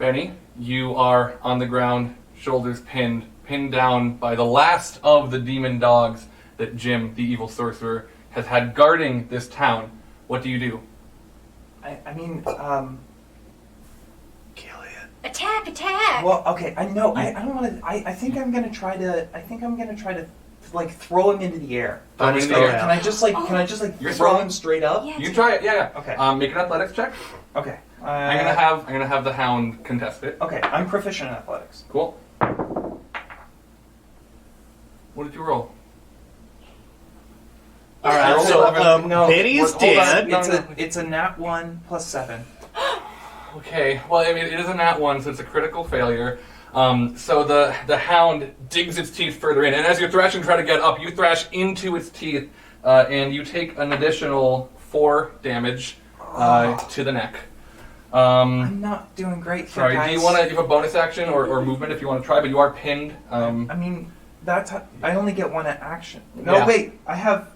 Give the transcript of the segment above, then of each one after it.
Benny, you are on the ground, shoulders pinned down by the last of the demon dogs that Jim, the evil sorcerer, has had guarding this town. What do you do? I mean, Kill it. Attack! well, okay, I know, I don't want to, I think I'm gonna try to, like, throw him into the air. Throw him into the air. Can I just, like, You're throw throwing? him straight up? Yeah. You try it, yeah. Okay. Make an athletics check. Okay. I'm gonna have the hound contest it. Okay, I'm proficient in athletics. Cool. What did you roll? Alright, rolled so 11. No, Benny is hold on. dead. No. It's a nat 1 plus 7. Okay, well, I mean, it is a nat 1, so it's a critical failure. So the hound digs its teeth further in, and as you're thrashing to try to get up, you thrash into its teeth, and you take an additional 4 damage to the neck. I'm not doing great here, Sorry, guys. do you want to give a bonus action or movement if you want to try, but you are pinned. I mean, I only get one action. No, Yeah. wait, I have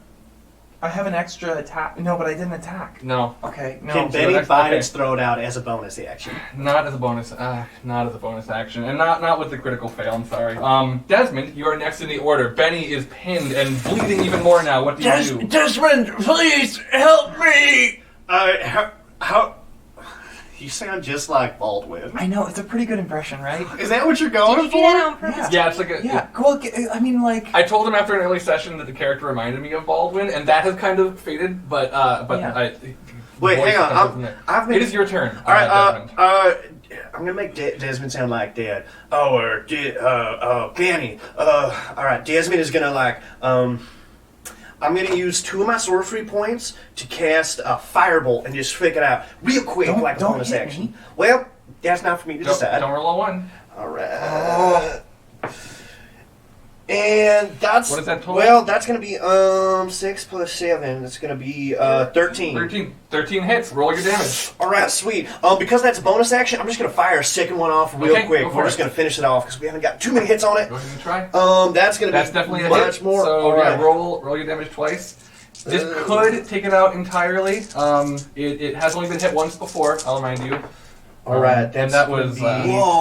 an extra attack. No, but I didn't attack. No, Okay, no. Can so Benny that's- bite okay. its throat out as a bonus action? not as a bonus. Not as a bonus action, and not with the critical fail. I'm sorry. Desmond, you are next in the order. Benny is pinned and bleeding even more now. What do you do? Desmond, please help me! How? You sound just like Baldwin. I know, it's a pretty good impression, right? Is that what you're Did going you do that for? on purpose? Yeah, it's like a. Yeah, cool. I mean, like... I told him after an early session that the character reminded me of Baldwin, and that has kind of faded. But Yeah. Wait, voice hang on. comes from there. I've been. It is your turn. All right, Desmond. I'm gonna make Desmond sound like Dad. Benny. All right, Desmond is gonna I'm gonna use 2 of my sorcery points to cast a firebolt and just flick it out real quick, Don't- like a don't bonus hit action. me. Well, that's not for me to Don't decide. roll a 1. All right. And that's What is that total? Well, that's gonna be 6 plus 7. That's gonna be 13. 13 hits. Roll your damage. All right, sweet. Because that's a bonus action, I'm just gonna fire a second one off real Okay, quick. go for We're just it. gonna finish it off because we haven't got too many hits on it. Go ahead and try. That's gonna That's be definitely a much hit. more. So All yeah, right. roll your damage twice. This could take it out entirely. It has only been hit once before. I'll remind you. All right, and that's that gonna was be Whoa.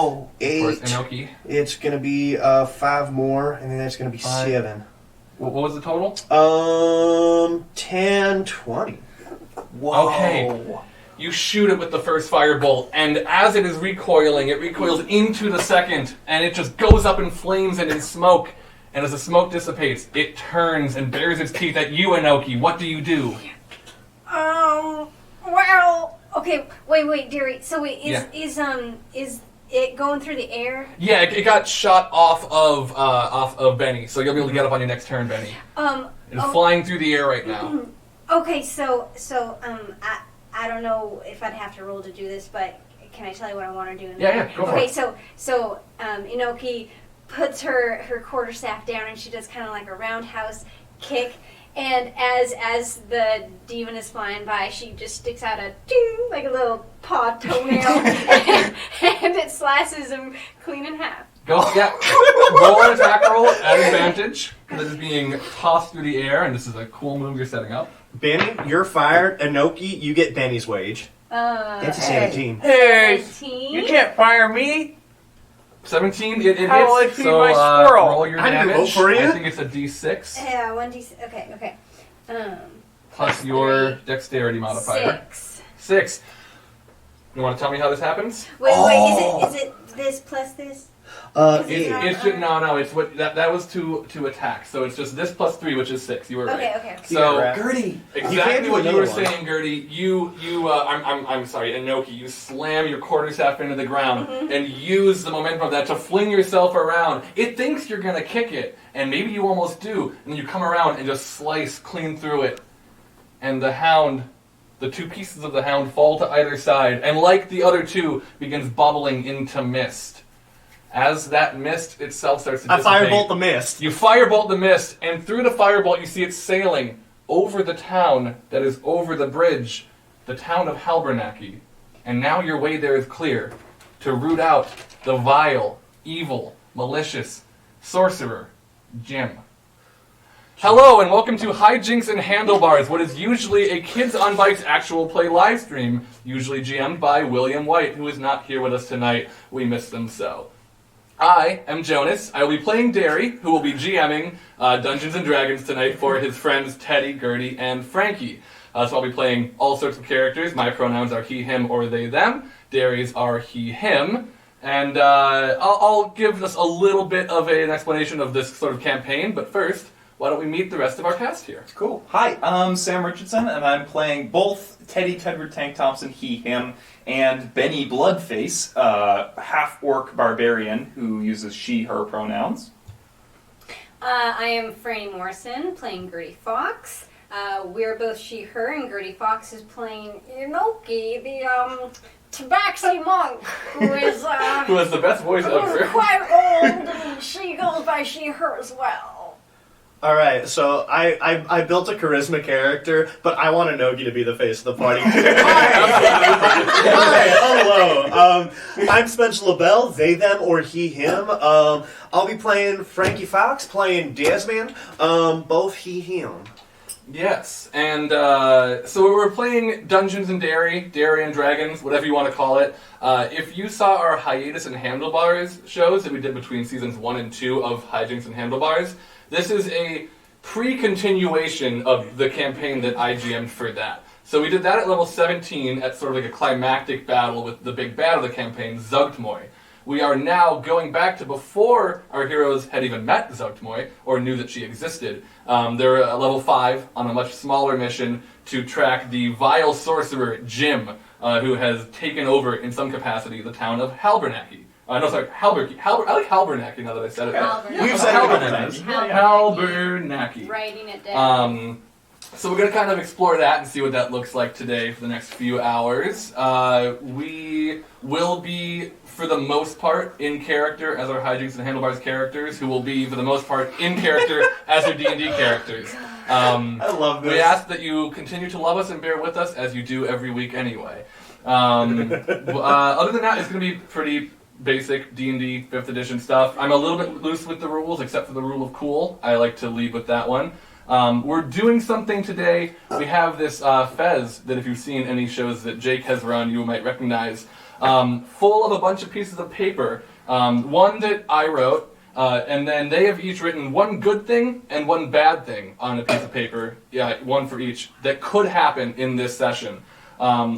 of course 8. Inoki. It's gonna be 5 more, and then that's gonna be 5. 7. What was the total? 10, 20. Whoa. Okay. You shoot it with the first firebolt, and as it is recoiling, it recoils into the second, and it just goes up in flames and in smoke. And as the smoke dissipates, it turns and bares its teeth at you, Inoki. What do you do? Well, okay, wait, Derry. So wait, Yeah. is it going through the air? Yeah, it got shot off of Benny, so you'll be able to get up on your next turn, Benny. It's flying through the air right now. Okay, so I don't know if I'd have to roll to do this, but can I tell you what I want to do? Yeah, go for okay, it. so Inoki puts her quarterstaff down and she does kind of like a roundhouse kick, and as the demon is flying by, she just sticks out a ding, like a little paw toenail, and it slices him clean in half. Go, yeah. Roll an attack roll at advantage, because it is being tossed through the air, and this is a cool move you're setting up. Benny, you're fired. Inoki, you get Benny's wage. That's a 17. Hey, 17. you can't fire me. 17, it hits, How will I feed so my squirrel? roll your I didn't damage. vote for you. I think it's a d6, Yeah, 1d6. Okay. plus your dexterity modifier. 6. 6. You want to tell me how this happens? Wait, is it this plus this? It's just, no, it's what that was to attack. So it's just this plus 3, which is 6. You were right. Okay. So Yeah, Gertie. exactly what you another were one. saying, Gertie. I'm sorry, Inoki. You slam your quarterstaff into the ground and use the momentum of that to fling yourself around. It thinks you're gonna kick it, and maybe you almost do, and then you come around and just slice clean through it, and the hound. The 2 pieces of the hound fall to either side, and like the other 2, begins bubbling into mist. As that mist itself starts to I dissipate, firebolt the mist. you firebolt the mist, and through the firebolt you see it sailing over the town that is over the bridge, the town of Halbernacki. And now your way there is clear to root out the vile, evil, malicious sorcerer, Jim. Hello and welcome to Hijinks and Handlebars, what is usually a Kids on Bikes actual play live stream, usually GM'd by William White, who is not here with us tonight. We miss them so. I am Jonas. I will be playing Derry, who will be GMing Dungeons & Dragons tonight for his friends Teddy, Gertie, and Frankie. So I'll be playing all sorts of characters. My pronouns are he, him, or they, them. Derry's are he, him. And I'll give us a little bit of an explanation of this sort of campaign, but first, why don't we meet the rest of our cast here? Cool. Hi, I'm Sam Richardson, and I'm playing both Teddy Tedward Tank Thompson, he, him, and Benny Bloodface, half-orc barbarian who uses she, her pronouns. I am Franny Morrison, playing Gertie Fox. We're both she, her, and Gertie Fox is playing Inoki, the Tabaxi monk, who is Who has the best voice ever. quite old, and she goes by she, her as well. Alright, so I built a charisma character, but I want Inoki to be the face of the party. Hi, hello. I'm Spencer LaBelle, they, them, or he, him. I'll be playing Frankie Fox, playing Desmond, both he, him. Yes, and so we're playing Dungeons & Derry, Derry and Dragons, whatever you want to call it. If you saw our Hiatus and Handlebars shows that we did between seasons 1 and 2 of Hijinks and Handlebars, this is a pre-continuation of the campaign that I GM'd for that. So we did that at level 17 at sort of like a climactic battle with the big bad of the campaign, Zugtmoy. We are now going back to before our heroes had even met Zugtmoy or knew that she existed. They're at level 5 on a much smaller mission to track the vile sorcerer Jim, who has taken over in some capacity the town of Halbernacki. Halbernacky. I like Halbernacki now that I said it. We've said Halbernacki. Halbernacki. Writing it down. So we're going to kind of explore that and see what that looks like today for the next few hours. We will be, for the most part, in character as our Hijinks and Handlebars characters, who will be, for the most part, in character as our D&D characters. I love this. We ask that you continue to love us and bear with us, as you do every week anyway. Other than that, it's going to be pretty basic D&D 5th edition stuff. I'm a little bit loose with the rules, except for the rule of cool. I like to lead with that one. We're doing something today. We have this fez that if you've seen any shows that Jake has run, you might recognize, full of a bunch of pieces of paper. One that I wrote, and then they have each written one good thing and one bad thing on a piece of paper, one for each, that could happen in this session.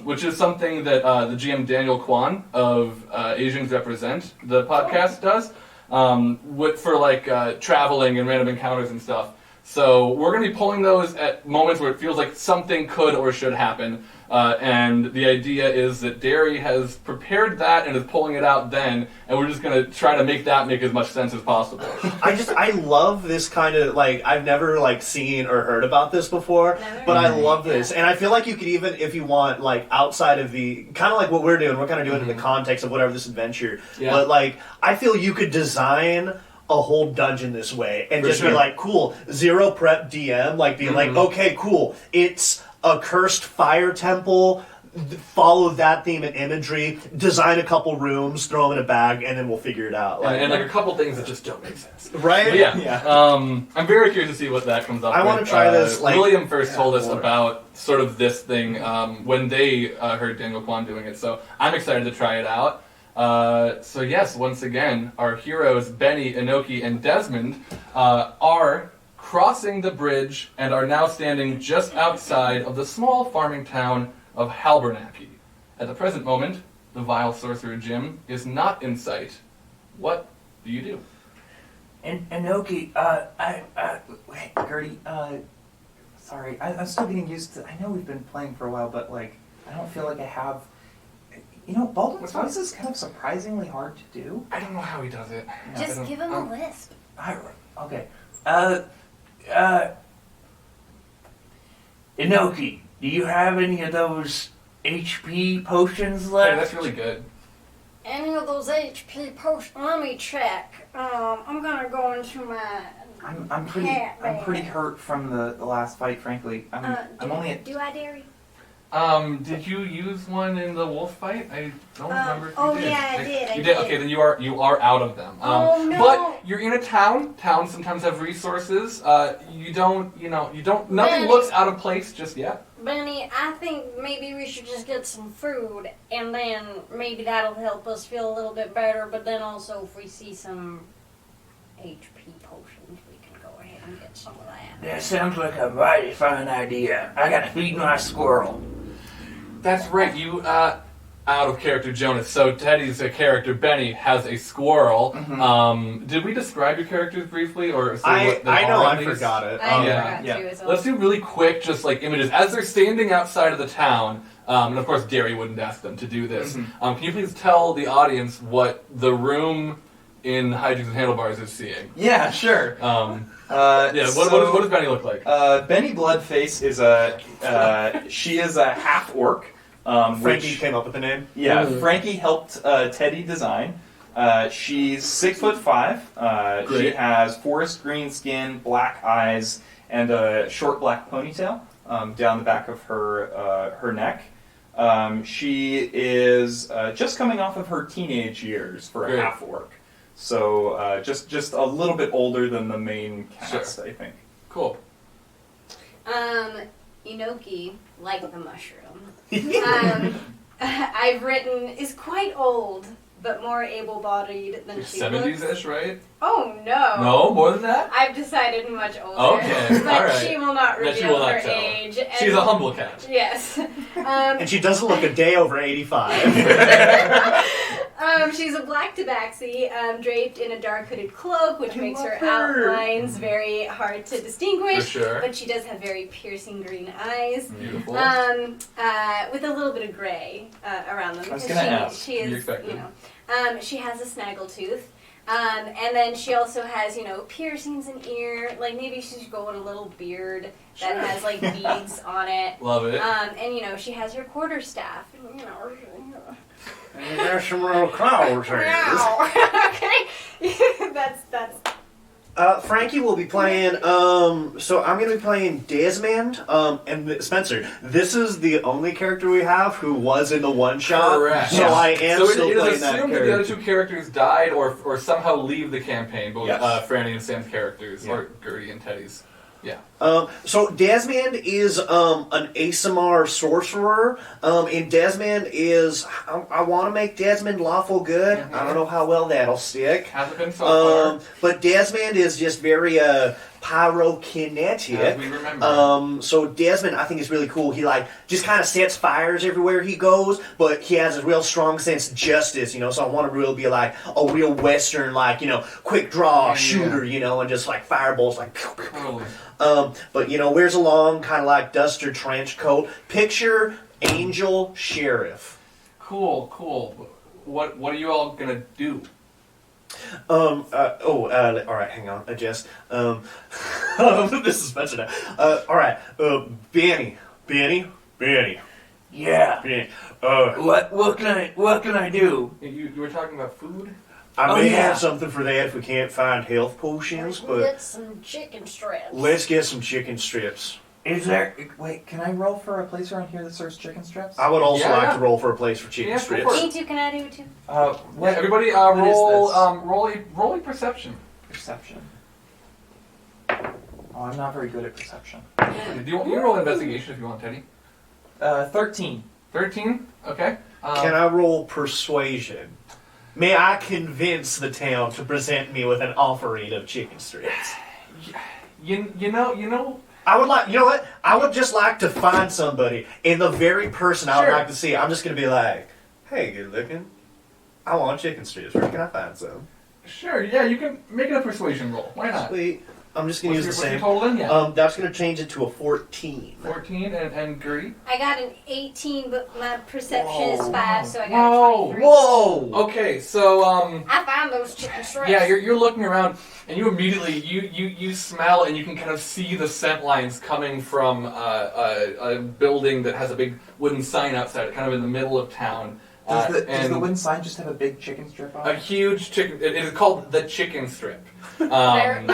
Which is something that the GM Daniel Kwan of Asians Represent, the podcast, does for traveling and random encounters and stuff. So we're going to be pulling those at moments where it feels like something could or should happen. And the idea is that Derry has prepared that and is pulling it out then, and we're just going to try to make that make as much sense as possible. I love this kind of, I've never, seen or heard about this before, but I love this. And I feel like you could even, if you want, outside of the, kind of like what we're doing it in the context of whatever this adventure, but, I feel you could design a whole dungeon this way and just be like, cool, zero prep DM, being like, okay, cool, it's a cursed fire temple, follow that theme and imagery, design a couple rooms, throw them in a bag, and then we'll figure it out. And a couple things that just don't make sense. Right? But yeah. I'm very curious to see what that comes up with. I want to try this. William first told us about sort of this thing when they heard Daniel Kwan doing it, so I'm excited to try it out. So yes, once again, our heroes, Benny, Inoki, and Desmond, are crossing the bridge and are now standing just outside of the small farming town of Halbernacki. At the present moment, the vile sorcerer Jim is not in sight. What do you do? And Inoki, wait, Gertie, sorry, I'm still getting used to, I know we've been playing for a while, but I don't feel like I have, Baldwin's voice is kind of surprisingly hard to do. I don't know how he does it. Just give him a lisp. Okay. Inoki, do you have any of those HP potions left? Hey, that's really good. Any of those HP potions? Let me check. I'm gonna go into my. I'm pretty hurt from the last fight, frankly. I'm only at. Do I dare you? Did you use one in the wolf fight? I don't remember if you did. Yeah, I did. You did? Okay, then you are out of them. Oh, no. But you're in a town. Towns sometimes have resources. Nothing Benny. looks out of place just yet. Benny, I think maybe we should just get some food, and then maybe that'll help us feel a little bit better. But then also, if we see some HP potions, we can go ahead and get some of that. That sounds like a mighty fine idea. I gotta feed my squirrel. That's right. You, out of character, Jonas. So Teddy's a character. Benny has a squirrel. Did we describe your characters briefly, or say what they I know, are, I at least? forgot it. I yeah. forgot to as well. Let's do really quick, just like images as they're standing outside of the town. And of course, Derry wouldn't ask them to do this. Can you please tell the audience what the room in Hijinks and Handlebars is seeing? Yeah, sure. What does Benny look like? Benny Bloodface is she is a half orc. Frankie came up with the name. Yeah, Frankie helped Teddy design. She's 6'5". She Great. has forest green skin, black eyes, and a short black ponytail down the back of her neck. She is just coming off of her teenage years for a Great. half orc. So just a little bit older than the main cast, Sure. I think. Cool. Inoki, like the mushroom, I've written, is quite old, but more able-bodied than she looks. 70s-ish, right? Oh, no. No, more than that? I've decided much older. Okay, But alright. she will not That she reveal will not her tell. age. and- She's a humble cat. Yes. And she doesn't look a day over 85. She's a black tabaxi, draped in a dark hooded cloak, which makes her love her. outlines very hard to distinguish. For sure. But she does have very piercing green eyes. Beautiful. With a little bit of gray around them. I was because gonna ask. She is, You expected. she has a snaggletooth. And then she also has, piercings in ear. Like maybe she should go with a little beard that has like beads on it. Love it. And she has her quarterstaff. And there's some little claws here. Okay. that's Frankie will be playing, so I'm going to be playing Desmond, and Spencer. This is the only character we have who was in the one-shot. Correct. So I am So still it is playing that assumed that the other character. two characters died or somehow leave the campaign, both Yes. Franny and Sam's characters, Yeah. or Gertie and Teddy's. Yeah. So Desmond is an ASMR sorcerer, and Desmond is, I want to make Desmond lawful good. I don't know how well that'll stick. Hasn't been so far. But Desmond is just very pyrokinetic. As we remember. So Desmond, I think, is really cool. He just kind of sets fires everywhere he goes, but he has a real strong sense of justice, So I want to really be like a real Western, quick draw shooter, and just like fireballs, like. Pew, pew, pew. Totally. But wears a long kind of like duster trench coat. Picture Angel Sheriff. Cool. What are you all gonna do? All right, hang on, adjust. This is Spencer now. All right, Benny. Yeah. Benny. What can I do? You were talking about food? I Oh, may yeah. have something for that if we can't find health potions, but get some chicken strips. let's get some chicken strips. Is there? Wait, can I roll for a place around here that serves chicken strips? I would also Yeah. like to roll for a place for chicken Yeah, go strips. for it. Me too, can I do it too? Yeah, everybody what is roll this? roll a perception. Perception. Oh, I'm not very good at perception. Do you roll investigation if you want, Teddy? 13. 13? Okay. Can I roll persuasion? May I convince the town to present me with an offering of chicken strips? You know. I would like, you know what? I would just like to find somebody, and the very person I would Sure. like to see, I'm just going to be like, hey, good looking, I want chicken strips. Where can I find some? Sure. Yeah, you can make it a persuasion roll. Why not? Sweet. I'm just going to use the What's your same. total in? Yeah. That's going to change it to a 14. 14 and Gertie. I got an 18, but my perception is Whoa. 5, so I got Whoa. a 23. Whoa! Okay, so I found those chicken strips. yeah, you're looking around and you immediately you smell and you can kind of see the scent lines coming from a building that has a big wooden sign outside it, kind of in the middle of town. Does and the wooden sign just have a big chicken strip on a it? huge chicken. It is called the chicken strip. There it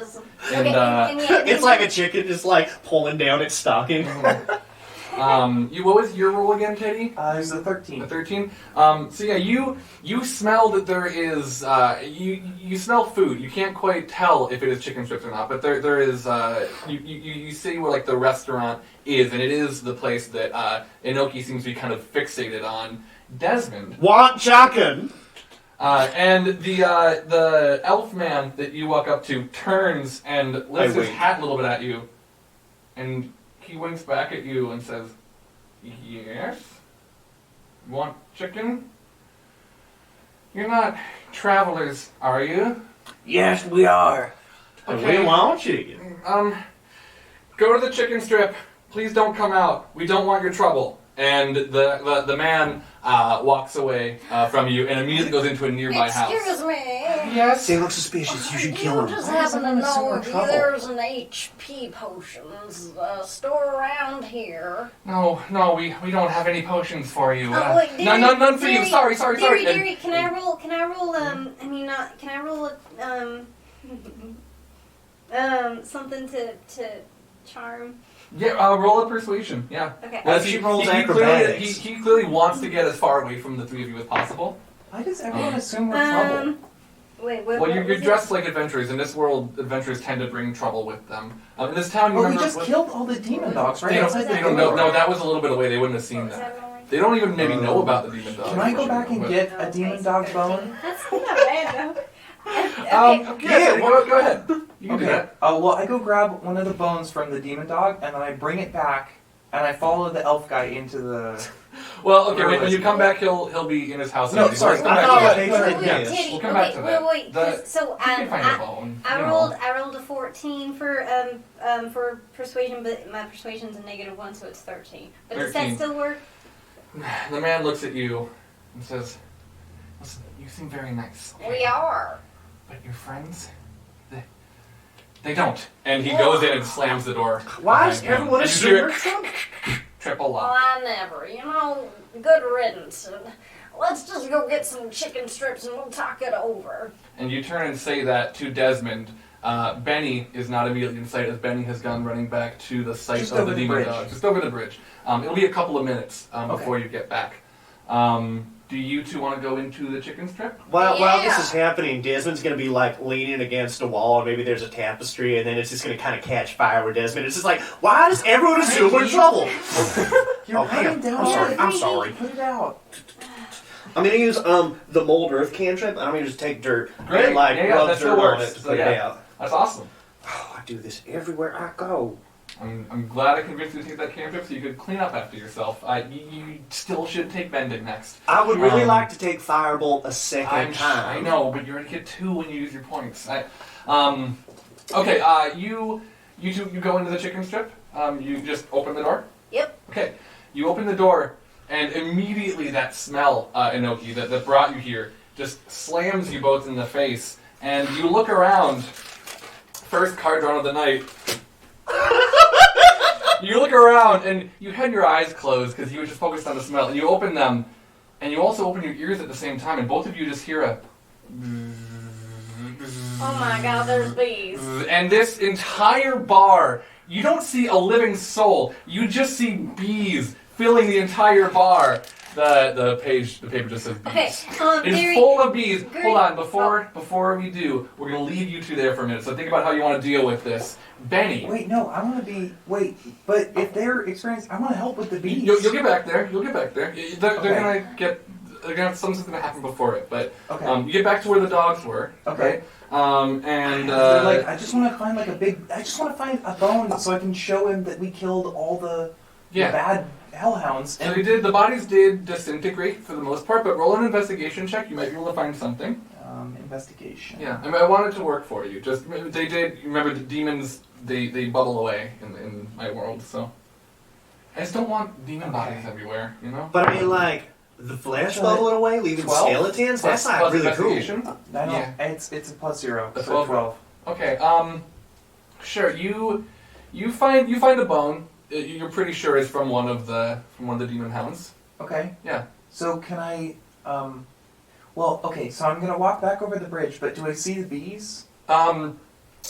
is. and, Okay, and yeah, It's like a chicken just like pulling down its stocking. What was your roll again, Teddy? It was a A 13. 13. So yeah, you smell that there is you smell food. You can't quite tell if it is chicken strips or not, but there is you see where like the restaurant is, and it is the place that Inoki seems to be kind of fixated on. Desmond. Want chicken? And the elf man that you walk up to turns and lifts his wait. hat a little bit at you, and he winks back at you and says, "Yes? Want chicken? You're not travelers, are you? Yes, we are. We want chicken. Go to the chicken strip. Please don't come out. We don't want your trouble." And the man walks away from you and immediately goes into a nearby house. Excuse me. Yes? They look suspicious. You should Do kill you him. just Why is happen to everyone in so know much if trouble? there's an HP potions store around here? No, we don't have any potions for you. Oh, wait, None for you. Sorry. DnDerry, can I roll, can I roll something to charm? Yeah, roll a persuasion. Yeah. Okay. Well, she rolls acrobatics. He clearly wants to get as far away from the three of you as possible. Why does everyone assume we're trouble? Wait, what? Well, what you're was it? dressed like adventurers. In this world, adventurers tend to bring trouble with them. In this town, you Well, we remember... just killed all the demon dogs right They don't, outside the they don't door. know. No, that was a little bit away. They wouldn't have seen What was that. that rolling? They don't even maybe know about the demon dog. Can I go back and get a demon dog's bone? That's not bad though. Yeah, go ahead. You can do Okay. that. Well, I go grab one of the bones from the demon dog, and then I bring it back, and I follow the elf guy into the... Well, okay. When you come back, he'll be in his house. No, Let's sorry, come I back thought to that that. they Wait, said wait, yes. Teddy, We'll come back to that. Wait. The- So You can find a bone. I you know. rolled a 14 for persuasion, but my persuasion's a -1, so it's 13. But does that 13. still work? The man looks at you and says, "Listen, you seem very nice. We are. But your friends, they don't." And he goes in and slams the door. Why is behind him. everyone And assuming you we're hear trouble? triple Well, lock. I never. Good riddance. And let's just go get some chicken strips and we'll talk it over. And you turn and say that to Desmond. Benny is not immediately in sight, as Benny has gone running back to the site Just of over the the demon bridge. dog. Just over the bridge. It'll be a couple of minutes before you get back. Do you two want to go into the chicken strip? While this Yeah. is happening, Desmond's gonna be like leaning against a wall, and maybe there's a tapestry, and then it's just gonna kind of catch fire with Desmond. It's just like, why does everyone assume we're in trouble? You're Oh, hang on. writing down... I'm sorry. everything. I'm sorry. Put it out. I'm gonna use the mold earth cantrip. I'm gonna just take dirt Great. and like Yeah, rub that still dirt on works. it to So, put yeah. it out. That's awesome. Oh, I do this everywhere I go. I'm glad I convinced you to take that cantrip so you could clean up after yourself. You still should take bending next. I would really Um, like to take firebolt a second time. I know, but you're gonna get 2 when you use your points. Okay. You go into the chicken strip. You just open the door. Yep. Okay. You open the door, and immediately that smell, Inoki, that brought you here, just slams you both in the face. And you look around. First card drawn of the night. You look around, and you had your eyes closed because you were just focused on the smell. And you open them, and you also open your ears at the same time, and both of you just hear a... Oh my God, there's bees. And this entire bar, you don't see a living soul. You just see bees filling the entire bar. The paper just says bees. Okay, It's Derry, full of bees. Great. Hold on, before we do, we're gonna leave you two there for a minute. So think about how you want to deal with this. Benny, Wait, no, I want to be... Wait, but if they're experienced, I want to help with the bees. you'll get back there. You'll get back there. They're Okay. gonna get. They're gonna have something's gonna happen before it. But Okay. you get back to where the dogs were. Okay. And They're like, I just want to find like a big... I just want to find a bone so I can show him that we killed all the yeah. bad hellhounds. So they did. The bodies did disintegrate for the most part, but roll an investigation check. You might be able to find something. Investigation. Yeah, I mean, I want it to work for you. Just they did. Remember, the demons they bubble away in my world. So I just don't want demon bodies everywhere. You know. But I mean, like, the flesh So bubbling away, leaving 12? skeletons? That's not Plus really cool. investigation? I know. Yeah. It's a +0. A So 12. 12. Okay. Sure. You find a bone. You're pretty sure it's from one of the demon hounds. Okay. Yeah. So can I... Well, okay, so I'm going to walk back over the bridge, but do I see the bees?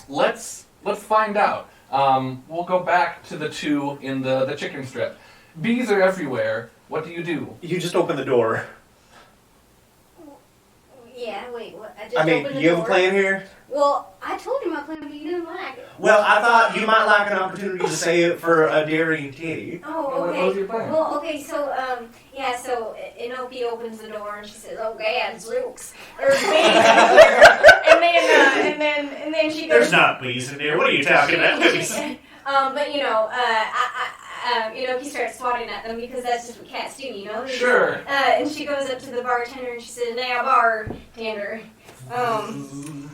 Let's find out. We'll go back to the two in the chicken strip. Bees are everywhere. What do you do? You just open the door. Yeah, wait, what? I just I mean, opened the you have a door. plan here? Well, I told you my plan, but you didn't like it. Well, I thought you might like an opportunity to say it for a Derry and Kitty. Oh, What was okay. your plan? Well, okay, so, so Inoki opens the door and she says, "Oh, Gad, Zooks." Or and then she goes. There's not bees in there. What are you talking about? But Inoki starts swatting at them because that's just what cats do, you know? Sure. And she goes up to the bartender and she says, "Now, bartender."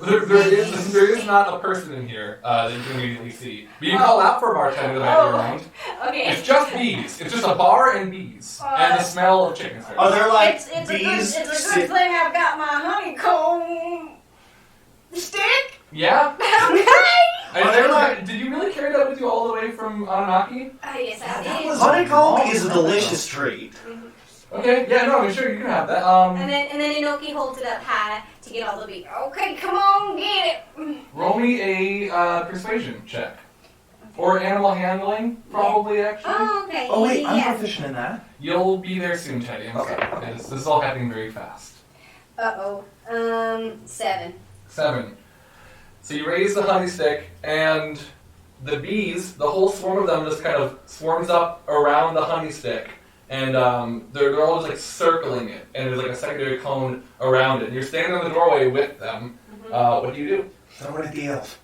There is not a person in here that you can immediately see. But you can call out for a bartender that might be around. Okay. It's just bees. It's just a bar and bees. And the smell of chicken strips. Are there like it's bees? a good thing I've got my honeycomb stick. Yeah? Okay. Are there like- Did you really carry that with you all the way from Anunnaki? Yes, I did. Honeycomb is a delicious treat. Okay, yeah, no, I'm sure you can have that. And then Inoki holds it up high to get all the bees. Okay, come on, get it. Roll me a persuasion check. Or animal handling, probably, actually. Oh, okay. Oh wait, I'm yeah. proficient in that. You'll be there soon, Teddy. I'm sorry. Okay. This is all happening very fast. 7. 7. So you raise the honey stick, and the bees, the whole swarm of them just kind of swarms up around the honey stick. And they're all just like circling it, and there's like a secondary cone around it. And you're standing in the doorway with them. What do you do? Throw it at the elf.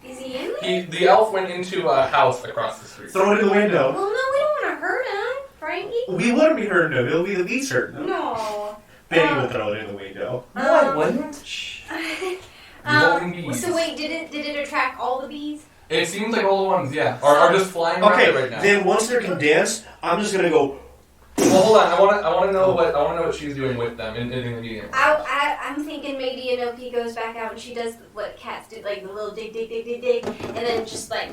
Is he in there? The elf went into a house across the street. Throw it in the window. Well, no, we don't want to hurt him, Frankie. We wouldn't be hurting him. It'll be the bees hurting him. No. Betty will throw it in the window. No, I wouldn't. Shh. Revolving bees. So wait, did it attract all the bees? It seems like all the ones, yeah, are just flying around Okay, it right now. then once they're condensed, I'm just gonna go. Well, hold on. I want to know what she's doing with them in the medium. I'm thinking maybe Inoki goes back out and she does what cats do, like the little dig, and then just like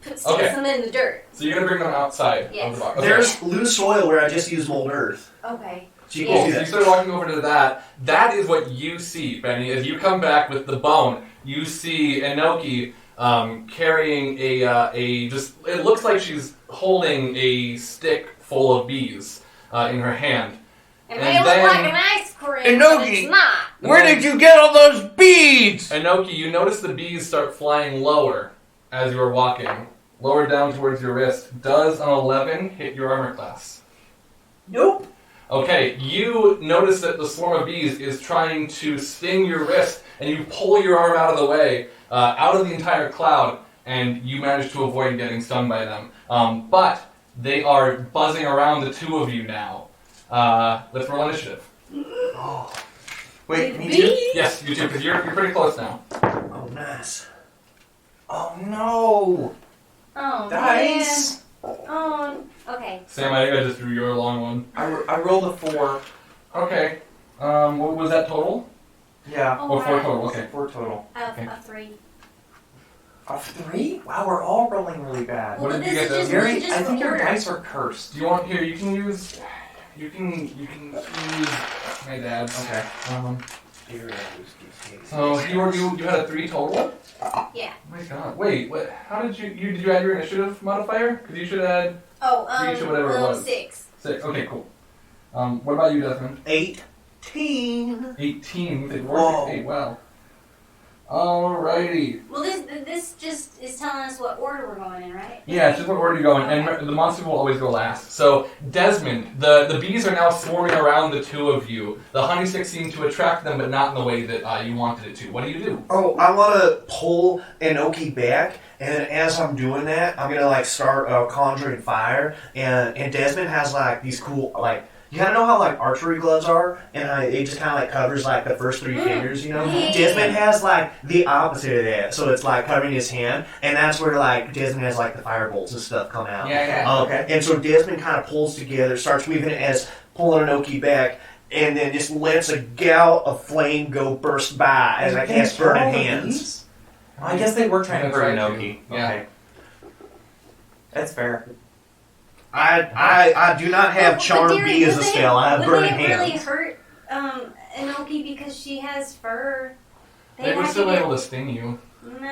sticks them in the dirt. So you're gonna bring them outside of Yes. the box. Okay. There's loose soil where I just used mold earth. Okay. So you Cool. can So do you that. start walking over to that. That is what you see, Benny. As you come back with the bone, you see Inoki carrying a just. It looks like she's holding a stick full of bees in her hand. It may look like an ice cream, but Inoki. it's not. Where did you get all those beads? Inoki, you notice the bees start flying lower as you are walking, lower down towards your wrist. Does an 11 hit your armor class? Nope. Okay, you notice that the swarm of bees is trying to sting your wrist, and you pull your arm out of the way, out of the entire cloud, and you manage to avoid getting stung by them. But they are buzzing around the two of you now. Let's roll initiative. Oh. Wait, me Bees? too? Yes, you too, because you're pretty close now. Oh, nice. Oh no. Oh, Dice. man. Oh, okay. Sam, I think I just drew your long one. I rolled a 4. Okay. What was that total? Yeah. Oh, 4 wow. total, okay. 4 total. Okay. A 3. A 3? Wow, we're all rolling really bad. What Well, did you this get, is just, Desmond? Gary, this is just I think for your order. dice are cursed. Do you want here? You can use my dad's. Okay. So you had a 3 total? Yeah. Oh my god. Wait, what? How did you did you add your initiative modifier? Because you should add Oh, Reach or whatever it was. 6. 6. Okay, cool. What about you, Desmond? 18. 18 with a Whoa. 8. Wow. Alrighty. Well, this just is telling us what order we're going in, right? Yeah, it's just what order you're going, and the monster will always go last. So, Desmond, the bees are now swarming around the two of you. The honey stick seemed to attract them, but not in the way that you wanted it to. What do you do? Oh, I want to pull Inoki back, and then as I'm doing that, I'm gonna like start conjuring fire. And Desmond has like these cool like. You kind of know how like archery gloves are, and it just kind of like covers like the first 3 fingers, you know. Yeah. Desmond has like the opposite of that, so it's like covering his hand, and that's where like Desmond has like the fire bolts and stuff come out. Yeah. Okay. And so Desmond kind of pulls together, starts moving it as pulling Inoki back, and then just lets a gout of flame go burst by as I cast burning hands. I guess they were trying to That's hurt right, Inoki. yeah. Okay. That's fair. I do not have Charm But Derry, B as a would they- spell. I have would burning they really hands. hurt Inoki because she has fur? They would still be able to sting you.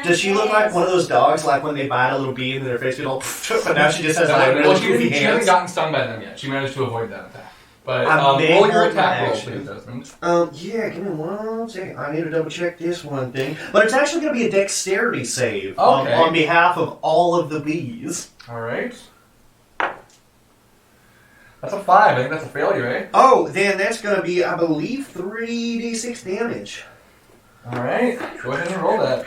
Does she look like one of those dogs, like when they bite a little bee and their face get all, but now she just has like well, really she goofy hasn't hands? gotten stung by them yet. She managed to avoid that attack. But I may roll your hold my attack roll, action. please, Desmond. Yeah, give me 1 second. I need to double check this one thing. But it's actually going to be a dexterity save Okay. on behalf of all of the bees. All right. That's a 5. I think that's a failure, eh? Oh, then that's going to be, I believe, 3d6 damage. All right. Go ahead and roll that.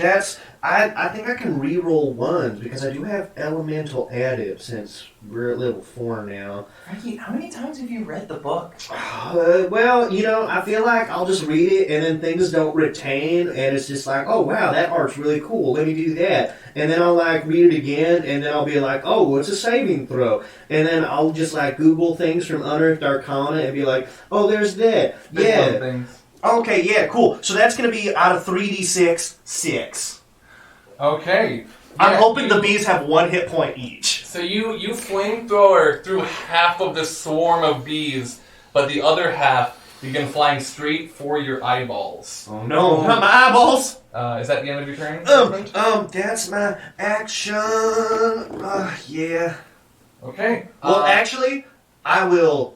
That's... I think I can re-roll ones because I do have elemental additive since we're at level 4 now. Frankie, how many times have you read the book? Well, you know, I feel like I'll just read it and then things don't retain and it's just like, oh wow, that art's really cool, let me do that. And then I'll like read it again and then I'll be like, oh, what's a saving throw? And then I'll just like Google things from Unearthed Arcana and be like, oh, there's that. Big Yeah. fun things. Okay, yeah, cool. So that's going to be out of 3d6, 6. Okay. I'm Yeah, hoping you- the bees have 1 hit point each. So you flamethrower through half of the swarm of bees, but the other half begin flying straight for your eyeballs. Oh no, not my eyeballs! Is that the end of your turn? Desmond? That's my action. Yeah. Okay. Well, actually, I pulled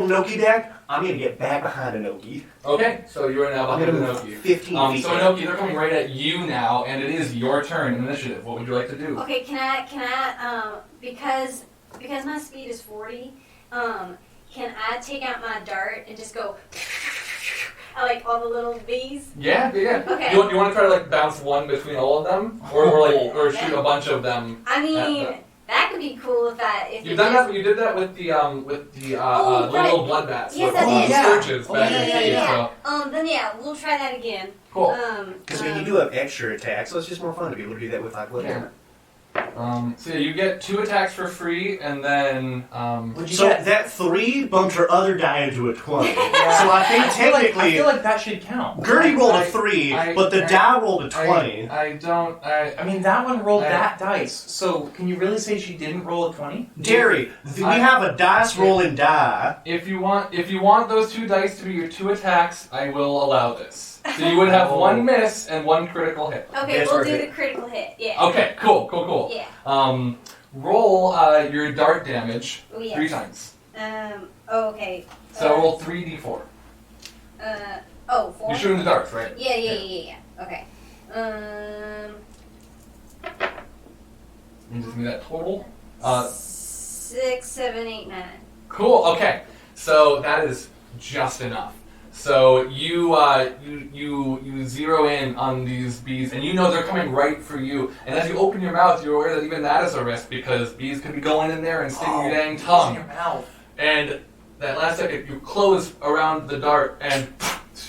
Inoki deck. I'm gonna get back behind Inoki. Okay, so you are now I'm behind gonna move Inoki. 15 feet. So Inoki, they're coming right at you now, and it is your turn in initiative. What would you like to do? Okay, can I, because my speed is 40, can I take out my dart and just go, I like all the little bees? Yeah. Okay. You want to try to like bounce one between all of them, or shoot a bunch of them? I mean, that could be cool if You've done that. You did that with the Oh, right. little blood bats. Yes, with I did. scourges back in the Yeah. cave. So. Then yeah, we'll try that again. Cool. Because when you do have extra attacks, so it's just more fun to be able to do that with like whatever. So yeah, you get 2 attacks for free, and then Would you So get? that 3 bumped her other die into a 20. Yeah. So I think I technically, feel like that should count. Gertie rolled I- a 3, I- but the I- die rolled a 20. I mean, that one rolled I- that dice. So can you really say she didn't roll a 20? Derry, we have a dice rolling die. if you want those 2 dice to be your 2 attacks, I will allow this. So you would have 1 miss and 1 critical hit. Okay, That's we'll worth do it. the critical hit. Yeah. Okay, cool. Yeah. Roll your dart damage Oh, yes. 3 times. Okay. So roll 3d4. 4. You're shooting the darts, right? Yeah. Okay. You just give me that total. 6, 7, 8, 9. Cool. Okay. So that is just enough. So you zero in on these bees, and you know they're coming right for you. And as you open your mouth, you're aware that even that is a risk because bees could be going in there and sticking your dang In tongue. your mouth. And that last second, you close around the dart, and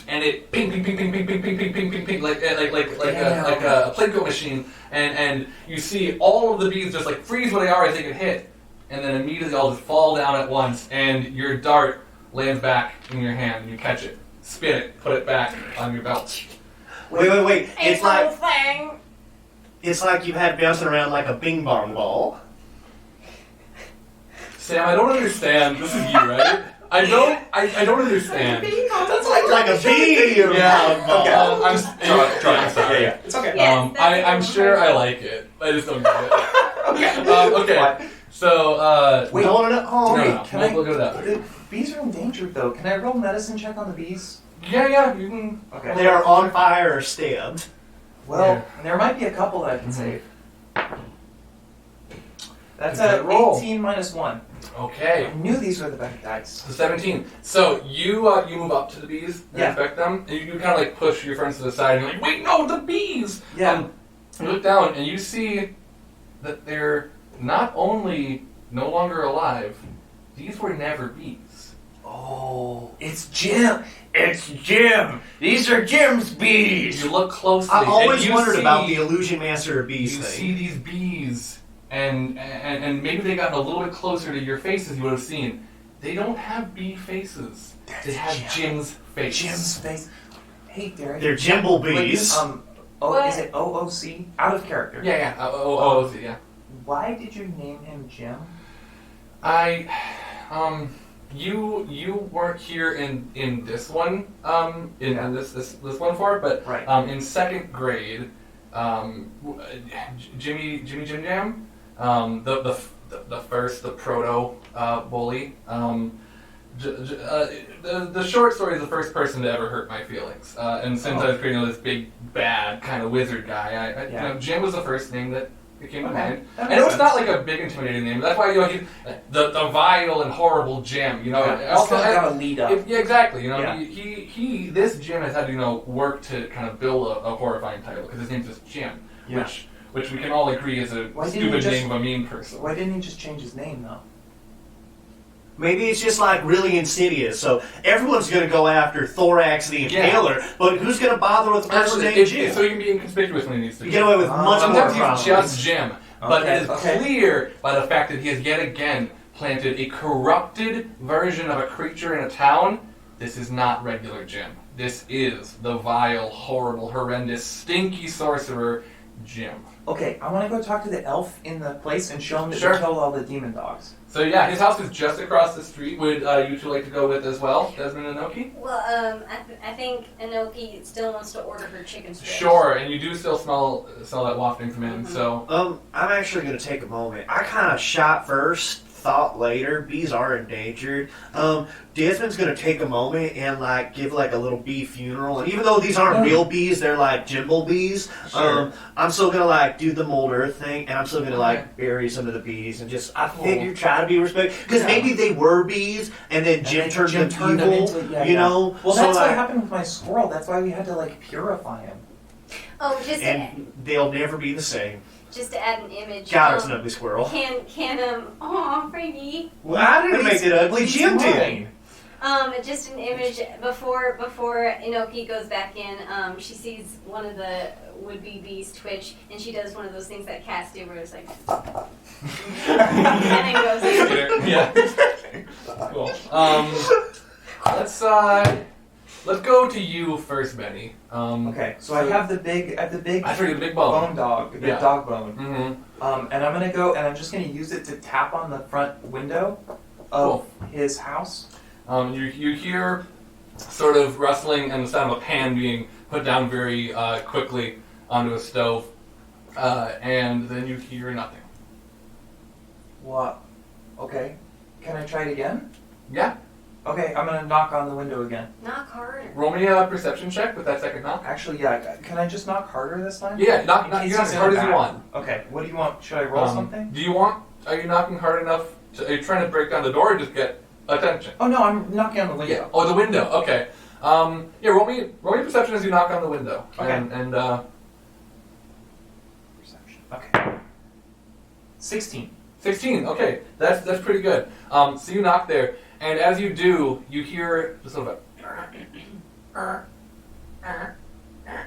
it ping, like a Plinko machine, and you see all of the bees just like freeze where they are as they get hit, and then immediately all just fall down at once, and your dart lands back in your hand, and you catch it, spin it, put it back on your belt. Wait. It's like thing. it's like you've had bouncing around like a bing bong ball. Sam, I don't understand. This is you, right? I don't understand. That's like a bee. Yeah. Okay. I'm trying. Sorry. Yeah. It's okay. Yes, that's I'm the sure one. I like it. I just don't get it. Okay. So, Wait, No. no, can we'll I- look it up. The bees are endangered though. Can I roll medicine check on the bees? Yeah, you can. Okay. They are on fire or stabbed. Well, there might be a couple that I can Mhm. save. That's Good a roll. 18 minus 1. Okay. I knew these were the better dice. So 17. So you move up to the bees and Yeah. inspect them, and you kind of like push your friends to the side, and you're like, wait, no, the bees! Yeah. You look down, and you see that they're not only no longer alive, these were never bees. Oh, it's Jim. It's Jim. These are Jim's bees. You look closely, I always and you wondered see, about the illusion master of bees You thing. see these bees, and maybe they got a little bit closer to your faces. You would have seen. They don't have bee faces. They have Jim's face. Jim's face. Hey, Derek. They're Jimble Wait, bees. What? Is it OOC? Out of character. Yeah. Why did you name him Jim? I you weren't here in this one, Yeah. in this one for it, but Right. in second grade, Jimmy Jim Jam, the proto bully. The short story is the first person to ever hurt my feelings, and since I was creating this big bad kind of wizard guy, Yeah. Jim was the first name that came to Okay. mind. That I know makes it's not sense. like a big intimidating name. That's why he's the vile and horrible Jim. Yeah. Also It's got a lead up. yeah, exactly. Yeah. This Jim has had to work to kind of build a horrifying title because his name's just Jim, Yeah. which we can all agree is a Why didn't stupid he just- name of a mean person. Why didn't he just change his name though? Maybe it's just like really insidious. So everyone's going to go after Thorax the Yeah. Impaler, but who's going to bother with the person named Jim? So he can be inconspicuous when he needs to. You get away with much more Sometimes he's problems. just Jim, but Okay, it is okay. clear by the fact that he has yet again planted a corrupted version of a creature in a town. This is not regular Jim. This is the vile, horrible, horrendous, stinky sorcerer, Jim. Okay, I want to go talk to the elf in the place and show him that Sure. we killed all the demon dogs. So yeah, his house is just across the street. Would you two like to go with as well, Desmond and Noki? Well, I think Inoki still wants to order her chicken strips. Sure, and you do still smell that wafting from in. Mhm. So I'm actually going to take a moment. I kind of shot first, thought later. Bees are endangered. Desmond's going to take a moment and give a little bee funeral. And even though these aren't real bees, they're like Jimble bees. Sure. I'm still going to do the mold earth thing, and I'm still going to Okay. bury some of the bees and I Cool. figure try to be respectful because Yeah. maybe they were bees and then Jim then turned them turned them evil. into- yeah, you yeah. know. Well, So, that's what happened with my squirrel. That's why we had to purify him. Oh, just and they'll never be the same. to add an image. God, it's an ugly squirrel. Aw, Frankie. Well, I didn't make it ugly. Jim did. Just an image before Inoki goes back in. She sees one of the would-be bees twitch, and she does one of those things that cats do, where it's like, and then goes in. yeah, cool. Let's go to you first, Benny. Okay, so I have the big, I figured the big bone. bone dog, the big Yeah. dog bone. Mm-hmm. And I'm gonna go and I'm just gonna use it to tap on the front window of his house. You hear sort of rustling and the sound of a pan being put down very quickly onto a stove, and then you hear nothing. What? Okay. Can I try it again? Yeah, Okay, I'm gonna knock on the window again. Knock harder. roll me a perception check with that second knock. Actually, yeah. Can I just knock harder this time? Yeah, In knock case you knock he's as hard in as the you back. want. Okay. What do you want? Should I roll something? Are you knocking hard enough? Are you trying to break down the door or just get attention? Oh no, I'm knocking on the window. Yeah. Oh, the window. Okay. Yeah. Roll me perception as you knock on the window. Okay. And Perception. Okay. 16. 16. Okay. That's pretty good. So you knock there, and as you do, you hear just sort of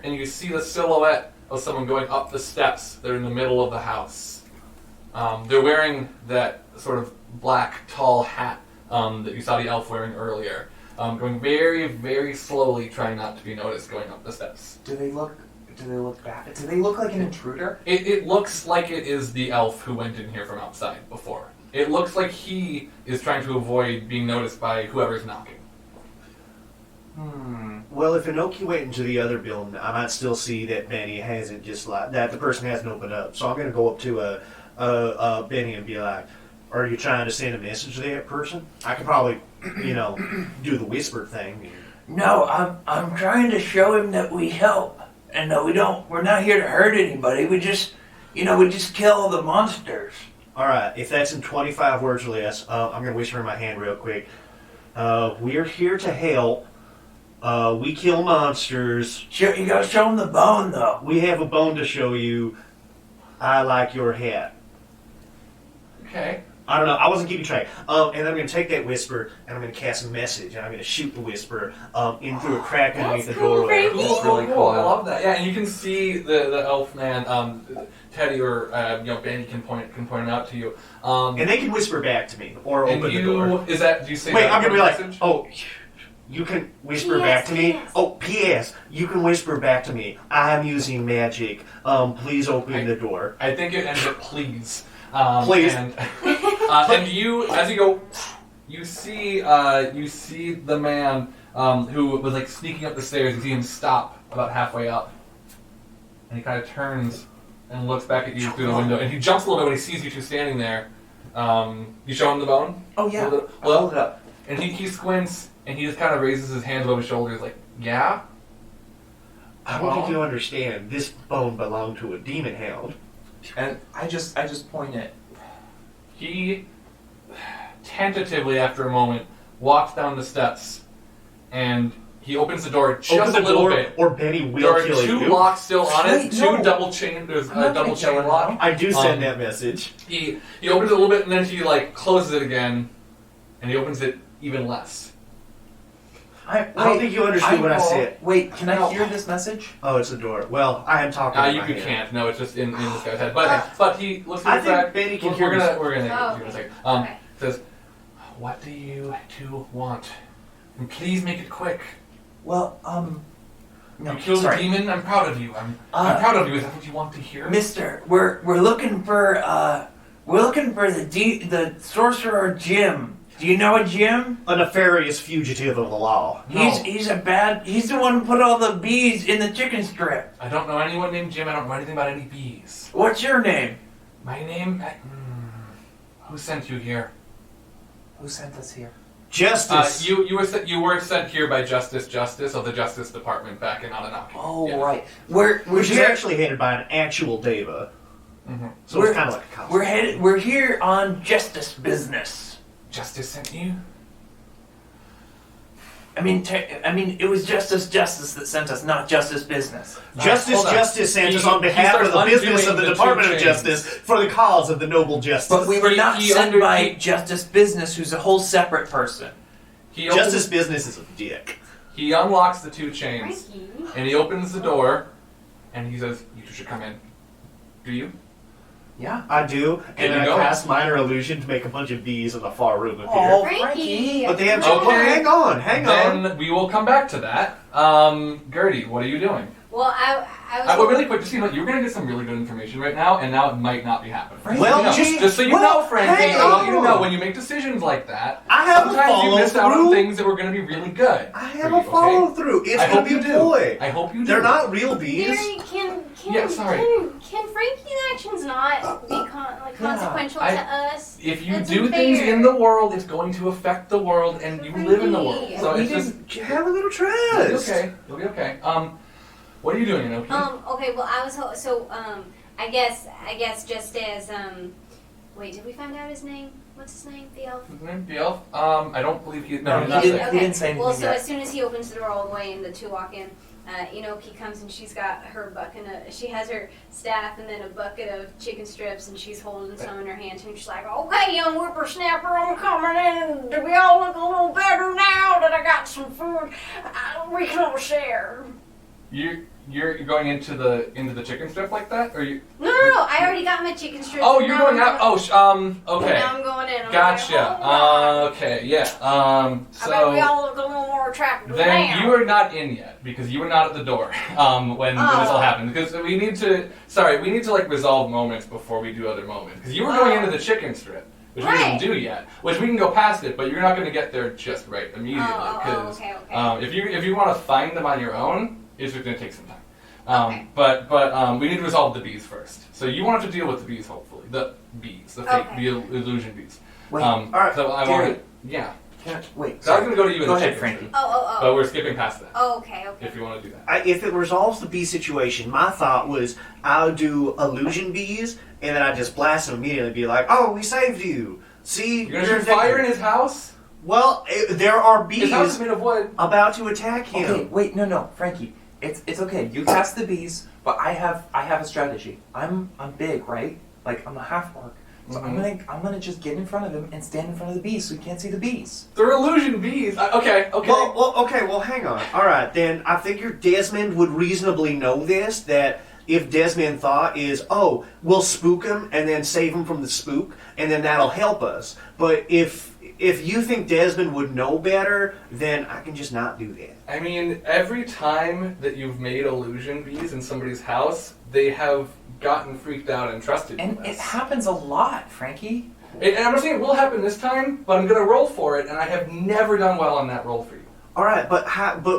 and you see the silhouette of someone going up the steps. They're in the middle of the house. They're wearing that sort of black tall hat that you saw the elf wearing earlier. Going very, very slowly, trying not to be noticed going up the steps. Do they look bad? Do they look like an intruder? It looks like it is the elf who went in here from outside before. It looks like he is trying to avoid being noticed by whoever's knocking. Well, if Inoki went into the other building, I might still see that Benny hasn't that the person hasn't opened up. So I'm going to go up to Benny and be like, "Are you trying to send a message to that person?" I could probably, do the whisper thing. No, I'm trying to show him that we help and that we're not here to hurt anybody. We just kill the monsters. All right, if that's in 25 words or less, I'm going to whisper in my hand real quick. We're here to help. We kill monsters. You gotta show him the bone, though. We have a bone to show you. I like your hat. Okay. I don't know. I wasn't keeping track. And I'm going to take that whisper and I'm going to cast a message and I'm going to shoot the whisper in through a crack underneath the That's cool, doorway. Frankie. It's really cool. I love that. Yeah, and you can see the elf man, Teddy or Benny can point it out to you. And they can whisper back to me or And open the door. is that? Do you say? Wait, that I'm going to be like, message? oh, you can whisper P.S., back to me. P.S. Oh, P.S. You can whisper back to me. I'm using magic. Please open the door. I think it ends at please. Please. And you, as you go, you see the man who was like sneaking up the stairs. You see him stop about halfway up, and he kind of turns and looks back at you through the window, and he jumps a little bit when he sees you two standing there. You show him the bone? Oh yeah. Hold it, I'll hold it up. and he squints, and he just kind of raises his hands above his shoulders, like, yeah? I don't think you understand. This bone belonged to a demon hound. And I just point it. He, tentatively after a moment, walks down the steps, and he opens the door just Open the a little door, bit. or Benny will There are kill two you. locks still on it, Wait, no. two double chain, there's I'm a not double gonna chain kill him lock. now. I do send that message. He opens it a little bit, and then he, like, closes it again, and he opens it even less. I don't think you understood what I said. Wait, can I hear this message? Oh, it's the door. Well, I am talking. in You my head. can't. No, it's just in this guy's head. But he looks I at think back. Benny can we're hear gonna me. we're gonna Oh, give it a second. okay. Says, what do you two want? And please make it quick. Well, no, You killed sorry. a demon. I'm proud of you. I'm proud of you. Is that what you want to hear? Mister, we're looking for the sorcerer Jim. Do you know a Jim? A nefarious fugitive of the law. No. He's the one who put all the bees in the chicken strip. I don't know anyone named Jim. I don't know anything about any bees. What's your name? My name. Who sent you here? Who sent us here? Justice. You were sent here by Justice of the Justice Department back in Anunnaki. Oh Yeah. right. which is actually headed by an actual Deva. Mm-hmm. So it's kind of like a costume. We're here on justice business. Justice sent you? I mean, it was Justice that sent us, not Justice Business. Justice hold on. sent us He- on he behalf starts of the business undoing of the the Department two of chains. Justice for the cause of the noble justice. But we were not He sent by he- Justice Business, who's a whole separate person. He opens, Justice Business is a dick. He unlocks the two chains, Frankie. and he opens the door, and he says, "You two should come in." Do you? Yeah. I do, Can and you I go? cast minor illusion to make a bunch of bees in the far room appear. Oh, Frankie. But they have Okay. well, hang on. Then we will come back to that. Gertie, what are you doing? Well, I was. Well, really quick, just so you know, you're going to get some really good information right now, and now it might not be happening. Frankie, Well, You know, gee, just so you well, know, Frankie, hang I want you to on. know when you make decisions like that, I have a sometimes you miss out on follow-through. things that were going to be really good. I for have you, a follow through. It's I gonna hope be you a do. boy. I hope you do. They're not real bees. Derry, can Yeah, sorry. Can Frankie's actions not be consequential I- to us? If you That's do unfair. things in the world, it's going to affect the world, and you live in the world. Frankie. So We it's just didn't have a little you'll be trust. okay. You'll be okay. What are you doing, Inoki? Okay. Well, I was I guess just as wait, did we find out his name? What's his name? The elf. His name, the elf? I don't believe he. No, No, he's not he there. didn't- didn't say anything Well, so yet. as soon as he opens the door all the way and the two walk in, Inoki comes and she's got her bucket she has her staff and then a bucket of chicken strips and she's holding some in her hand and she's like, "Okay, young whippersnapper, I'm coming in. Do we all look a little better now that I got some food? We can all share." You're going into the chicken strip like that, or you? No. I already got my chicken strips. Oh, and you're now going I'm out. Okay. Now I'm going in. I'm Gotcha. Like, "Oh, Okay. Yeah. I bet we So all look a little more attractive then now." you are not in yet because you were not at the door when this all Oh. happened. Because we need to like resolve moments before we do other moments. Because you were going into the chicken strip, which we Right. didn't do yet. Which we can go past it, but you're not going to get there just right immediately. Because okay. if you want to find them on your own, it's just going to take some time. Okay. But we need to resolve the bees first. So you want to deal with the bees, hopefully. The bees, the fake, Okay. the illusion bees. Wait. All right, So I Derry. want to, yeah. Wait. So I was going to go to you in Go the ahead, chicken Frankie. strip, Oh. but we're skipping past that. Okay. If you want to do that. If it resolves the bee situation, my thought was I'll do illusion bees, and then I just blast them immediately and be like, "Oh, we saved you. See, You're going to shoot fire in his house? Well, there are His house is bees made of wood. about to attack him. Okay, wait, no, Frankie. It's okay. You cast the bees, but I have a strategy. I'm big, right? Like I'm a half orc. So Mhm. I'm gonna just get in front of him and stand in front of the bees so he can't see the bees. They're illusion bees. Okay. Well, hang on. All right, then I figure Desmond would reasonably know this, that if Desmond thought is, oh, we'll spook him and then save him from the spook, and then that'll help us. But if you think Desmond would know better, then I can just not do that. I mean, every time that you've made illusion bees in somebody's house, they have gotten freaked out and trusted And you it less. happens a lot, Frankie. And I'm not saying it will happen this time, but I'm going to roll for it, and I have never done well on that roll for you. All right, but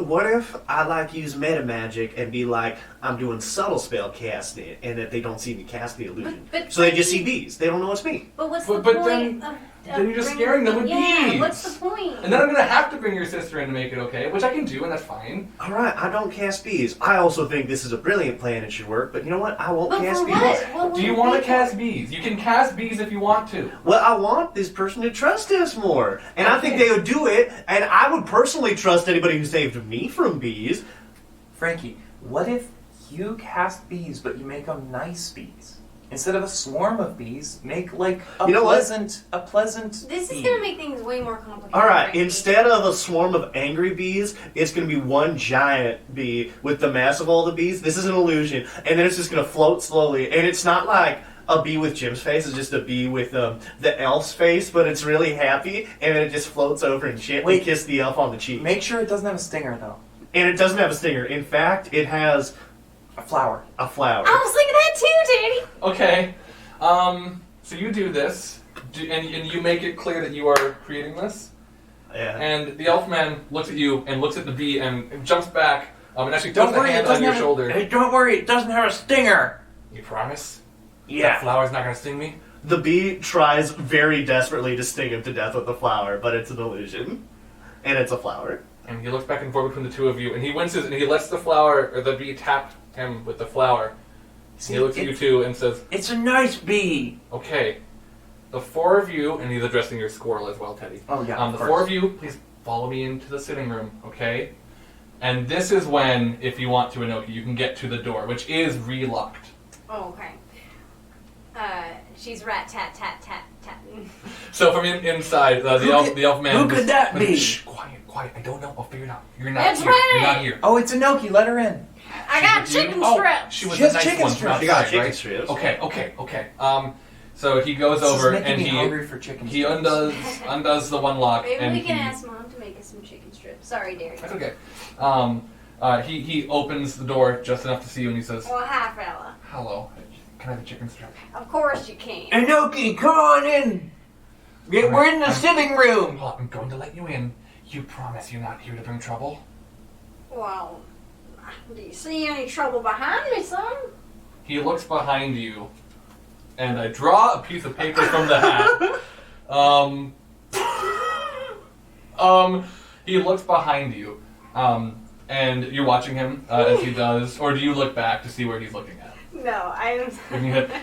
what if I like use meta magic and be like I'm doing subtle spell casting, and that they don't see me cast the illusion, But so they just see bees. They don't know it's me. But what's But the then- point of then you're just bringing- scaring them with yeah, bees. what's the point? And then I'm going to have to bring your sister in to make it okay, which I can do, and that's fine. All right, I don't cast bees. I also think this is a brilliant plan and should work. But you know what? I won't But cast for bees. what? Do you want to cast bees? You can cast bees if you want to. Well, I want this person to trust us more, and I think they would do it. And I would personally trust anybody who saved me from bees. Frankie, what if you cast bees, but you make them nice bees? Instead of a swarm of bees, make like a You know what? pleasant This is bee. gonna make things way more complicated. All right, Frankie. instead of a swarm of angry bees, it's going to be one giant bee with the mass of all the bees. This is an illusion, and then it's just going to float slowly. And it's not like a bee with Jim's face; it's just a bee with the elf's face, but it's really happy, and then it just floats over and shit. Wait. And kiss the elf on the cheek. Make sure it doesn't have a stinger though. And it doesn't have a stinger. In fact, it has A flower. a flower. I was thinking that too, Daddy. Okay. So you do this, and you make it clear that you are creating this. Yeah. And the elf man looks at you and looks at the bee and jumps back and actually Don't puts a worry, it hand on doesn't your have shoulder. Hey, don't worry, it doesn't have a stinger. You promise? That Yeah. flower's not going to sting me? The bee tries very desperately to sting him to death with the flower, but it's an illusion. And it's a flower. And he looks back and forth between the two of you, and he winces and he lets the flower, or the bee tap him with the flower. See, He looks at you two and says, It's a nice bee. okay, the four of you, and he's addressing your squirrel as well, Teddy. Oh yeah. The of course. four of you, please follow me into the sitting room, okay? And this is when, if you want to, Inoki, you can get to the door, which is re-locked. Oh, okay. She's rat tat tat tat tat. So from inside, the elf man. who could that be? Shh, quiet. I don't know. I'll figure it out. You're not That's here. right. You're not here. Oh, it's Inoki. Let her in. I got With you? chicken Oh, strips. she was She the has nice chicken one from strips. She got outside, chicken right? strips. Okay. So he goes This over is making and me hungry for chicken he strips. undoes the one lock Maybe and we can he, ask Mom to make us some chicken strips. Sorry, Derry. That's okay. He opens the door just enough to see you and he says, Well, hi, fella. "Hello, can I have a chicken strip?" Of course you can. Inoki, come on in. We're in the sitting room. Well, I'm going to let you in. You promise you're not here to bring trouble? Well, do you see any trouble behind me, son? He looks behind you, and I draw a piece of paper from the hat. He looks behind you, and you're watching him as he does, or do you look back to see where he's looking at? No, I'm.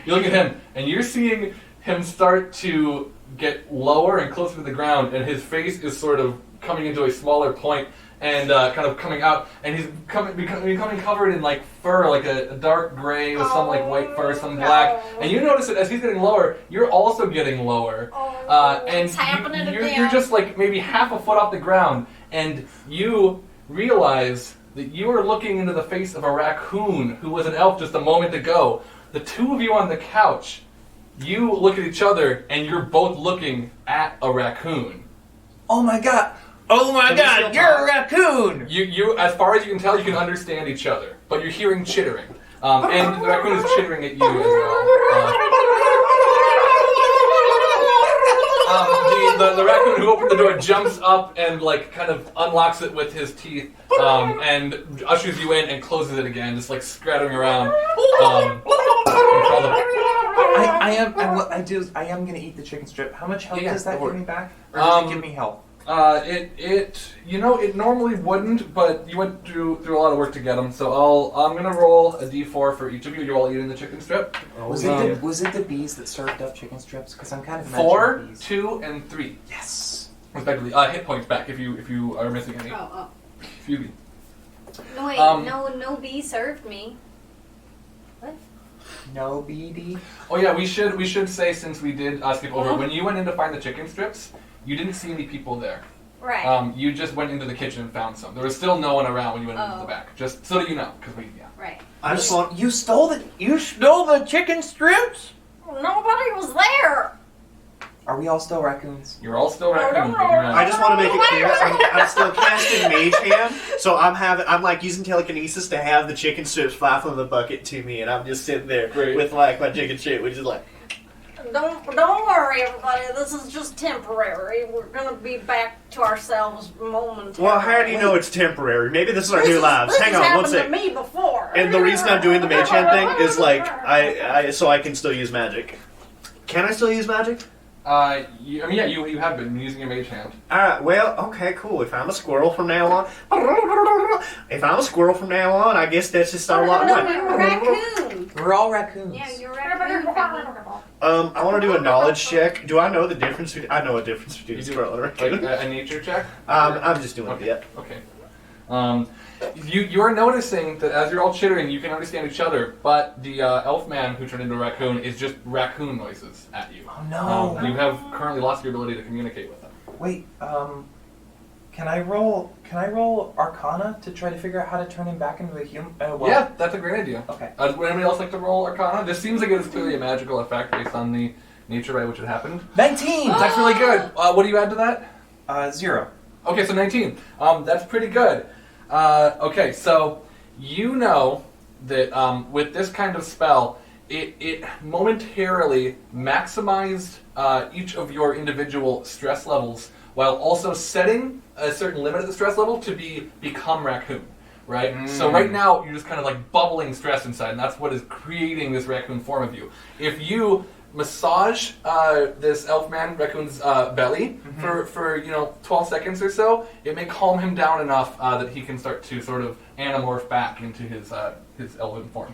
You look at him, and you're seeing him start to get lower and closer to the ground, and his face is sort of coming into a smaller point and kind of coming out, and he's becoming covered in like fur, like a dark gray with some like white fur, some black. And you notice that as he's getting lower, you're also getting lower, and It's happening you're again. just like maybe half a foot off the ground, and you realize that you are looking into the face of a raccoon who was an elf just a moment ago. The two of you on the couch, you look at each other, and you're both looking at a raccoon. Oh my god. Oh my Can we god, still you're a talk? raccoon. You, as far as you can tell, you can understand each other, but you're hearing chittering, and the raccoon is chittering at you as well. The raccoon who opened the door jumps up and like kind of unlocks it with his teeth, and ushers you in and closes it again, just like scattering around. I am gonna eat the chicken strip. How much health Yeah, does that go for give it. me back? Or does it Um, give me health? It normally wouldn't, but you went through a lot of work to get them. So I'm gonna roll a d4 for each of you. You're all eating the chicken strip. Was it the bees that served up chicken strips? Because I'm kind of 4, imagining bees. 2, and 3, Yes. respectively. Hit points back if you are missing any. Oh. Excuse me. No, wait, no bee served me. No BD. Oh yeah, we should say, since we did skip over, when you went in to find the chicken strips, you didn't see any people there. Right. You just went into the kitchen and found some. There was still no one around when you went into the Oh. back. Just so that you know, because Right. I just want. You stole the. You stole the chicken strips? Nobody was there. Are we all still raccoons? you're all still raccoons. but you're not- I just want to make it clear. I'm still casting Mage Hand, so I'm like using telekinesis to have the chicken strips fly from the bucket to me, and I'm just sitting there Great. with like my chicken strip, which is like. don't worry, everybody. This is just temporary. We're gonna be back to ourselves momentarily. Well, how do you know it's temporary? Maybe this is our new labs. This Hang has on, one happened sec. to me before. And the reason I'm doing the mage hand thing is like so I can still use magic. Can I still use magic? You have been using your mage hand. Alright, well, okay, cool. If I'm a squirrel from now on, I guess that's just our lot. No, you're a raccoon. We're all raccoons. Yeah, you're a raccoon. I want to do a knowledge check. Do I know the difference? I know a difference between a You do squirrel and a like raccoon. a nature check. I'm just doing it yet. Okay. You're noticing that as you're all chittering, you can understand each other, but the elf man who turned into a raccoon is just raccoon noises at you. Oh no. You have currently lost your ability to communicate with them. Wait, can I roll Arcana to try to figure out how to turn him back into a human? Yeah, that's a great idea. Okay. Would anybody else like to roll Arcana? This seems like it's clearly a magical effect based on the nature by which it happened. 19. That's really good. What do you add to that? 0. Okay, so 19. That's pretty good. Okay, so you know that with this kind of spell, it momentarily maximized each of your individual stress levels while also setting a certain limit of the stress level to become raccoon, right? So right now, you're just kind of like bubbling stress inside, and that's what is creating this raccoon form of you. If you massage this elfman raccoon's belly for 12 seconds or so, it may calm him down enough that he can start to sort of anamorph back into his elven form.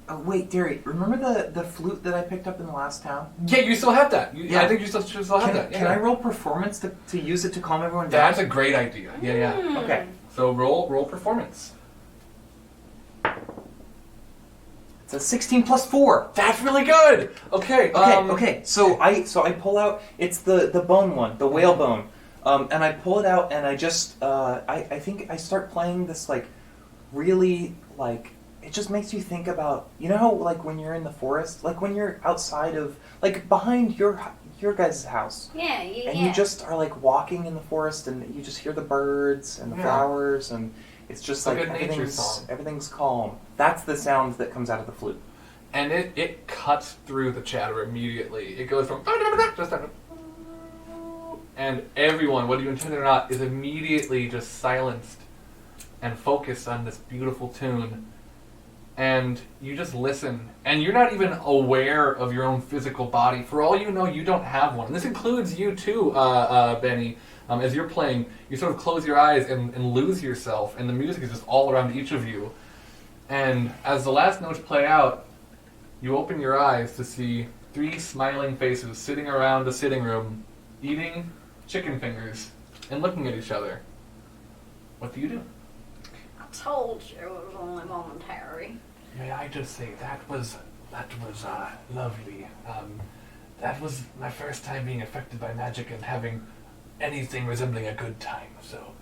Oh, wait, Derry, remember the flute that I picked up in the last town? Yeah, you still have that. Yeah. I think you still have that. Yeah. Can I roll performance to use it to calm everyone down? That's a great idea. Yeah. Okay. So roll performance. It's a 16 plus 4. That's really good. Okay. Okay. So I pull out. It's the bone one, the whale bone, and I pull it out, and I just I think I start playing this like really like it just makes you think about how like when you're in the forest, like when you're outside of like behind your guys' house. Yeah, And you just are like walking in the forest, and you just hear the birds and the flowers, and it's just It's like like a nature song. everything's calm. That's the sound that comes out of the flute. And it cuts through the chatter immediately. It goes from just and everyone, whether you intend it or not, is immediately just silenced and focused on this beautiful tune. And you just listen, and you're not even aware of your own physical body. For all you know, you don't have one. And this includes you too, Benny. As you're playing, you sort of close your eyes and lose yourself, and the music is just all around each of you. And as the last notes play out, you open your eyes to see 3 smiling faces sitting around a sitting room, eating chicken fingers and looking at each other. What do you do? I told you it was only momentary. May I just say that was lovely. That was my first time being affected by magic and having anything resembling a good time. So,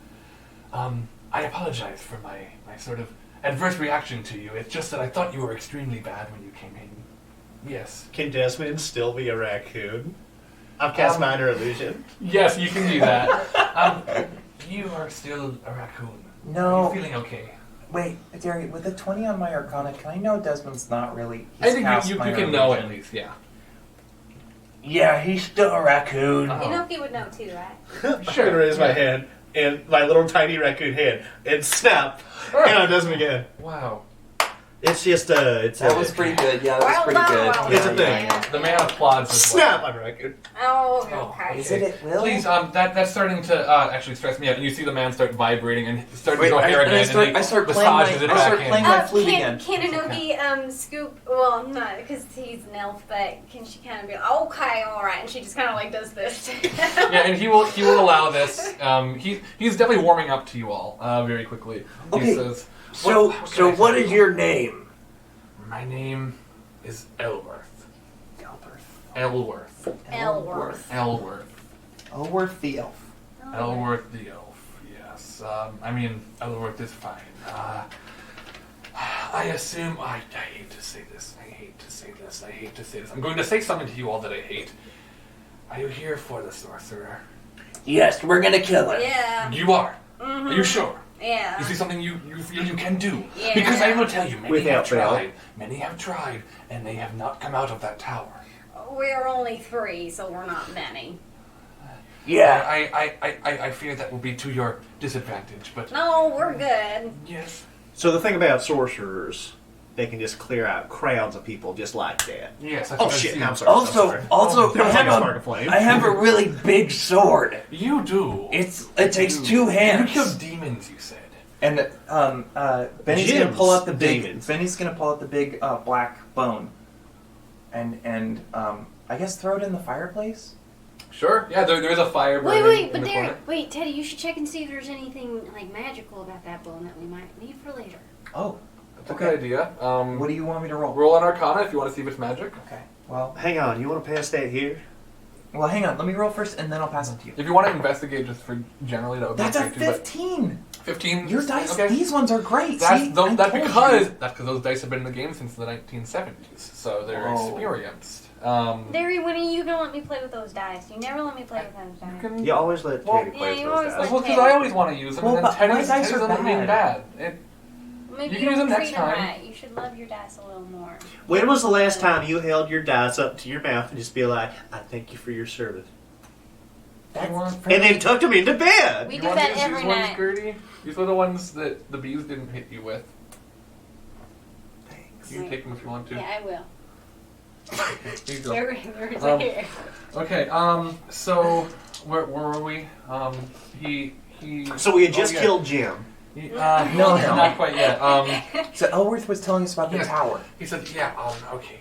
I apologize for my sort of adverse reaction to you. It's just that I thought you were extremely bad when you came in. Yes. Can Desmond still be a raccoon? I've cast minor illusion. Yes, you can do that. You are still a raccoon. No. Are you feeling okay? Wait, Derry, with a 20 on my Arcana, can I know Desmond's not really... I think you can know at least, yeah. Yeah, he's still a raccoon. Oh. Inoki would know too, right? I'm gonna raise my hand, and my little tiny raccoon hand, and snap, and on Desmond again. Wow. It's just That was pretty good. Yeah, that was Well pretty done, good. well It's a done. thing. Yeah. The man applauds as snap. well. I'm a raccoon. Oh, okay. Is it at will? Please, that's starting to actually stress me out. And you see the man start vibrating and starting to go hair again. I start playing my flute again. Can Inoki scoop? Well, no, because he's an elf. But can she kind of be like, okay, all right, and she just kind of like does this. Yeah, and he will allow this. He's definitely warming up to you all very quickly. He Okay, says, So what is you? your name? My name is Elworth. Elworth. Elworth the elf. Elworth the elf, yes. I mean, Elworth is fine. I assume... I hate to say this. I'm going to say something to you all that I hate. Are you here for the sorcerer? Yes, we're gonna kill him. Yeah. You are? Mm-hmm. Are you sure? Yeah. Is there something you feel you can do? Yeah. Because I will tell you, many Without have tried, and they have not come out of that tower. we're only 3, so we're not many. Yeah. I fear that will be to your disadvantage, but No, we're good. yes. So the thing about sorcerers, they can just clear out crowds of people just like that. Yes. Oh shit! No, I'm sorry. I'm sorry. Also, That was like a spark I of flame. have a really big sword. You do. It takes You- 2 hands. You kill demons, you said. And Benny's gonna Gems, pull out the big. demons. Benny's gonna pull out the big black bone, and I guess throw it in the fireplace. Sure. Yeah, there is a fire burning Wait, in but the corner. wait, Teddy, you should check and see if there's anything like magical about that bone that we might need for later. Oh, That's a good idea. what do you want me to roll? Roll an Arcana if you want to see if it's magic. Okay. Well, Hang on, you want to pass that here? hang on. Let me roll first, and then I'll pass it to you. If you want to investigate just for generally, that would be That's a great too, but 15. 15. Your dice. Okay. These ones are great. That's, See, that's I told because you. those dice have been in the game since the 1970s, so they're Oh. experienced. Derry, when are you gonna let me play with those dice? You never let me play with those You dice. can. You always let Well, Teddy yeah, play you with always those let- dice. Well, because I always want to use them, Well, and but then my Teddy's dice are on them being bad. Maybe You can use them next treat 'em time. right. You should love your dice a little more. When was the last time you held your dice up to your mouth and just be like, "I thank you for your service," You want, and then tucked them into bed? We you do want that these every ones, night. Gertie? These were the ones that the bees didn't hit you with. Thanks. You can take them if you want to. Yeah, I will. Here you go. There's Um, here. Okay, so where were we? He So we had just yeah. killed Jim. No. Not quite yet. So Elworth was telling us about the Yeah. tower. He said, yeah, okay.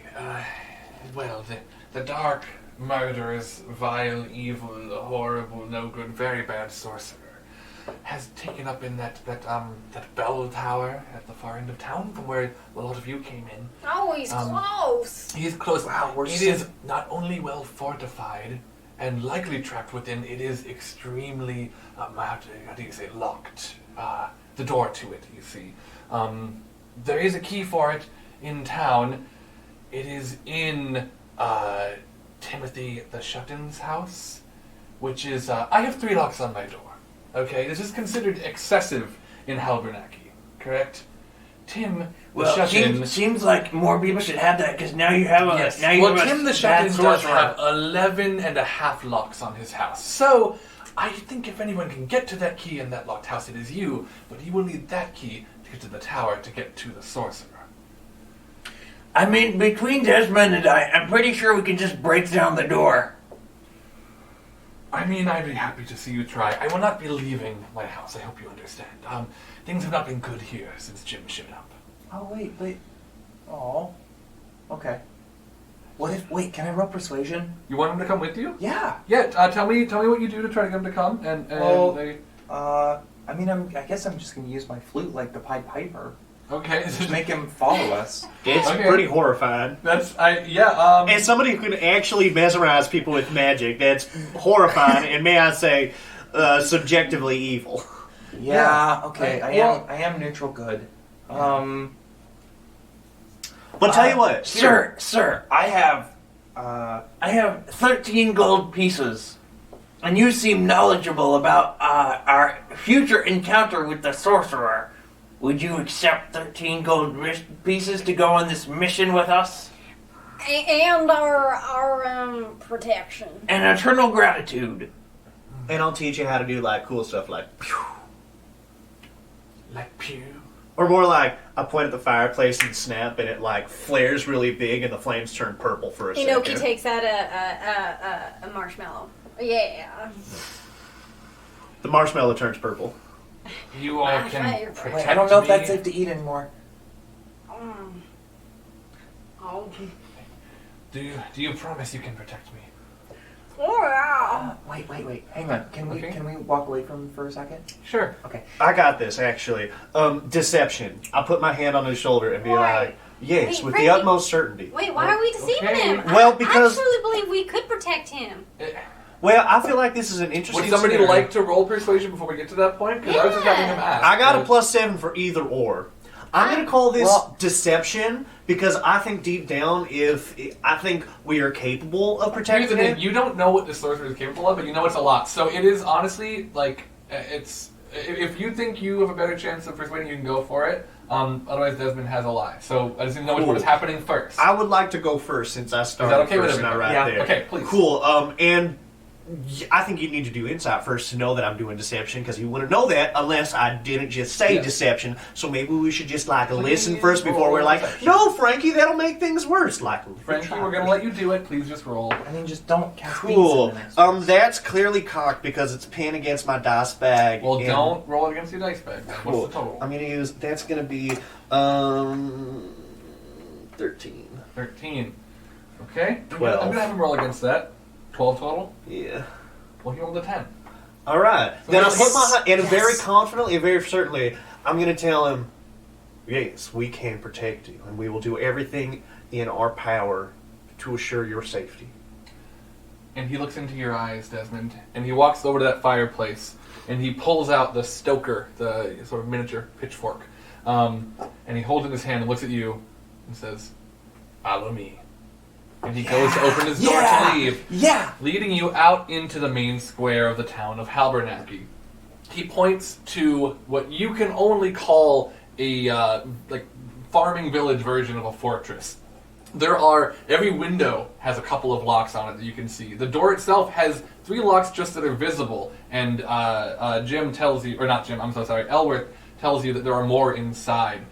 Well, the dark, murderous, vile, evil, horrible, no good, very bad sorcerer has taken up in that bell tower at the far end of town from where a lot of you came in. Oh, he's close. He is close. Wow, we're It so- is not only well fortified and likely trapped within, it is extremely, how do you say, locked. The door to it, you see. There is a key for it in town. It is in Timothy the Shut-In's house, which is, I have 3 locks on my door. Okay, this is considered excessive in Halbernacki, correct? Tim the Well, Shut-In... seems like more people should have that because now you have a Yes. now you Well, have Tim the a Shut-In bad does sorcerer. have 11 and a half locks on his house. So, I think if anyone can get to that key in that locked house, it is you. But you will need that key to get to the tower to get to the sorcerer. I mean, between Desmond and I'm pretty sure we can just break down the door. I mean, I'd be happy to see you try. I will not be leaving my house, I hope you understand. Things have not been good here since Jim showed up. Oh wait. Oh. Okay. What if? Wait, can I roll persuasion? You want him to come with you? Yeah. Yeah, tell me what you do to try to get him to come, and Well- they... I mean, I guess I'm just gonna use my flute like the Pied Piper. Okay. Just make him follow us. It's Okay. pretty horrifying. And As somebody who can actually mesmerize people with magic, that's horrifying, and may I say, subjectively evil. Yeah. Okay. Well- I am neutral good. But tell you what, Sir, I have 13 gold pieces, and you seem knowledgeable about our future encounter with the sorcerer. Would you accept 13 gold pieces to go on this mission with us? And our protection. And eternal gratitude. and I'll teach you how to do like cool stuff like pew. like pew. Or more like, I point at the fireplace and snap, and it like flares really big, and the flames turn purple for a Inoki second. takes out a marshmallow. Yeah. The marshmallow turns purple. You all Ah, can fire. protect Wait, I don't know if me. that's safe to eat anymore. Oh. Do you promise you can protect me? Oh yeah. Wait. Hang on. Can Okay. we walk away from him for a second? Sure. Okay. I got this, actually. Deception. I put my hand on his shoulder and be Why? like, yes, Hey, with Frankie. the utmost certainty. Wait, why are we deceiving Okay. him? Well, I because- actually believe we could protect him. Well, I feel like this is an interesting Would somebody scenario. like to roll persuasion before we get to that point? Because I was just having him ask. I got a +7 for either or. I'm going to call this Well- deception because I think deep down, I think we are capable of Here's the protecting thing, it. you don't know what the sorcerer is capable of, but you know it's a lot. So it is honestly like it's if you think you have a better chance of persuading, you can go for it. Otherwise, Desmond has a lie. So I just need to know what is happening first. I would like to go first since I started okay with first and I everybody? right Yeah. there. Okay, please. Cool. And I think you need to do insight first to know that I'm doing deception, because you wouldn't know that unless I didn't just say Yeah. deception. So maybe we should just like listen Please first before roll we're like, deception. no, Frankie, that'll make things worse. Like, Frankie, we're going to let you do it. Please just roll. I mean, just don't cast beats Cool. in the next one. That's clearly cocked because it's pinned against my dice bag. Well, and- don't roll against your dice bag. Then. Cool. What's the total? I'm gonna use. That's gonna be 13. 13. Okay. 12. I'm gonna have him roll against that. 12 total. Yeah. Well, he rolled a 10. All right. So Then I yes. put my and Yes. very confidently, and very certainly, I'm gonna tell him, yes, we can protect you, and we will do everything in our power to assure your safety. And he looks into your eyes, Desmond, and he walks over to that fireplace, and he pulls out the stoker, the sort of miniature pitchfork, and he holds it in his hand and looks at you and says, "Follow me." And he goes to open his door to leave, leading you out into the main square of the town of Halbernacky. He points to what you can only call a farming village version of a fortress. Every window has a couple of locks on it that you can see. The door itself has 3 locks just that are visible, and Jim tells you, or not Jim, I'm so sorry, Elworth tells you that there are more inside.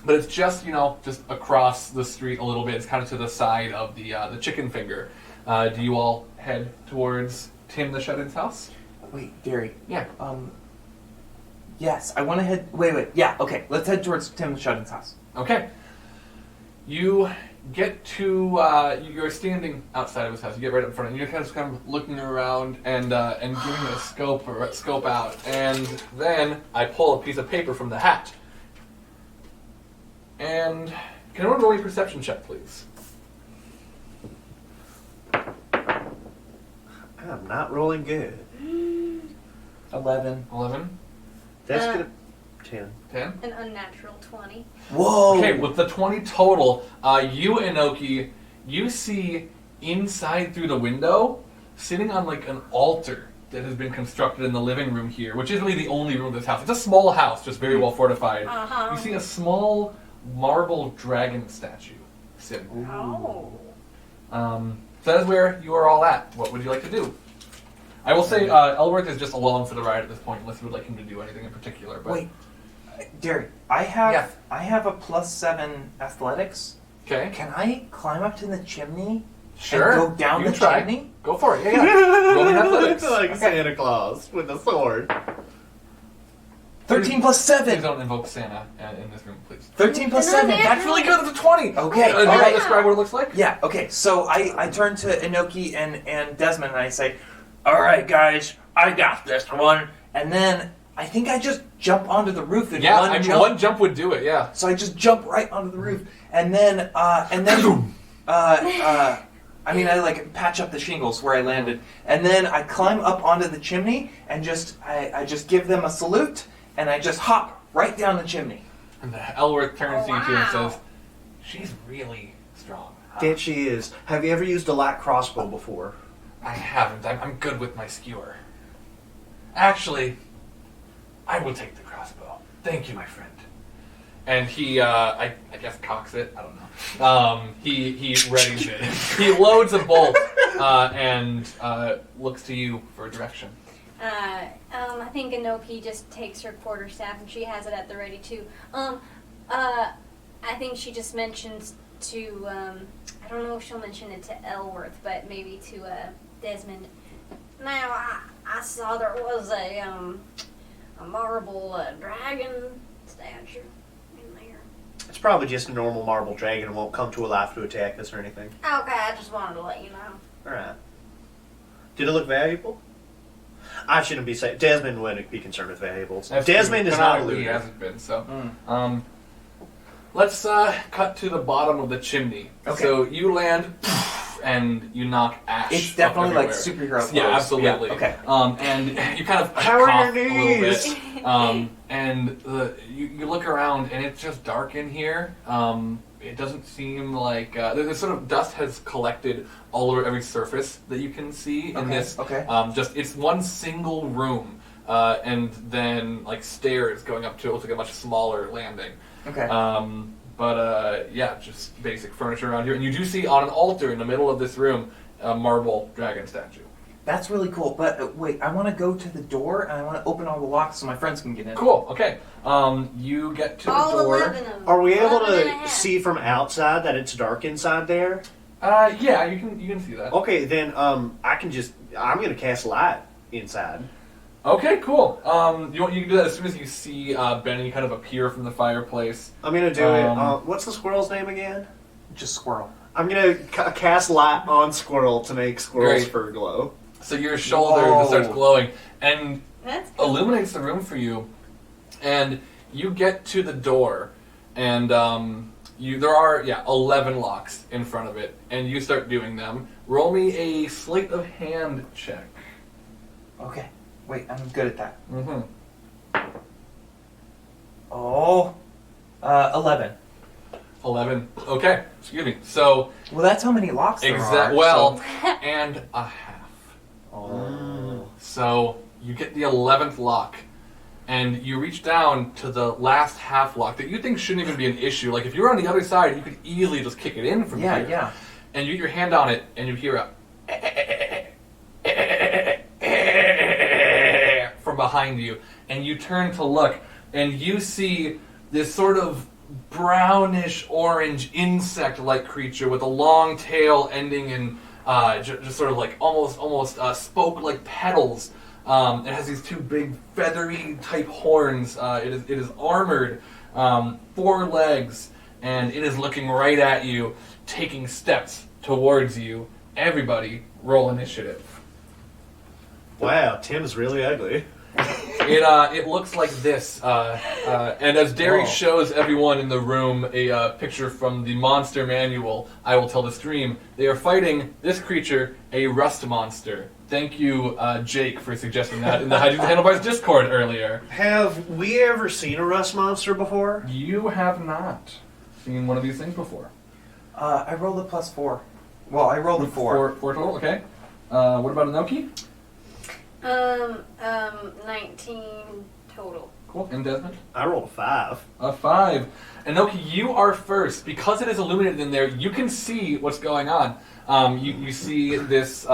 But it's just, just across the street a little bit. It's kind of to the side of the chicken finger. Do you all head towards Tim the Shut-In's house? Wait, Derry. Yeah. Yes, I want to head. Wait. Yeah, okay. Let's head towards Tim Shut-In's house. Okay. You get to, you're standing outside of his house. You get right up in front, and you're kind of looking around and giving it a scope out. And then I pull a piece of paper from the hat. And can everyone roll a perception check, please? I'm not rolling good. 11. 11? That's Uh, gonna 10. 10? An unnatural 20. Whoa! Okay, with the 20 total, you, Inoki, you see inside through the window, sitting on like an altar that has been constructed in the living room here, which is really the only room of this house. It's a small house, just very well fortified. Uh-huh. You see a small marble dragon statue sitting. Oh. So that is where you are all at. What would you like to do? I will say Elworth is just along for the ride at this point, unless you would like him to do anything in particular. But Wait, Derry, I have Yeah. I have a +7 athletics. okay, Can I climb up to the chimney sure. and go down you the try. chimney? Go for it. Yeah. Roll me athletics. like Santa Claus with a sword. 13 plus Please 7. don't invoke Santa in this room, please. 13 plus Another 7. That's really good. It's a 20. Okay, Do you want alright. to describe what it looks like? Yeah, okay, so I turn to Inoki and Desmond and I say, alright guys, I got this one. And then I think I just jump onto the roof in Yeah, one jump. one jump would do it. Yeah. So I just jump right onto the roof. And then I like patch up the shingles where I landed. And then I climb up onto the chimney and I just give them a salute and I just hop right down the chimney. And Elworth turns to you two and Wow. says, "She's really strong." huh?" That she is. Have you ever used a light crossbow before? I haven't. I'm good with my skewer. Actually, I will take the crossbow. Thank you, my friend. And he, I guess, cocks it. I don't know. He readies it. He loads a bolt and looks to you for direction. I think Inoki just takes her quarterstaff and she has it at the ready too. I think she just mentions to, I don't know if she'll mention it to Elworth, but maybe to Desmond. Now, I saw there was a marble dragon statue in there. It's probably just a normal marble dragon and won't come to life to attack us or anything. Okay, I just wanted to let you know. Alright. Did it look valuable? I shouldn't be saying. Desmond wouldn't be concerned with valuables. That's Desmond true. is not a Canonically, he looter. hasn't been. So, let's cut to the bottom of the chimney. Okay. So you land, and you knock ash. It's up definitely like everywhere. superhero Yeah, clothes. absolutely. Yeah, okay. And you kind of Power cough your a knees. little bit. And you look around, and it's just dark in here. It doesn't seem like there's sort of dust has collected all over every surface that you can see in this. Okay. Just it's one single room. and then like stairs going up to it looks like a much smaller landing. Okay. But yeah, just basic furniture around here. And you do see on an altar in the middle of this room a marble dragon statue. That's really cool. But wait, I want to go to the door and I want to open all the locks so my friends can get in. Cool. Okay. You get to All the door. 11 of them. Are we able 11 and a to half. see from outside that it's dark inside there? Yeah, you can see that. Okay, then I'm gonna cast light inside. Okay, cool. You can do that as soon as you see Benny kind of appear from the fireplace. I'm gonna do it. What's the squirrel's name again? Just squirrel. I'm gonna cast light on Squirrel to make Squirrel's Great. fur glow. So your shoulder Whoa. just starts glowing and That's cool. illuminates the room for you. And you get to the door, and there are 11 locks in front of it, and you start doing them. Roll me a sleight of hand check. Okay. Wait, I'm good at that. Mm-hmm. Oh, 11. 11. Okay, excuse me. So Well, that's how many locks there are. well, so- and a half. Oh. So you get the 11th lock, and you reach down to the last half lock that you think shouldn't even be an issue. Like if you're on the other side, you could easily just kick it in from Yeah, here. yeah. And you get your hand on it, and you hear a from behind you, and you turn to look, and you see this sort of brownish orange insect-like creature with a long tail ending in just sort of like almost spoke-like petals. It has these two big feathery type horns. It is armored, 4 legs, and it is looking right at you, taking steps towards you. Everybody, roll initiative. Wow, Tim's really ugly. It looks like this, and as Derry Whoa. shows everyone in the room a picture from the monster manual, I will tell the stream, they are fighting this creature, a rust monster. Thank you, Jake, for suggesting that in the Hijinks Handlebars Discord earlier. Have we ever seen a rust monster before? You have not seen one of these things before. I rolled a +4. Well, I rolled a 4. Four total, okay. What about Inoki? 19 total. Cool. And Desmond? I rolled a 5. A 5. Inoki, you are first. Because it is illuminated in there, you can see what's going on. You see this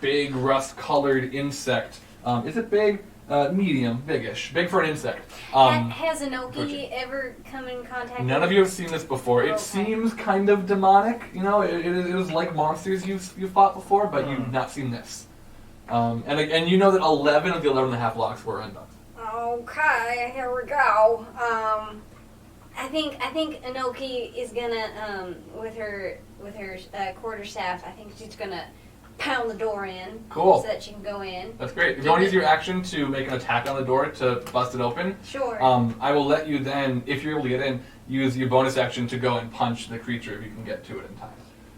big rust-colored insect. Is it big? Medium, biggish. Big for an insect. Has Inoki approaching. ever come in contact None with of you have seen this before. It Okay. seems kind of demonic. You know, it is like monsters you've fought before, but you've not seen this. And you know that 11 of the 11 and a half locks were undone. Okay, here we go. I think Inoki is gonna with her quarterstaff. I think she's gonna pound the door in. Cool. So that she can go in. That's great. If you want to use your action to make an attack on the door to bust it open, Sure. I will let you then, if you're able to get in, use your bonus action to go and punch the creature if you can get to it in time.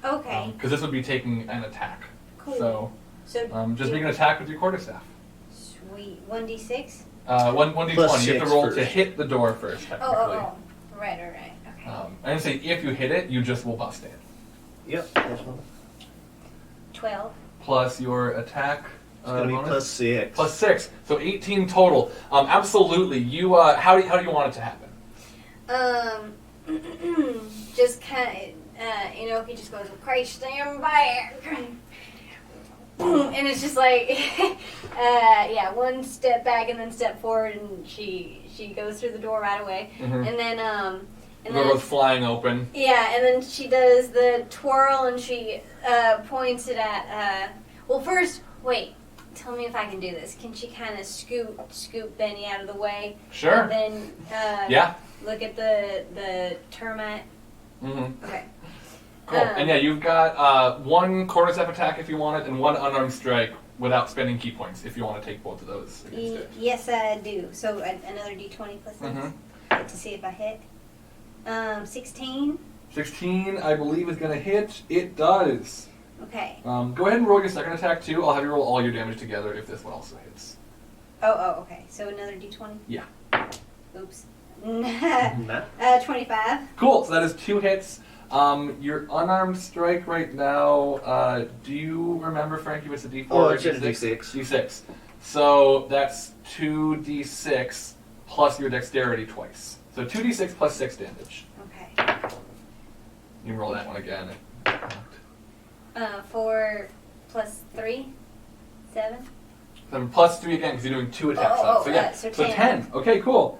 Okay. Because this would be taking an attack. Cool. So So just make an attack with your quarterstaff. sweet. 1d6. 1d20. Plus You have to 6 roll first. to hit the door first, technically. Oh. Right. Okay. I didn't say if you hit it, you just will bust it. Yep. 12. Plus your attack It's gonna be bonus. plus 6. Plus 6. So 18 total. Absolutely. You how do you want it to happen? Just kind of, Inoki just goes, okay, stand back. Boom, and it's just like, one step back and then step forward, and she goes through the door right away, Mhm. and then The door goes flying open. yeah, and then she does the twirl, and she points it at. Well, first, wait. Tell me if I can do this. Can she kind of scoot Benny out of the way? Sure. And then Yeah. look at the termite. Mm-hmm. Okay. Cool. And yeah, you've got one quarterstaff attack if you want it, and one unarmed strike without spending key points if you want to take both of those against it. Yes, I do. So another D20 plus 6 Mhm. to see if I hit. 16. 16, I believe, is going to hit. It does. Okay. Go ahead and roll your second attack too. I'll have you roll all your damage together if this one also hits. Oh, okay. So another D20. Yeah. Oops. Nah. 25. Cool. So that is 2 hits. Your unarmed strike right now. Do you remember, Frankie? What's the D4? Oh, or it's a D6. D6. So that's 2d6 plus your dexterity twice. So 2d6 plus 6 damage. Okay. You roll that one again. 4 plus 3, 7. Then plus 3 again because you're doing 2 attacks. So So 10. 10. Okay, cool.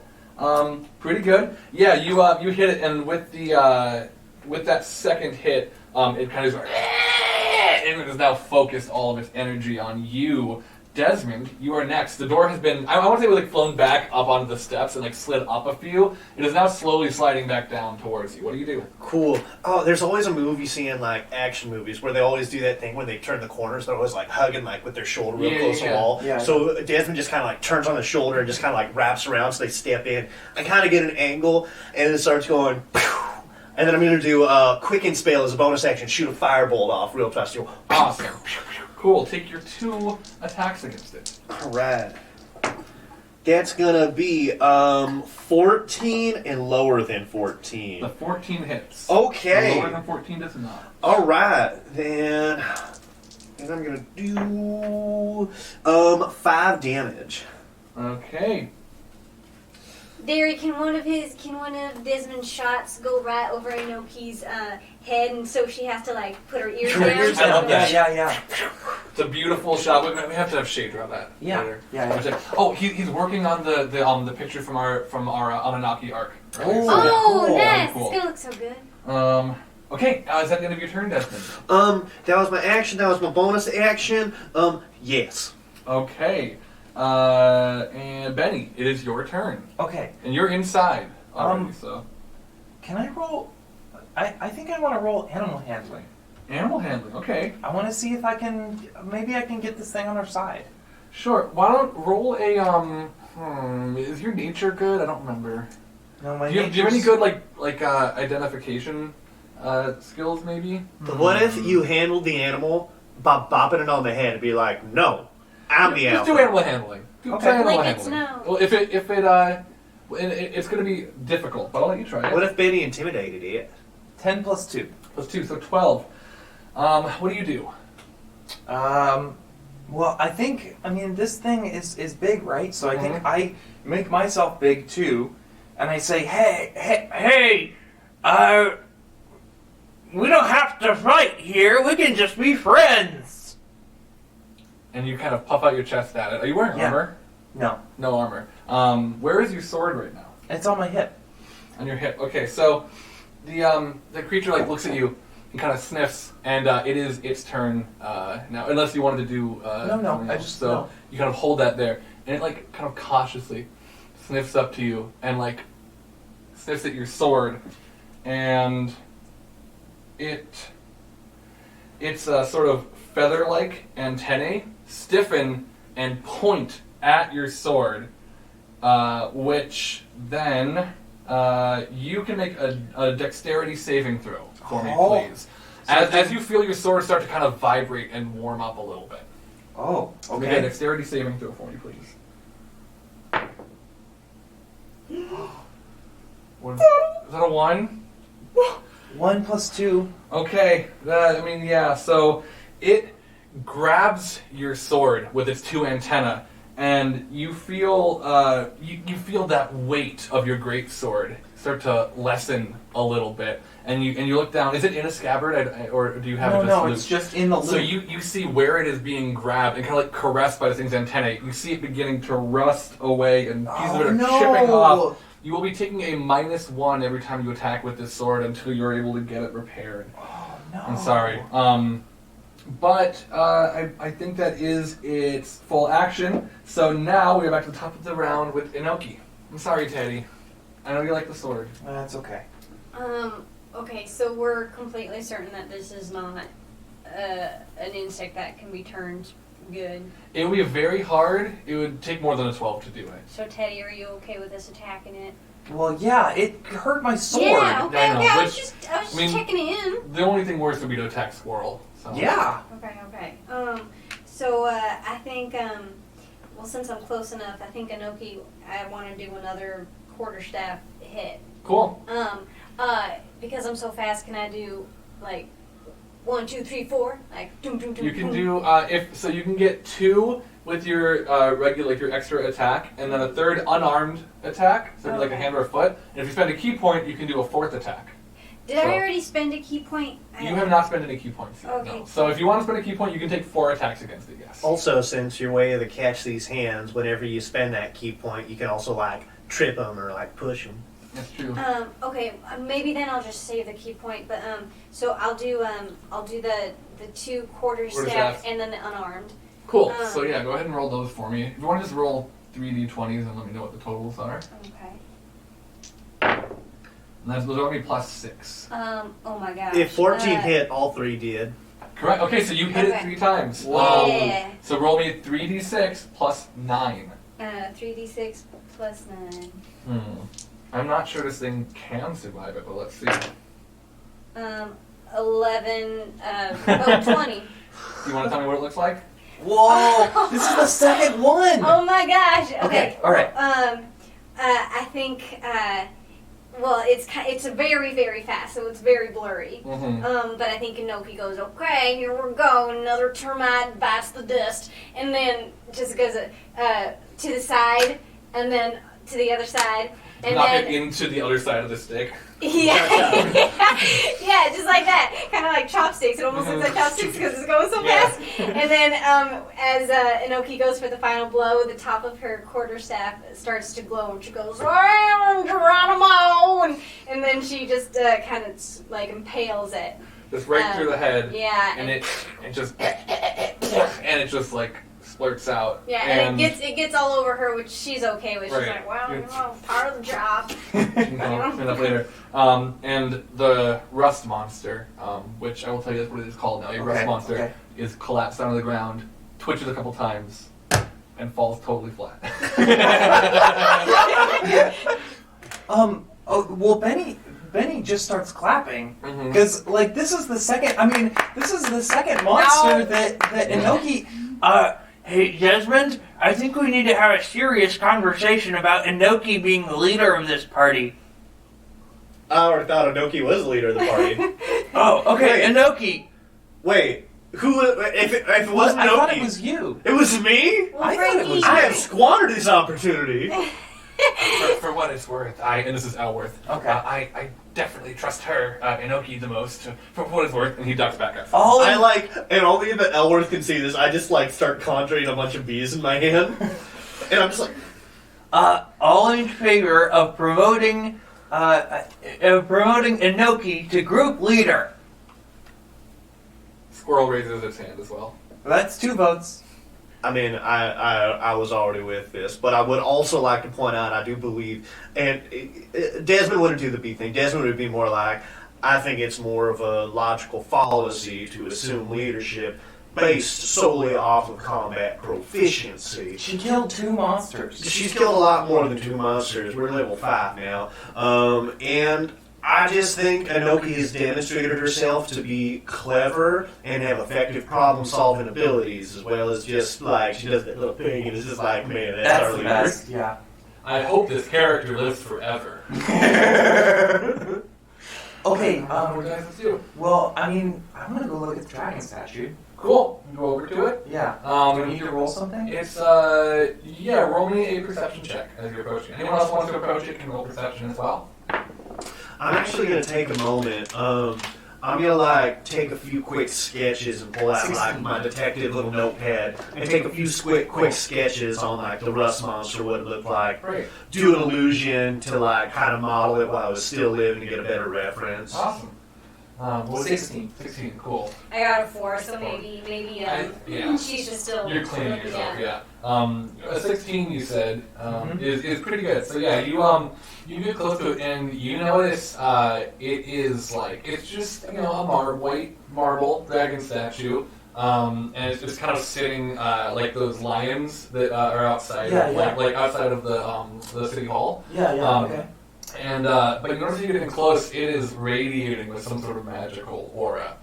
Pretty good. Yeah, you hit it, and with that second hit, it kind of goes, and it has now focused all of its energy on you. Desmond, you are next. The door has been, I want to say, like flown back up onto the steps and like slid up a few. It is now slowly sliding back down towards you. What do you do? Cool. Oh, there's always a move you see in like action movies where they always do that thing when they turn the corners. They're always like hugging like with their shoulder real close to the wall. Yeah. So Desmond just kind of like turns on the shoulder and just kind of like wraps around so they step in. I kind of get an angle and it starts going. And then I'm going to do Quicken Spell as a bonus action. Shoot a firebolt off real fast. Awesome. Cool. Take your 2 attacks against it. Alright. That's gonna be 14 and lower than 14. The 14 hits. Okay. Lower than 14 does not. Alright, then I'm gonna do 5 damage. Okay. Derry, can one of Desmond's shots go right over Inoki's head, and so she has to like put her ears down? I love that. Yeah. It's a beautiful shot. We have to have shade around that. Yeah. later. Yeah. Oh, he's working on the picture from our Anunnaki arc. Oh, Cool. nice! Cool. It's gonna look so good. Okay. Is that the end of your turn, Desmond? That was my action, that was my bonus action. Yes. Okay. And Benny, it is your turn, Okay. and you're inside already. So Can I roll? I think I want to roll animal handling. animal handling. Okay. I want to see if I can. Maybe I can get this thing on our side. Sure. Why don't roll a Is your nature good? I don't remember. No, my Do you have any good like identification skills maybe? But what if you handled the animal by bopping it on the head and be like, no, I'm the Just alpha. do animal handling. Okay. Try animal Like it's handling. no. Well, it's going to be difficult, but I'll let you try it. What if Benny intimidated it? 10 plus 2. Plus 2, so 12. What do you do? Well, I mean, this thing is big, right? So I think Mhm. I make myself big too, and I say, hey, we don't have to fight here. We can just be friends. And you kind of puff out your chest at it. Are you wearing Yeah. armor? No, No armor. Where is your sword right now? it's on my hip. On your hip. Okay, so the creature like looks at you and kind of sniffs, and it is its turn now. Unless you wanted to do No, something I else. just so no. you kind of hold that there, and it like kind of cautiously sniffs up to you and like sniffs at your sword, and its sort of feather-like antennae stiffen and point at your sword, which then you can make a dexterity saving throw for me, Oh. please. As you feel your sword start to kind of vibrate and warm up a little bit. Oh, So make a dexterity saving throw for me, please. Is that a 1? 1 plus 2. Okay, so it grabs your sword with its 2 antennae, and you feel you feel that weight of your great sword start to lessen a little bit, and you look down. Is it in a scabbard, or do you have it just No, loose? it's just in the loop. So you see where it is being grabbed and kind of like caressed by this thing's antennae. You see it beginning to rust away, and pieces of it are chipping off. You will be taking a -1 every time you attack with this sword until you're able to get it repaired. Oh, no. I'm sorry. But I think that is its full action. So now we are back to the top of the round with Inoki. I'm sorry, Teddy. I know you like the sword. That's okay. Okay, so we're completely certain that this is not an insect that can be turned good. It would be very hard. It would take more than a 12 to do it. So Teddy, are you okay with us attacking it? Well, yeah, it hurt my sword. Yeah, okay, I know, okay. I but- was just I mean- checking in. The only thing worse would be to attack Squirrel. So. Yeah. Okay. So I think well, since I'm close enough, I think Inoki, I want to do another quarterstaff hit. Cool. Because I'm so fast, can I do like 1, 2, 3, 4? Like doom, doom, doom, You can boom. do you can get 2 with your regular, like your extra attack, and then a third unarmed attack, so like a hand or a foot. And if you spend a key point, you can do a fourth attack. Did I already spend a key point? You have not spent any key points yet, Okay. no. So if you want to spend a key point, you can take 4 attacks against it, yes. Also, since your way to catch these hands, whenever you spend that key point, you can also like trip them or like push them. That's true. Okay, maybe then I'll just save the key point. But so I'll do the 2 quarterstaff and then the unarmed. Cool. So yeah, go ahead and roll those for me. If you want to just roll 3d20s and let me know what the totals are. Okay. And those are going to be +6. Oh my gosh. If 14 hit, all 3 did. Correct. Okay, so you hit it 3 times. Yeah. So roll me 3d6 plus 9. 3d6 plus 9. I'm not sure this thing can survive it, but let's see. 11. 20. You want to tell me what it looks like? Whoa! This is the second one. Oh my gosh. Okay. All right. I think. Well, it's very, very fast, so it's very blurry. But I think Inoki goes, okay, here we go. Another termite bites the dust, and then just goes to the side, and then to the other side, and Knock then it into the other side of the stick. yeah, yeah, just like that, kind of like chopsticks. It almost looks like chopsticks because it's going so fast. And then as Inoki goes for the final blow, the top of her quarterstaff starts to glow, and she goes, Geronimo! And then she just kind of like impales it. Just right through the head. Yeah. And it just like splurts out. Yeah, and it gets all over her, which she's okay with. She's Right. like, well, you know, part of the job. Enough later. And the rust monster, which I will tell you that's what it is called now. A rust monster is collapsed onto the ground, twitches a couple times, and falls totally flat. Well, Benny just starts clapping because like this is the second monster that Inoki. Hey, Desmond, I think we need to have a serious conversation about Inoki being the leader of this party. I already thought Inoki was the leader of the party. Oh, okay, Wait. Inoki. Wait, who? If it wasn't I Inoki, thought it was you. It was me. Well, I thought it was I have squandered this opportunity. For what it's worth, and this is Alworth. Okay. I definitely trust her, Inoki, the most. For what it's worth, and he ducks back up. I like, and only that Elworth can see this. I just like start conjuring a bunch of bees in my hand, and I'm just like, All in favor of promoting Inoki to group leader. Squirrel raises its hand as well. That's 2 votes. I mean, I was already with this, but I would also like to point out I do believe, and Desmond wouldn't do the bee thing. Desmond would be more like, I think it's more of a logical fallacy to assume leadership based solely off of combat proficiency. She killed 2 monsters. She's killed a lot more than 2 monsters. We're level 5 now, and I just think Inoki has demonstrated herself to be clever and have effective problem-solving abilities, as well as just like she does that little thing, and it's just like, man, that's our the leader. best. Yeah. I hope this character lives forever. Okay. Guys, let's do it. Well, I mean, I'm gonna go look at the dragon statue. Cool. Go over to it. Yeah. Do I need to roll something? It's roll me a perception check as you're approaching. Anyone else wants to approach it can roll perception as well. I'm actually gonna take a moment. I'm gonna like take a few quick sketches and pull out like my detective little notepad and take a few quick sketches on like the rust monster, what it looked like. Great. Do an illusion to like kind of model it while I was still living to get a better reference. Awesome. 16. 16, cool. I got a 4, so maybe she's just still. You're cleaning looking yourself, at. yeah. A 16 you said is pretty good. So yeah, you get close to it and you notice it is like it's just a white marble dragon statue. And it's just kind of sitting like those lions that are outside, like outside of the city hall. Okay. And but in order to get in close, it is radiating with some sort of magical aura.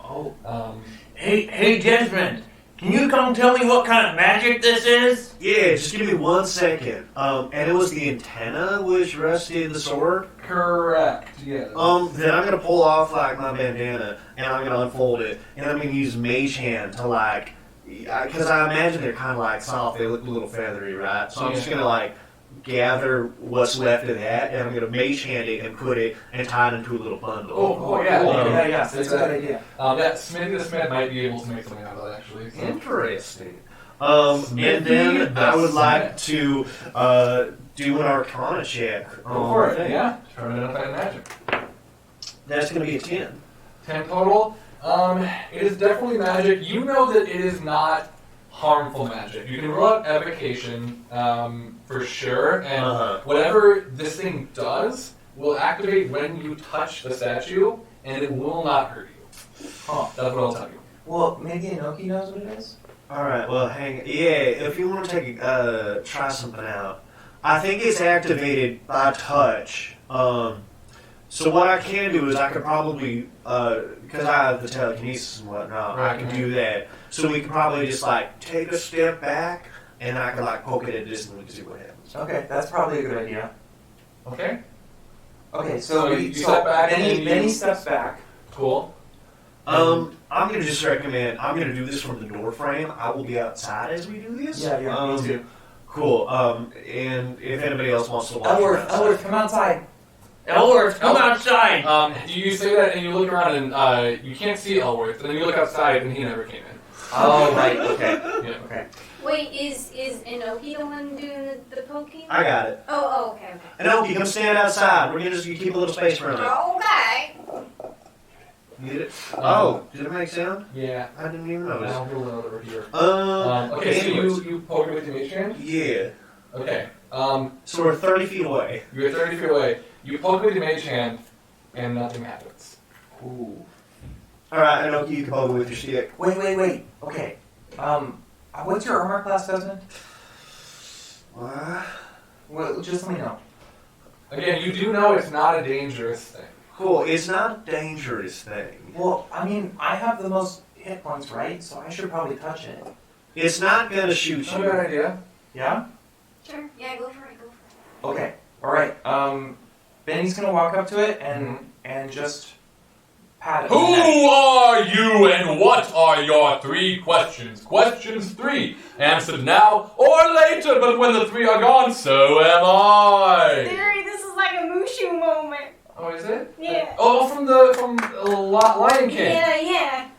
Hey, Desmond, can you come tell me what kind of magic this is? Yeah, just give me 1 second. And it was the antenna which rested the sword. Correct. Yeah. Then I'm gonna pull off like my bandana and I'm gonna unfold it and I'm gonna use Mage Hand to like because I imagine they're kind of like soft. They look a little feathery, right? So I'm just gonna like gather what's left of that, and I'm gonna mage hand it and put it and tie it into a little bundle. Oh, yeah. Yeah, that's a good idea. Yeah, Smithy the Smith might be able to make something out of that, actually. So. Interesting. And then I would like to do an Arcana check. Go for it. Yeah. Try to identify the magic. That's going to be a 10. 10 total. It is definitely magic. You know that it is not harmful magic. You can roll out evocation for sure, and whatever this thing does will activate when you touch the statue, and it will not hurt you. That's what I'll tell you. Well, maybe Inoki knows what it is? Alright, well, if you want to try something out. I think it's activated by touch. So what I can do is I could probably, because I have the telekinesis and whatnot, I can do that. So we could probably just like take a step back, and I could like poke it at a distance and we can see what happens. Okay, that's probably a good idea. Okay. Okay, so you step back then he steps back. Cool. I'm gonna just recommend. I'm gonna do this from the door frame. I will be outside as we do this. Yeah, me too. Cool. And if anybody else wants to watch, Elworth, come outside. Elworth, come outside! You say that and you look around and you can't see Elworth, and then you look outside and he never came in. Oh, right, okay. Yeah. Okay. Wait, is Inoki the one doing the poking? I got it. Oh, okay. And Oki, come stand outside. We're gonna just keep a little space around it. Okay. Get it? Oh, did it make sound? Yeah. I didn't even I notice. don't feel it over here. Okay, so you poke it with your mage hand? Yeah. Okay. So we're 30 feet away. You're 30 feet away. You poke it with your mage hand, and nothing happens. Ooh. Alright, and Oki, you can poke it with your stick. Wait. Okay. What's your armor class, Desmond? What? Well, just let me know. Again, you do know it's not a dangerous thing. Cool. It's not a dangerous thing. Well, I mean, I have the most hit points, right? So I should probably touch it. It's not gonna shoot Not a you. bad idea. Yeah? Sure. Yeah, go for it. Okay. Alright. Benny's gonna walk up to it and just pat it. Who are you and what are your 3 questions? Questions 3. Answered now or later, but when the 3 are gone, so am I. Derry, this is like a Mushu moment. Oh, is it? Yeah. Oh, from Lion King. Yeah.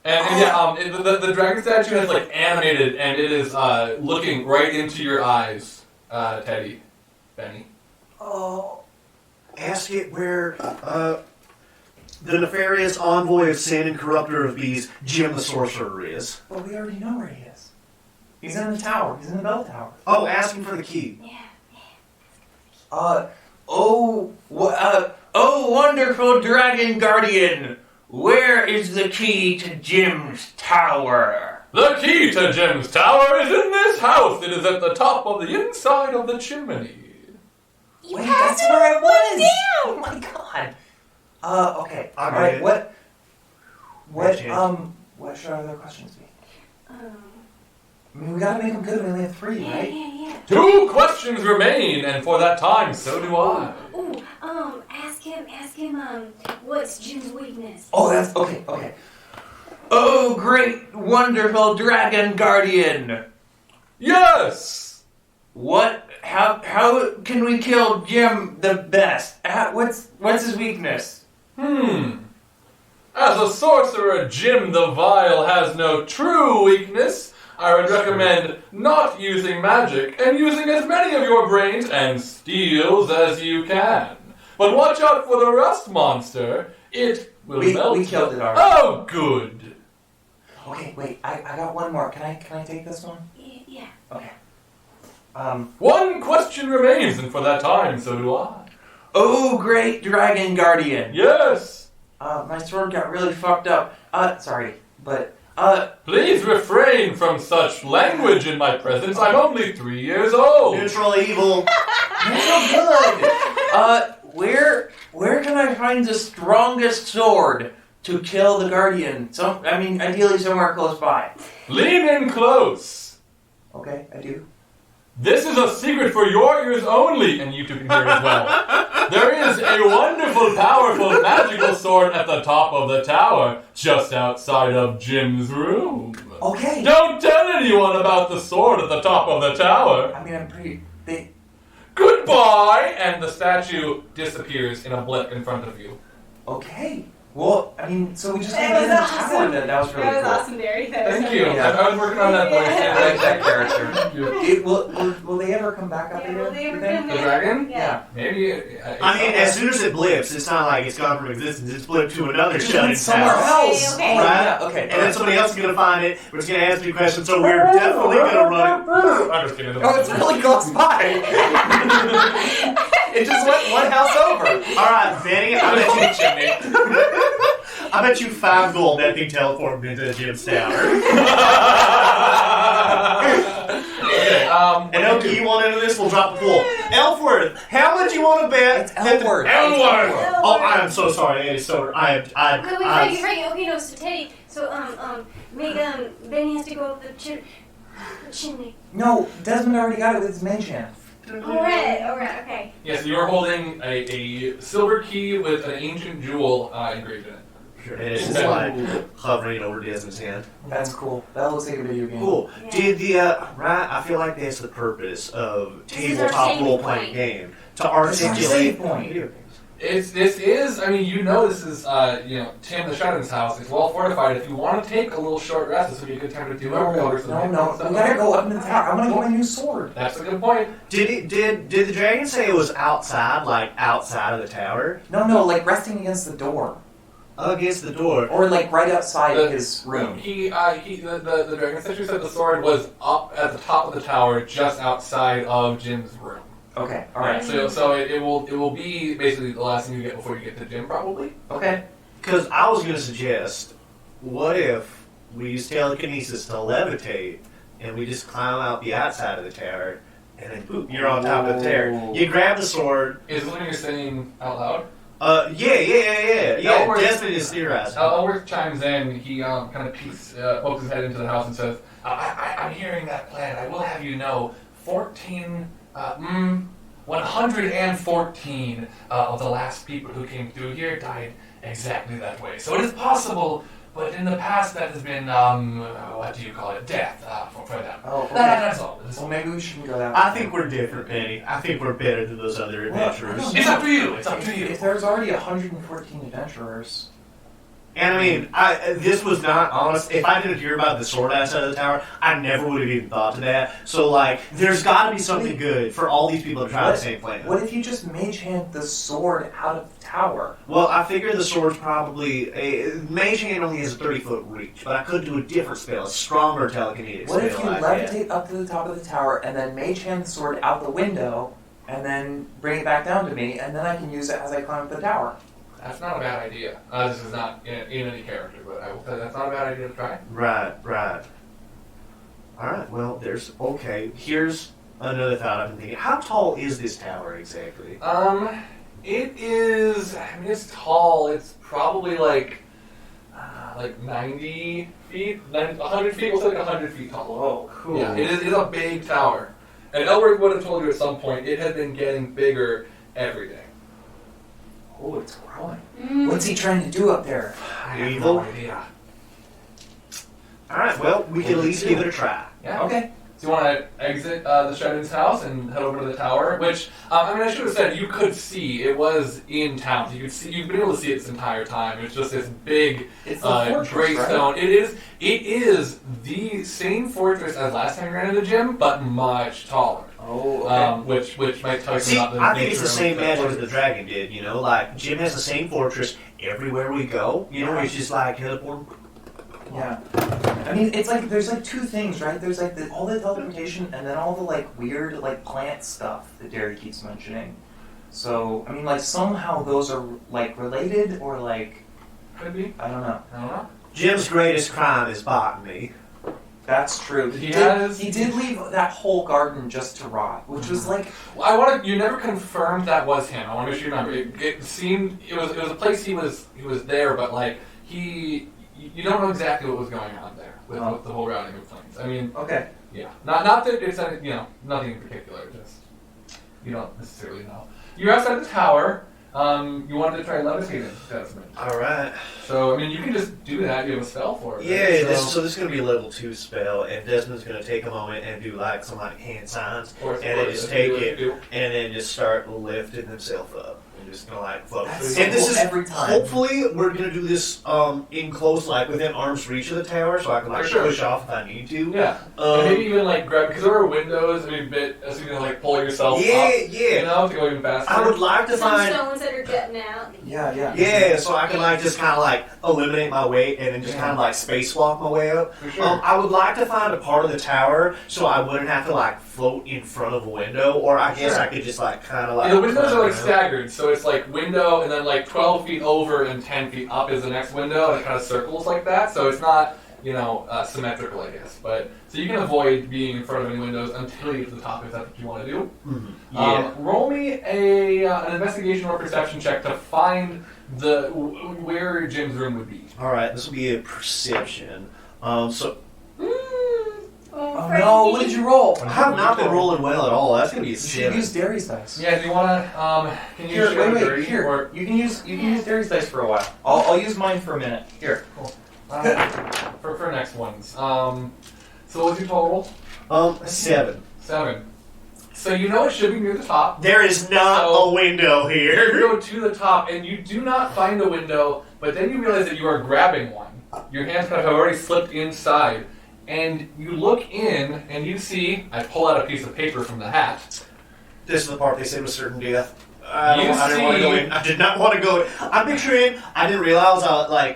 And the dragon statue has like animated, and it is looking right into your eyes, Teddy, Benny. Oh. Ask it where the nefarious envoy of sin and corrupter of bees, Jim the Sorcerer, is. But we already know where he is. He's in the tower. He's in the bell tower. Oh, ask him for the key. Oh, wonderful dragon guardian! Where is the key to Jim's tower? The key to Jim's tower is in this house. It is at the top of the inside of the chimney. Wait, that's where I was! Oh my god! Okay. Alright, what should our other questions be? I mean, we gotta make them good. We only have 3, right? Yeah. 2 questions remain, and for that time, so do I. Ooh, ask him, what's Jim's weakness? Oh, that's okay. Oh, great, wonderful dragon guardian! Yes! How can we kill Jim the best? What's his weakness? As a sorcerer, Jim the Vile has no true weakness. I would recommend not using magic and using as many of your brains and steals as you can. But watch out for the rust monster. It will melt. We killed it already. Oh, good. Okay, wait. I got one more. Can I take this one? Yeah. Okay. 1 question remains, and for that time, so do I. Oh, great dragon guardian! Yes. My sword got really fucked up. Sorry, but Please refrain from such language in my presence. I'm only 3 years old. Neutral evil. you're so good. Where can I find the strongest sword to kill the guardian? Ideally somewhere close by. Lean in close. Okay, I do. This is a secret for your ears only, and you two can hear it as well. There is a wonderful, powerful, magical sword at the top of the tower, just outside of Jim's room. Okay. Don't tell anyone about the sword at the top of the tower. I mean, I'm pretty. Goodbye! And the statue disappears in a blip in front of you. Okay. Well, I mean, so we just That got in the was tower. awesome. That was really That was cool. awesome, Derry. That was Thank you. amazing. I was working on that voice. I Yeah. like that character. Thank you. Will they ever come back up Yeah, again? will they you ever think? come The back? dragon? Yeah. Maybe. I mean, as soon as it blips, it's not like it's gone from existence. It's blipped to another shut Somewhere else. Okay. Right? Yeah, okay. And then somebody else is going to find it. We're just going to ask you questions, so we're definitely going to run it. I'm just kidding. Oh, it's really close by. It just went one house over. All right, Benny, I bet you 5 gold that thing teleported into Jim's tower. Okay, And Oki, you want into this? We'll drop the pool. Elfworth, how much you want to bet? It's Elfworth. Elfworth. Oh, I am so sorry. It is so. Wait, Frankie, okay, no, so Teddy, Benny has to go up the chimney. No, Desmond already got it with his mage hand. Alright, okay. Yes, you're holding a silver key with an ancient jewel engraved in it. And it's just like hovering over Desmond's hand. That's cool. That looks like a video game. Cool. Yeah. Did the right? I feel like that's the purpose of This is our tabletop saving role-playing point. game to It's our articulate save point. video games. This is, I mean, this is, Tim the Shadow's house. It's well fortified. If you want to take a little short rest, this would be a good time to do No, everything. we gotta go up in the tower. I wanna get my new sword. That's a good point. Did the dragon say it was outside, like outside of the tower, No, like resting against the door. against the door? Or like right outside The- his room. The dragon essentially said the sword was up at the top of the tower, just outside of Jim's room. Okay, alright. So it will be basically the last thing you get before you get to Jim, probably. Okay. Because I was going to suggest, what if we use telekinesis to levitate, and we just climb out the outside of the tower, and then boop, you're on top of the tower. You grab the sword. Is this what you're saying out loud? Yeah. Elworth- Desmond is theorizing. Elworth chimes in. He kind of pokes his head into the house and says, I'm hearing that plan. I will have you know, 114 of the last people who came through here died exactly that way. So it is possible, but in the past that has been, what do you call it, death for them. Oh, okay. That's all. Well, maybe we shouldn't go that way. I think we're different, Penny. I think we're better than those other adventurers. It's up to you. It's up to you. If there's already 114 adventurers, And I mean, this was not honest. If I didn't hear about the sword outside of the tower, I never would have even thought to that. So, like, there's got to be something good for all these people to try the same plan. what if you just mage hand the sword out of the tower? Well, I figure the sword's probably mage hand only has a 30-foot reach, but I could do a different spell, a stronger telekinetic What if spell. you levitate up to the top of the tower and then mage hand the sword out the window and then bring it back down to me, and then I can use it as I climb up the tower? That's not a bad idea. This is not in any character, but I will tell you that's not a bad idea to try. Right. All right. Well, okay. Here's another thought I've been thinking. How tall is this tower exactly? It is. I mean, it's tall. It's probably like 90 feet, 100 feet. We'll say like 100 feet tall. Oh, cool. Yeah, it's a big tower. And Elric would have told you at some point it had been getting bigger every day. Oh, it's growing. Mm. What's he trying to do up there? I have Evil? no idea. All right. Well, we can at least give it a try. Yeah. Okay. So you want to exit the Shedden's house and head over to the tower, which, I should have said, you could see, it was in town. So you've been able to see it this entire time. It's just this big It's the fortress, gray right? stone. It is the same fortress as last time you ran into the gym, but much taller. Oh, okay. Which might tell you See, about the I think it's nature the of same magic as the fortress. dragon did, you know? Like, Jim has the same fortress everywhere we go. You know, it's just like teleport. Yeah. I mean, it's like, there's like two things, right? There's like all the teleportation and then all the like weird like plant stuff that Derry keeps mentioning. So, I mean, like somehow those are like related or like, Could be. I don't know. I don't know. Jim's greatest crime is botany. That's true. He has- He did leave that whole garden just to rot, which was like, Well, you never confirmed that was him. I want to make sure you remember. It seemed it was a place he was there, but like you don't know exactly what was going on there. with the whole routing of things. I mean, Okay. yeah, not that it's nothing in particular. Just you don't necessarily know. You're outside the tower. You wanted to try levitating, Desmond. All right. So I mean, you can just do that. You have a spell for it. Yeah, right? this is going to be a level 2 spell, and Desmond's going to take a moment and do like some like hand signs, Of course, and then just take it, do. and then just start lifting himself up, and just going to like float. That's And so this cool is every time. hopefully we're going to do this in close, like within arm's reach of the tower, so I can like For sure. push off if I need to. Yeah, and maybe even like grab because there are windows. I mean, so you can like pull yourself up. Yeah. You know, to go even faster. I would like to Some find. stones that are jutting out. Yeah. Yeah, so I can like just kind of like eliminate my weight and then just kind of like spacewalk my way up. For sure. I would like to find a part of the tower so I wouldn't have to like float in front of a window, or I guess Sure. I could just like kind of like. Yeah, the windows are like climb around. staggered, so it's like window and then like 12 feet over and 10 feet up is the next window, and it kind of circles like that. So it's not symmetrical, I guess. But so you can avoid being in front of any windows until you get to the top if that's what you want to do. Mhm. Yeah. Roll me an investigation or perception check to find where Jim's room would be. All right, this will be a perception. So Oh no, what did you roll? I have not been rolling well at all. That's gonna be a You should 7. use Derry's dice. Yeah, do you want to? Can you Here, share wait, Dirty, here. or You can use Derry's dice for a while. I'll use mine for a minute. Here. for next ones? So what's your total? 7. 7. So you know it should be near the top. There is not So- a window You here. go to the top and you do not find a window, but then you realize that you are grabbing one. Your hands kind of have already slipped inside, and you look in and you see. I pull out a piece of paper from the hat. This is the part they said was certain death. I You didn't want to go see- in. I did not want to go in. I'm picturing. I didn't realize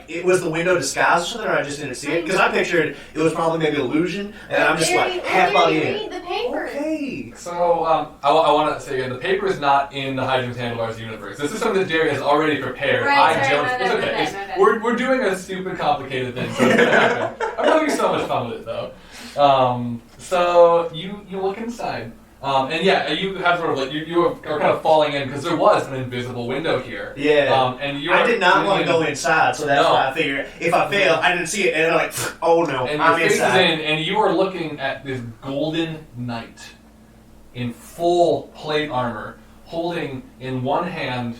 it was the window disguised or something, or I just didn't see it because I pictured it was probably maybe illusion, and I'm just like half body in. Read the paper. Okay. So I want to say again, the paper is not in the Hijinks Handlebars universe. This is something that Derry has already prepared. Right, I sorry, jumped. my It's bad, okay. my It's- bad, my bad. We're doing a stupid, complicated thing. So it's gonna happen. I'm having so much fun with it though. So you look inside. And yeah, you have sort of like you are kind of falling in because there was an invisible window here. Yeah. And you I did not want to go inside, so that's No. why I figured if I fail, I didn't see it, and I'm like, oh no, And I'm your face is inside. in, and you are looking at this golden knight in full plate armor, holding in one hand,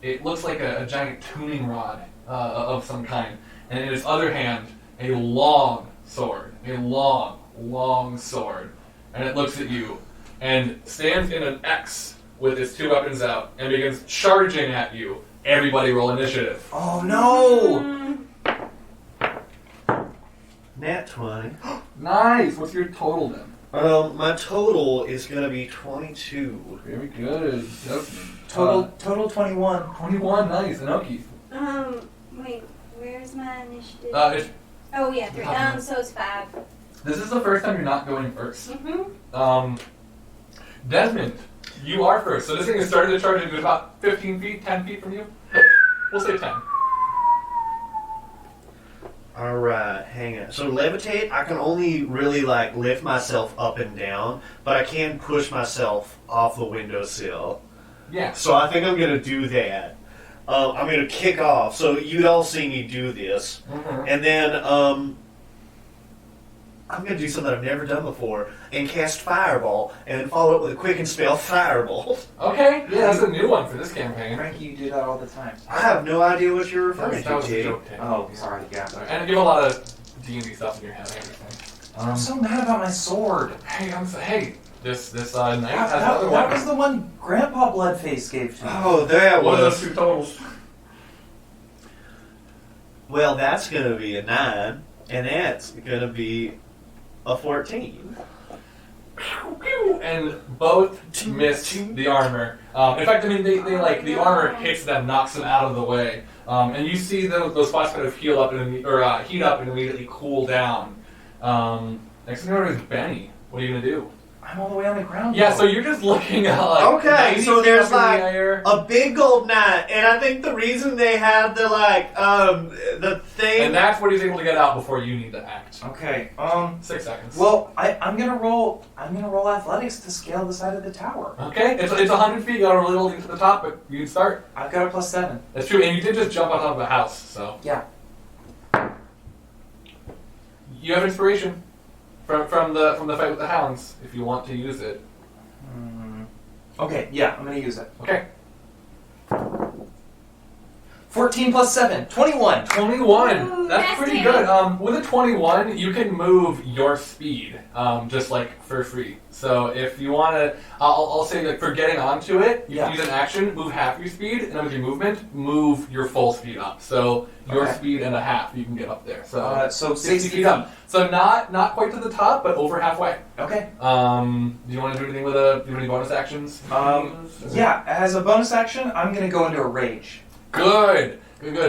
it looks like a giant tuning rod of some kind, and in his other hand, a long sword, long sword, and it looks at you, and stands in an X with his two weapons out, and begins charging at you. Everybody roll initiative. Oh no! Nat 20. Nice! What's your total then? My total is gonna be 22. Very good. Total 21. 21, nice. Inoki. Wait, where's my initiative? It's, Oh yeah, 3. So it's 5. this is the first time you're not going first. Mm-hmm. Desmond, you are first. So this thing is starting to charge at about 15 feet, 10 feet from you. We'll say 10. Alright, hang on. So levitate, I can only really like lift myself up and down, but I can push myself off the windowsill. Yeah. So I think I'm gonna do that. I'm gonna kick off. So you'd all see me do this. Mhm. And then I'm gonna do something I've never done before and cast Fireball and then follow up with a quick and spell Fireball. Okay. Yeah, that's a new one for this campaign. Frankie, you do that all the time. I have no idea what you're referring That was to, a Jay. joke, Tim. Oh, sorry, yeah. Sorry. And you have a lot of D&D stuff in your head. I understand. I'm so mad about my sword. Hey, this knight has That another was weapon. the one Grandpa Bloodface gave to me. Oh, that What are those was. two totals? Well, that's gonna be a 9, and that's gonna be a 14. And both miss the armor. In fact, I mean, they like the armor hits them, knocks them out of the way, and you see those spots kind of heat up and immediately cool down. Next thing you know is Benny. What are you gonna do? I'm all the way on the ground. Yeah, though. so you're just looking at like Okay, 90 so feet there's up in like the air. a big gold knight, and I think the reason they have the the thing. And that's what he's able to get out before you need to act. Okay. 6 seconds. Well, I'm gonna roll athletics to scale the side of the tower. Okay, it's 100 feet. You gotta roll into the top, but you can start. I've got a +7. That's true, and you did just jump on top of a house, so. Yeah. You have inspiration from the fight with the hounds if you want to use it. Okay, yeah, I'm gonna use it. Okay. 14 plus 7, 21. 21. Ooh, That's that's pretty good. good. With a 21, you can move your speed, just like for free. So if you want to, I'll say like for getting onto it, you can use an action, move half your speed, and then with your movement, move your full speed up. So your speed and a half, you can get up there. So So 60 feet up. So not quite to the top, but over halfway. Okay. Do you want to do anything with do you have any bonus actions? Yeah, as a bonus action, I'm gonna go into a rage. Good.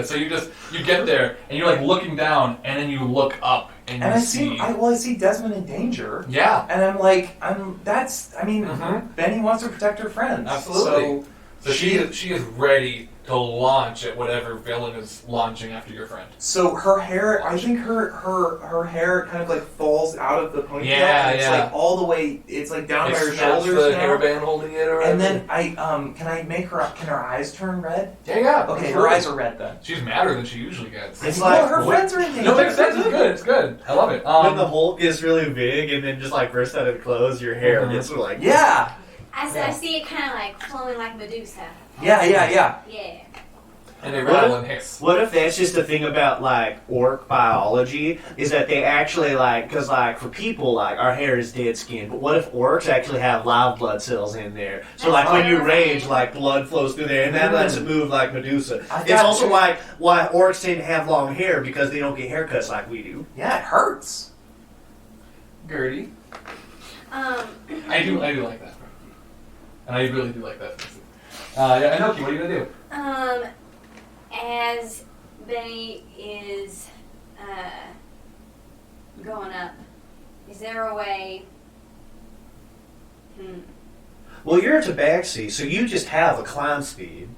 So you get there and you're like looking down and then you look up and you And see. I see Desmond in danger. Yeah. And I'm like, Benny wants to protect her friends. Absolutely. So she is ready to launch at whatever villain is launching after your friend. So her hair, I think her hair kind of like falls out of the ponytail. Yeah, and it's like all the way, it's like down by her shoulders the now. hairband holding it or And then can her eyes turn red? Yeah. Okay, her eyes are red then. She's madder than she usually gets. It's like her friends are in danger. No, it makes sense. It's good. I love it. when the Hulk is really big and then just like bursts out of the clothes, your hair gets like Yeah. I see it kind of like flowing like Medusa. Yeah. Yeah. And they rattle and hiss. What if that's just the thing about like orc biology is that they actually like, because like for people like our hair is dead skin, but what if orcs actually have live blood cells in there? So like when you rage, like blood flows through there, and that lets it move like Medusa. It's also why orcs tend to have long hair because they don't get haircuts like we do. Yeah, it hurts. Gertie. I do like that. And I really do like that. Yeah, Inoki, what are you gonna do? As Benny is going up, is there a way? Well, you're a tabaxi, so you just have a climb speed.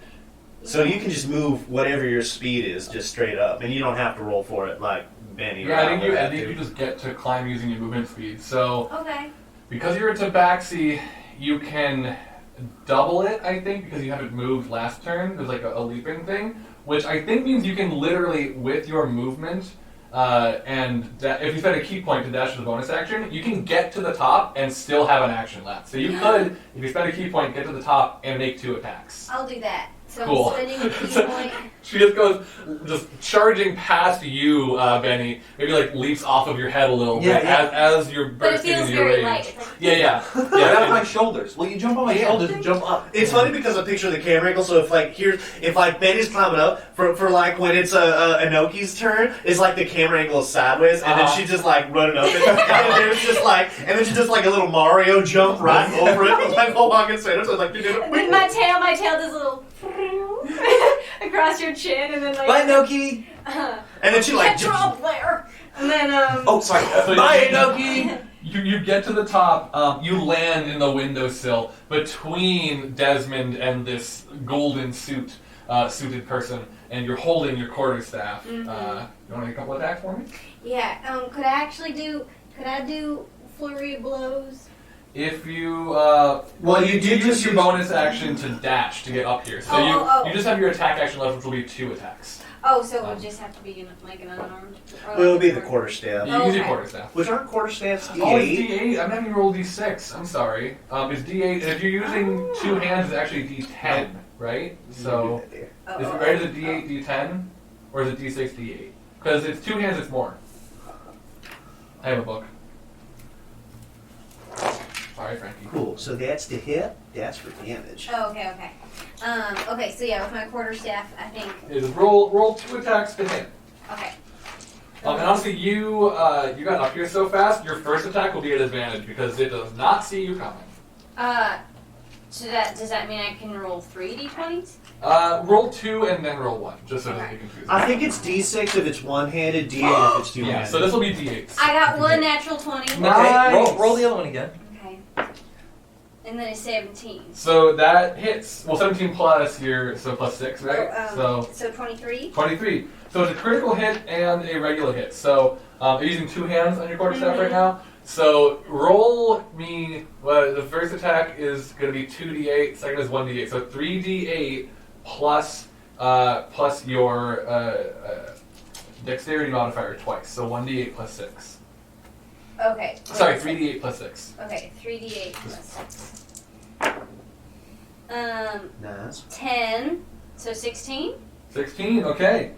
So you can just move whatever your speed is just straight up, and you don't have to roll for it like Benny. Yeah, I think you just get to climb using your movement speed. So Okay. because you're a tabaxi, you can double it, I think, because you haven't moved last turn. There's like a leaping thing, which I think means you can literally, with your movement, if you spend a key point to dash as a bonus action, you can get to the top and still have an action left. So you could, if you spend a key point, get to the top and make 2 attacks. I'll do that. So Cool. I'm spending a key point. She just goes, just charging past you, Benny. Maybe like leaps off of your head a little bit as you're But it bursting feels into your very rage. light. It's like, Yeah. Right up my shoulders. Well, you jump on my shoulders and jump up. It's funny because I picture the camera angle. So if like Benny's climbing up for like when it's Inoki's turn, it's like the camera angle is sideways, and then she's just like running up, and then it's just like, and then she just like a little Mario jump right over it, like while walking straight up. So it's like, and then my tail does a little across your chin, and then like. Bye, Inoki. and then she like Catch up there. And then Oh, sorry. So Bye, Inoki. You get to the top, you land in the windowsill between Desmond and this golden suited person, and you're holding your quarterstaff. You want to make a couple attacks for me? Yeah. Could I do flurry of blows? If you, you did use just your use- bonus action to dash to get up here. So you just have your attack action left, which will be 2 attacks. Oh, so it would just have to be like an unarmed. Or Well, it'll like be a the sword. quarterstaff. You use your Okay. quarterstaff. Which aren't quarterstaffs D8? Oh, it's D8. I'm having you roll D6. I'm sorry. It's D8. And if you're using 2 hands, it's actually D10, right? So, is it right as a D8, D10? Or is it D6, D8? Because it's 2 hands, it's more. I have a book. Sorry, Frankie. Cool. So that's the hit. That's for damage. Oh, okay. Okay, so yeah, with my quarterstaff, I think. It is roll 2 attacks to hit. Okay. And honestly, you got up here so fast, your first attack will be at advantage because it does not see you coming. So does that mean I can roll 3 d20s? Roll 2 and then roll 1, just so it doesn't get confusing. I think it's D6 if it's one-handed, D8 if it's two-handed. Yeah, so this will be D8s. I got 1 natural 20. Nice. Okay, roll the other one again. Okay. And then a 17. So that hits. Well, 17 plus your plus 6, right? So 23. 23. So it's a critical hit and a regular hit. So you're using 2 hands on your quarterstaff right now. So roll me. Well, the first attack is going to be 2d8. Second is 1d8. So 3d8 plus your dexterity modifier twice. So 1d8 plus 6. Okay. Sorry, 3d8 plus 6. Okay, 3d8 plus 6. Nice. 10, so 16. 16, okay.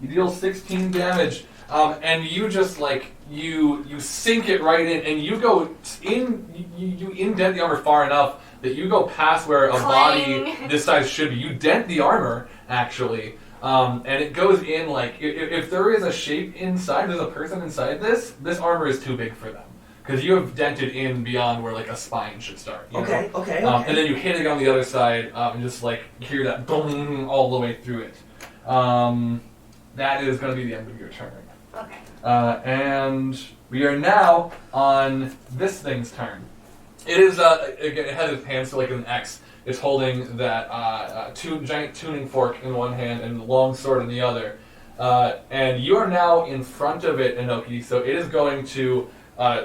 You deal 16 damage, and you just like you sink it right in, and you go in. You indent the armor far enough that you go past where a body Clang. this size should be. You dent the armor actually, and it goes in like if there is a shape inside, there's a person inside this. This armor is too big for them because you have dented in beyond where like a spine should start. You know? Okay. And then you hit it on the other side, and just like hear that boom all the way through it. That is going to be the end of your turn. Okay. And we are now on this thing's turn. It is again, it has its hands so like an X. It's holding that giant tuning fork in one hand and the long sword in the other. And you are now in front of it, Inoki. So it is going to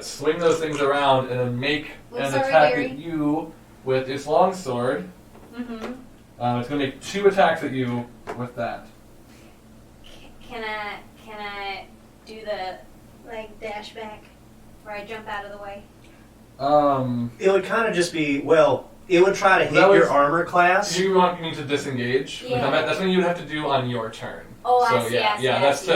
swing those things around and then make an attack at you with its long sword. Mm-hmm. It's going to make 2 attacks at you with that. Can I do the like dash back where I jump out of the way? It would kind of just be, well, it would try to hit That was- your armor class. You want me to disengage? Yeah. That's something you would have to do on your turn. Oh, so, I see, yeah, I see, yeah, I that's see.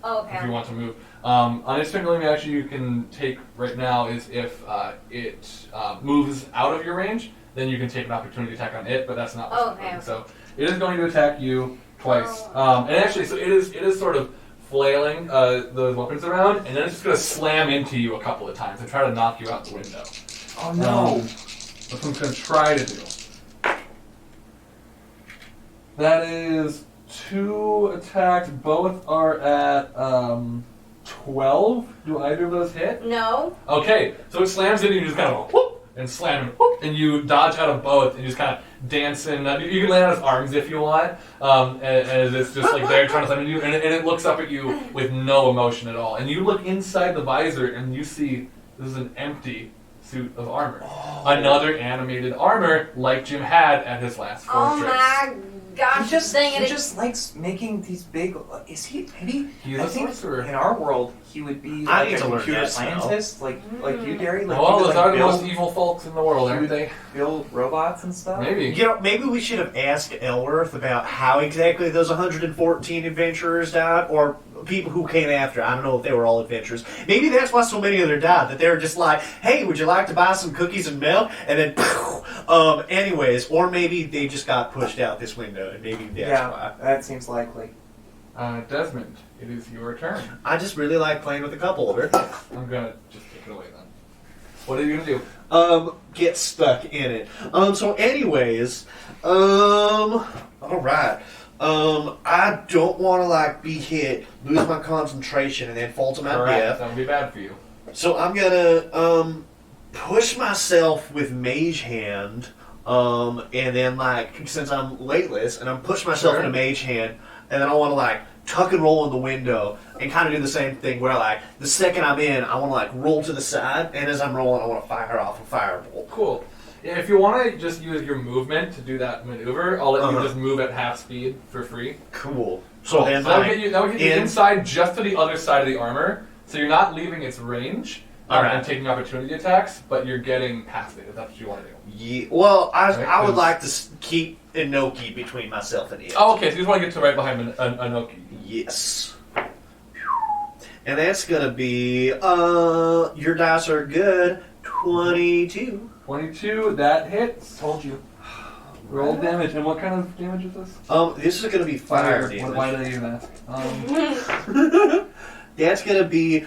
Oh, okay. if you want to move. On its turn, only action you can take right now is if it moves out of your range, then you can take an opportunity attack on it, but that's not what's Okay, happening. okay. So it is going to attack you twice. Oh. And actually, so it is sort of flailing those weapons around, and then it's just going to slam into you a couple of times and try to knock you out the window. Oh no. That's what I'm going to try to do. That is 2 attacks. Both are at 12. Do either of those hit? No. Okay, so it slams into you, you just kind of whoop, and slam, whoop, and you dodge out of both, and you just kind of dance in. You can land on its arms if you want, and it's just like there trying to slam into you, and it looks up at you with no emotion at all. And you look inside the visor, and you see this is an empty suit of armor. Another animated armor like Jim had at his last Oh fortress. my gosh! He just likes making these big. Is he? Maybe He's I a think sorcerer. in our world he would be I like need a to learn computer that spell. scientist, like you, Derry. Like Well, he would, those like, are the build, most evil folks in the world, aren't they? build robots and stuff. Maybe. You know, maybe we should have asked Elworth about how exactly those 114 adventurers died, or people who came after. I don't know if they were all adventurers. Maybe that's why so many of them died. That they were just like, "Hey, would you like to buy some cookies and milk?" And then, anyways, or maybe they just got pushed out this window, and maybe that's why. That seems likely. Desmond, it is your turn. I just really like playing with a cup holder. I'm gonna just take it away then. What are you gonna do? Get stuck in it. So anyways, alright. I don't want to, like, be hit, lose my concentration, and then fall to my Correct. death. That would be bad for you. So I'm gonna, push myself with Mage Hand, and then, like, since I'm weightless, and I'm push myself Sure. into Mage Hand, and then I want to, like, tuck and roll in the window, and kind of do the same thing where, like, the second I'm in, I want to, like, roll to the side, and as I'm rolling, I want to fire off a firebolt. Cool. Yeah, if you want to just use your movement to do that maneuver, I'll let you Uh-huh. just move at half speed for free. Cool. So then, that would like, get you inside just to the other side of the armor, so you're not leaving its range Alright. and taking opportunity attacks, but you're getting past it if that's what you want to do. yeah, well, I Right, would 'cause- like to keep Inoki between myself and it. Oh, okay, so you just want to get to right behind Inoki. Yes. And that's gonna be, your dice are good, 22. 22, that hits. Told you. Roll damage, and what kind of damage is this? This is gonna be fire damage. Why did I even ask? That's gonna be,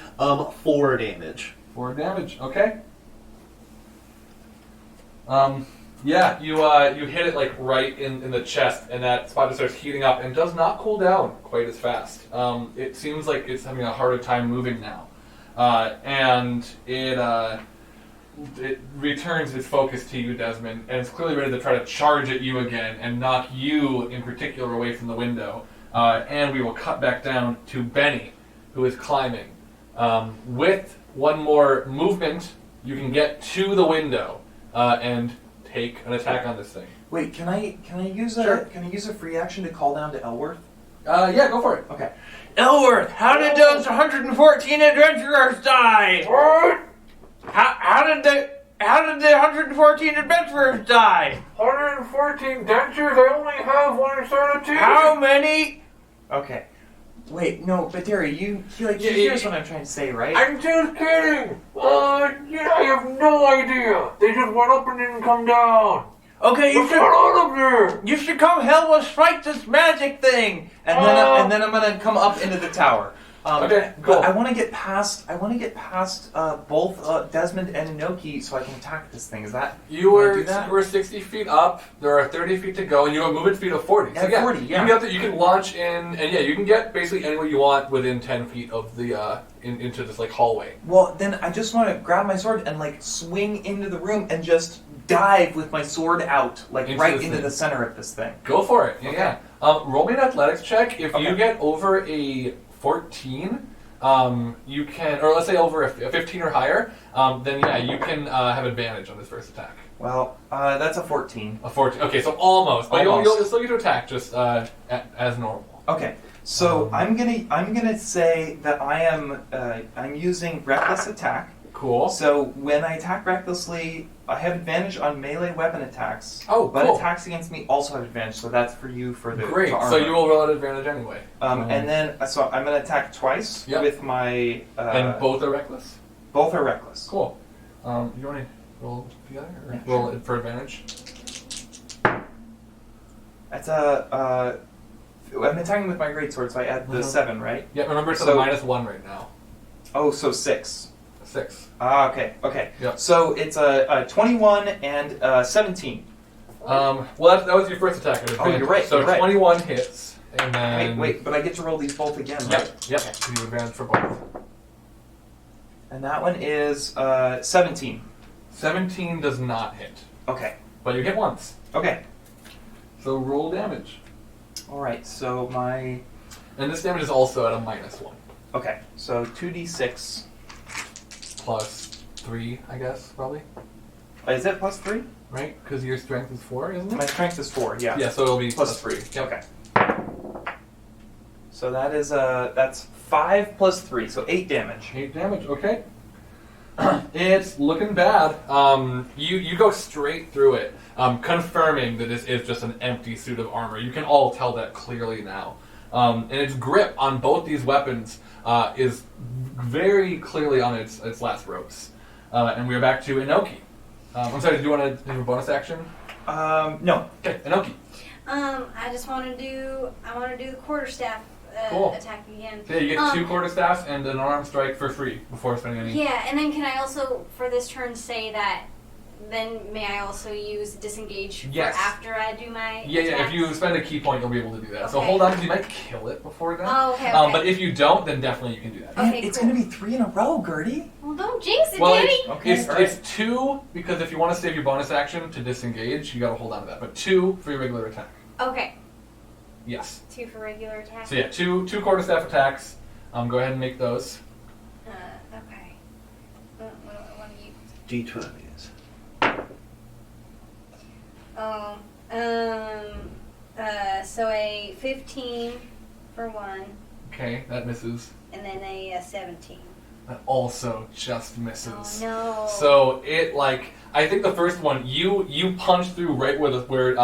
4 damage. 4 damage, okay. Yeah, you hit it like right in the chest, and that spot just starts heating up and does not cool down quite as fast. It seems like it's having a harder time moving now, and it returns its focus to you, Desmond, and it's clearly ready to try to charge at you again and knock you in particular away from the window. And we will cut back down to Benny, who is climbing. With one more movement, you can get to the window and take an attack on this thing. Wait, can I use Sure. a free action to call down to Elworth? Yeah, go for it. Okay. Elworth, how did those 114 adventurers die? What? How did the 114 adventurers die? 114 dentures? I only have one instead of two. How many? Okay. Wait, no, but Derry, you Yeah, here's what I'm trying to say, right? I'm just kidding. Yeah, I have no idea. They just went up and didn't come down. Okay, What's going on up there? you should come help us fight this magic thing. And then I'm gonna come up into the tower. Okay, cool. But I want to get past both Desmond and Inoki so I can attack this thing. Is that You can I were do that? 60 feet up. There are 30 feet to go, and you have a movement speed of 40. So Yeah, yeah, 40, You yeah. can, you can launch in, and yeah, you can get basically anywhere you want within 10 feet of the into this like hallway. Well, then I just want to grab my sword and like swing into the room and just dive with my sword out, like Into right this into thing. the center of this thing. Go for it. Yeah. Okay. yeah. Roll me an athletics check. If you Okay. get over a 14, you can, or let's say over a 15 or higher, then yeah, you can have advantage on this first attack. Well, that's a 14. A 14. Okay, so almost, but Almost. You'll still get to attack just as normal. Okay, so I'm gonna say that I'm using reckless attack. Cool. So when I attack recklessly, I have advantage on melee weapon attacks. Oh, but cool. attacks against me also have advantage. So that's for you for the Great. to So armor. you will roll at advantage anyway. And then so I'm gonna attack twice Yep. with my. And both are reckless. Both are reckless. Cool. You want to roll together or Yeah, roll sure. it for advantage? That's I'm attacking with my greatsword, so I add the Mhm. 7, right? Yeah. Remember, it's So- a -1 right now. Oh, so 6. 6. Ah, okay. Yep. So it's a 21 and 17. Well, that was your first attack at advantage. you're right, So you're right. 21 hits, and then Wait, but I get to roll these both again, Yep. right? Yep. So you have advantage for both. And that one is 17. 17 does not hit, Okay. but you hit once. Okay. So roll damage, All right. So my and this damage is also at a -1 okay. So 2d6. plus 3, I guess, probably. Is it plus 3? Right? Because your strength is 4, isn't My it? strength is 4. Yeah. Yeah. So it'll be Plus +3. Yep. Okay. So that is that's 5 plus 3, so 8 damage. 8 damage. Okay. It's looking bad. You go straight through it, confirming that this is just an empty suit of armor. You can all tell that clearly now. And its grip on both these weapons is very clearly on its last ropes. And we're back to Inoki. I'm sorry, do you want to do a bonus action? No. Okay, Inoki. I just want to do. I want to do the quarterstaff Cool. attack again. So yeah, you get 2 quarterstaffs and an arm strike for free before spending any. Yeah, and then can I also, for this turn, say that? Then may I also use disengage Yes. for after I do my Yeah, if attacks? you spend a key point, you'll be able to do that. So Okay. hold on, because you might kill it before then. Oh, okay, okay. But if you don't, then definitely you can do that. Okay, Man, it's cool. gonna be 3 in a row, Gertie. Well, don't jinx it, Well, Danny. Okay, it's alright. 2 because if you want to save your bonus action to disengage, you got to hold on to that. But 2 for your regular attack. Okay, Yes. 2 for regular attack. So yeah, two quarterstaff attacks. Go ahead and make those. Okay. What do I want to use? D20 is. Oh, so a 15 for 1, Okay, that misses. and then a 17. That also just misses. Oh no. So it I think the first one you punch through right where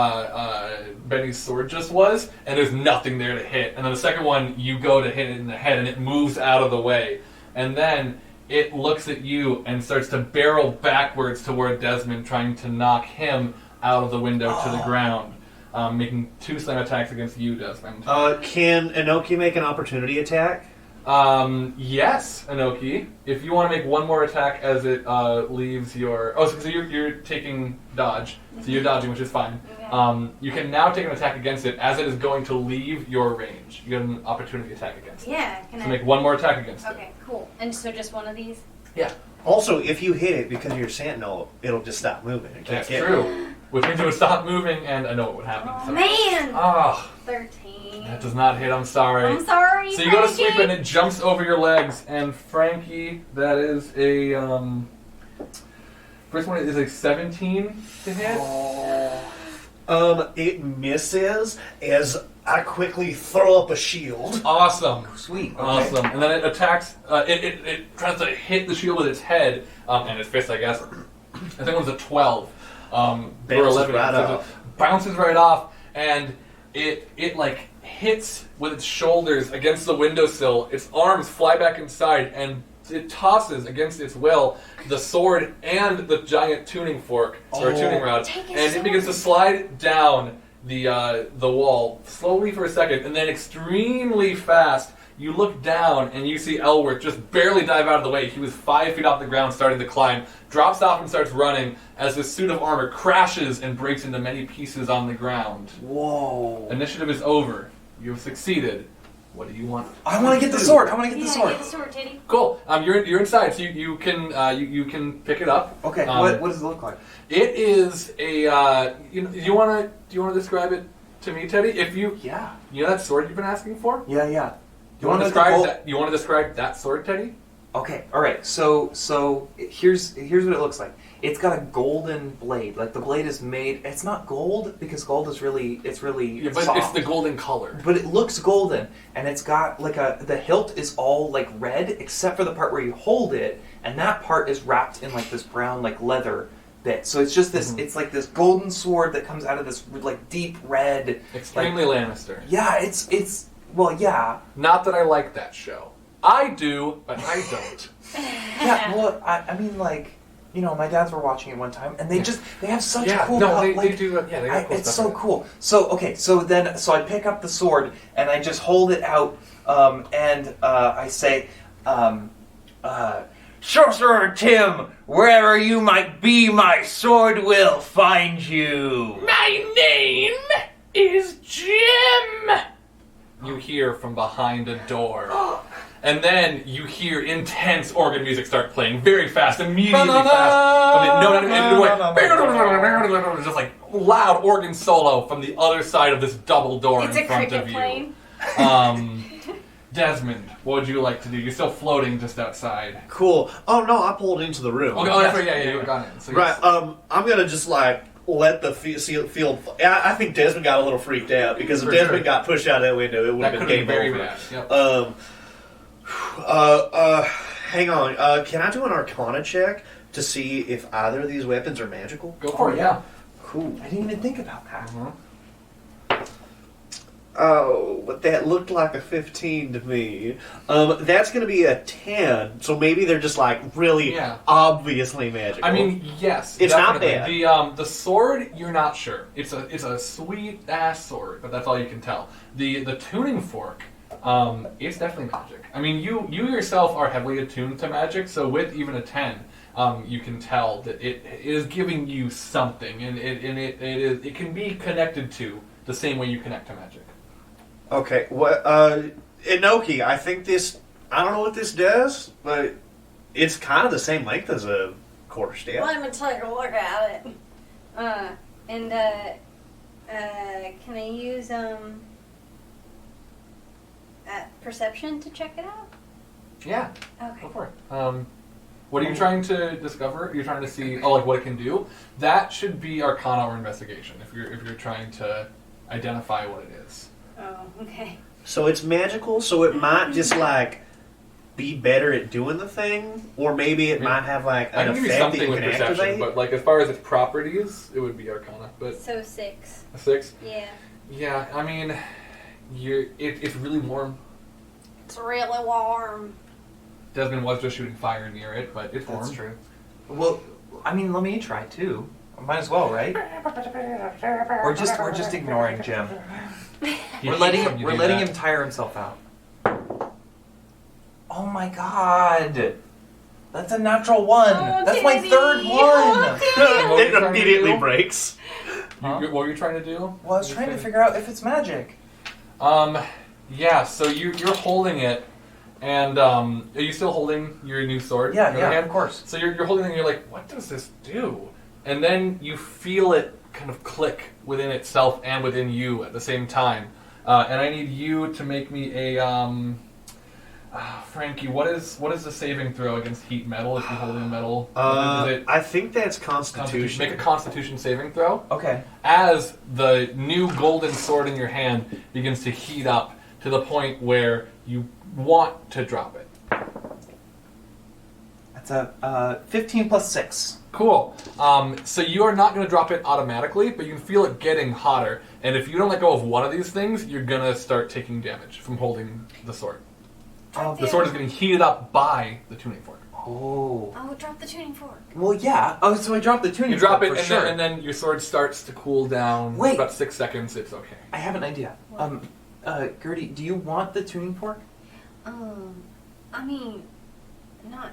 Benny's sword just was, and there's nothing there to hit. And then the second one you go to hit it in the head, and it moves out of the way, and then it looks at you and starts to barrel backwards toward Desmond, trying to knock him out of the window to the ground, making 2 slam attacks against you, Desmond. Can Inoki make an opportunity attack? Yes, Inoki. If you want to make one more attack as it leaves your... Oh, so you're taking dodge. So you're dodging, which is fine. Okay. You can now take an attack against it as it is going to leave your range. You get an opportunity attack against it. Yeah, can So I? make one more attack against it. Okay, cool. And so just one of these? Yeah, Also, if you hit it because you're Sentinel, it'll just stop moving. It can't that's get- true. Which means it would stop moving, and I know what would happen. Oh, so. man! Ah, 13. that does not hit, I'm sorry. I'm sorry, So you go to Frankie. sweep and it jumps over your legs, and Frankie, that is a first one is a 17 to hit. It misses as I quickly throw up a shield. Awesome. Sweet. Okay. Awesome. And then it attacks, it tries to hit the shield with its head, and its fist, I guess. I think it was a 12. Or Bounces 11. right So off. it bounces right off, and it like hits with its shoulders against the windowsill. Its arms fly back inside, and it tosses against its will the sword and the giant tuning fork, or tuning rod, Take his and it sword. begins to slide down the wall slowly for a second, and then extremely fast. You look down and you see Elworth just barely dive out of the way. He was 5 feet off the ground, starting to climb, drops off and starts running as his suit of armor crashes and breaks into many pieces on the ground. Whoa. Initiative is over. You have succeeded. What do you want? I want to get the sword. I want to get the Yeah, sword. get the sword, Teddy. Cool. You're inside, so you can pick it up. Okay. What does it look like? It is a. Do you want to describe it to me, Teddy? If you Yeah. you know that sword you've been asking for. Yeah. You want to describe that? You want to describe that sword, Teddy? Okay, all right. So here's what it looks like. It's got a golden blade. Like the blade is made. It's not gold because gold is really Yeah, but soft. it's the golden color. But it looks golden, and it's got like the hilt is all like red except for the part where you hold it, and that part is wrapped in like this brown like leather bit. So it's just this. It's like this golden sword that comes out of this like deep red. Extremely Lannister. Yeah, it's well, yeah. Not that I like that show. I do, but I don't. Yeah, well, I mean, like, you know, my dads were watching it one time, and they have such cool. they do. Yeah, they got cool it's stuff so in it. cool. So okay, so I pick up the sword and I just hold it out, and I say, Sorcerer Tim, wherever you might be, my sword will find you. My name is Jim. You hear from behind a door. And then you hear intense organ music start playing very fast, immediately fast. I mean, no, not even just like loud organ solo from the other side of this double door It's in a front cricket of you. plane. Desmond, what would you like to do? You're still floating just outside. Cool. Oh no, I pulled into the room. Okay, oh, that's right. Yeah, you've gone in. So Right. yes. I'm gonna just like let the field. I think Desmond got a little freaked out because if For Desmond sure. got pushed out that window, it would That have been could have been game very over. bad. Yep. Hang on. Can I do an Arcana check to see if either of these weapons are magical? Go for it. Yeah. Cool. I didn't even think about that. Oh, but that looked like a 15 to me. That's going to be a 10, so maybe they're just like really Yeah. obviously magical. I mean, yes, It's not definitely. The sword, you're not sure. It's a sweet ass sword, but that's all you can tell. The tuning fork, it's definitely magic. I mean, you yourself are heavily attuned to magic, so with even a 10, you can tell that it is giving you something, and it can be connected to the same way you connect to magic. Okay, what? Inoki, I think this. I don't know what this does, but it's kind of the same length as a quarterstaff. Let me take a look at it. Can I use perception to check it out? Yeah. Okay. Go for it. What are you trying to discover? You're trying to see, like what it can do. That should be Arcana or Investigation if you're trying to identify what it is. Oh, okay. So it's magical, so it might just like be better at doing the thing, or maybe it might have like I an can give you effect that something you with can perception, activate. but like as far as its properties, it would be Arcana. But So 6. a 6. Yeah. Yeah, I mean, it's really warm. It's really warm. Desmond was just shooting fire near it, but it's warm. That's true. Well, I mean, let me try too. Might as well, right? We're just ignoring Jim. He We're letting hates when you we're do letting that. him tire himself out. Oh my god! That's a natural one. Oh, That's my Teddy. third one. What were you It trying to immediately do? breaks. Huh? What were you trying to do? Well, I was trying to figure out if it's magic. Yeah. So you're holding it, and are you still holding your new sword? Yeah, in your yeah, hand? of course. So you're holding it, and you're like, what does this do? And then you feel it kind of click within itself and within you at the same time. And I need you to make me a Frankie, what is the saving throw against heat metal if you're holding metal? Is it I think that's Constitution? Constitution. Make a Constitution saving throw. Okay. As the new golden sword in your hand begins to heat up to the point where you want to drop it. That's a 15 plus 6. Cool. So you are not going to drop it automatically, but you can feel it getting hotter. And if you don't let go of one of these things, you're going to start taking damage from holding the sword. The sword is getting heated up by the tuning fork. Oh. Oh, drop the tuning fork. Well, yeah. Oh, so I dropped the tuning You drop fork it, for and, sure. then your sword starts to cool down. Wait. About 6 seconds, it's okay. I have an idea. Gertie, do you want the tuning fork? I mean, not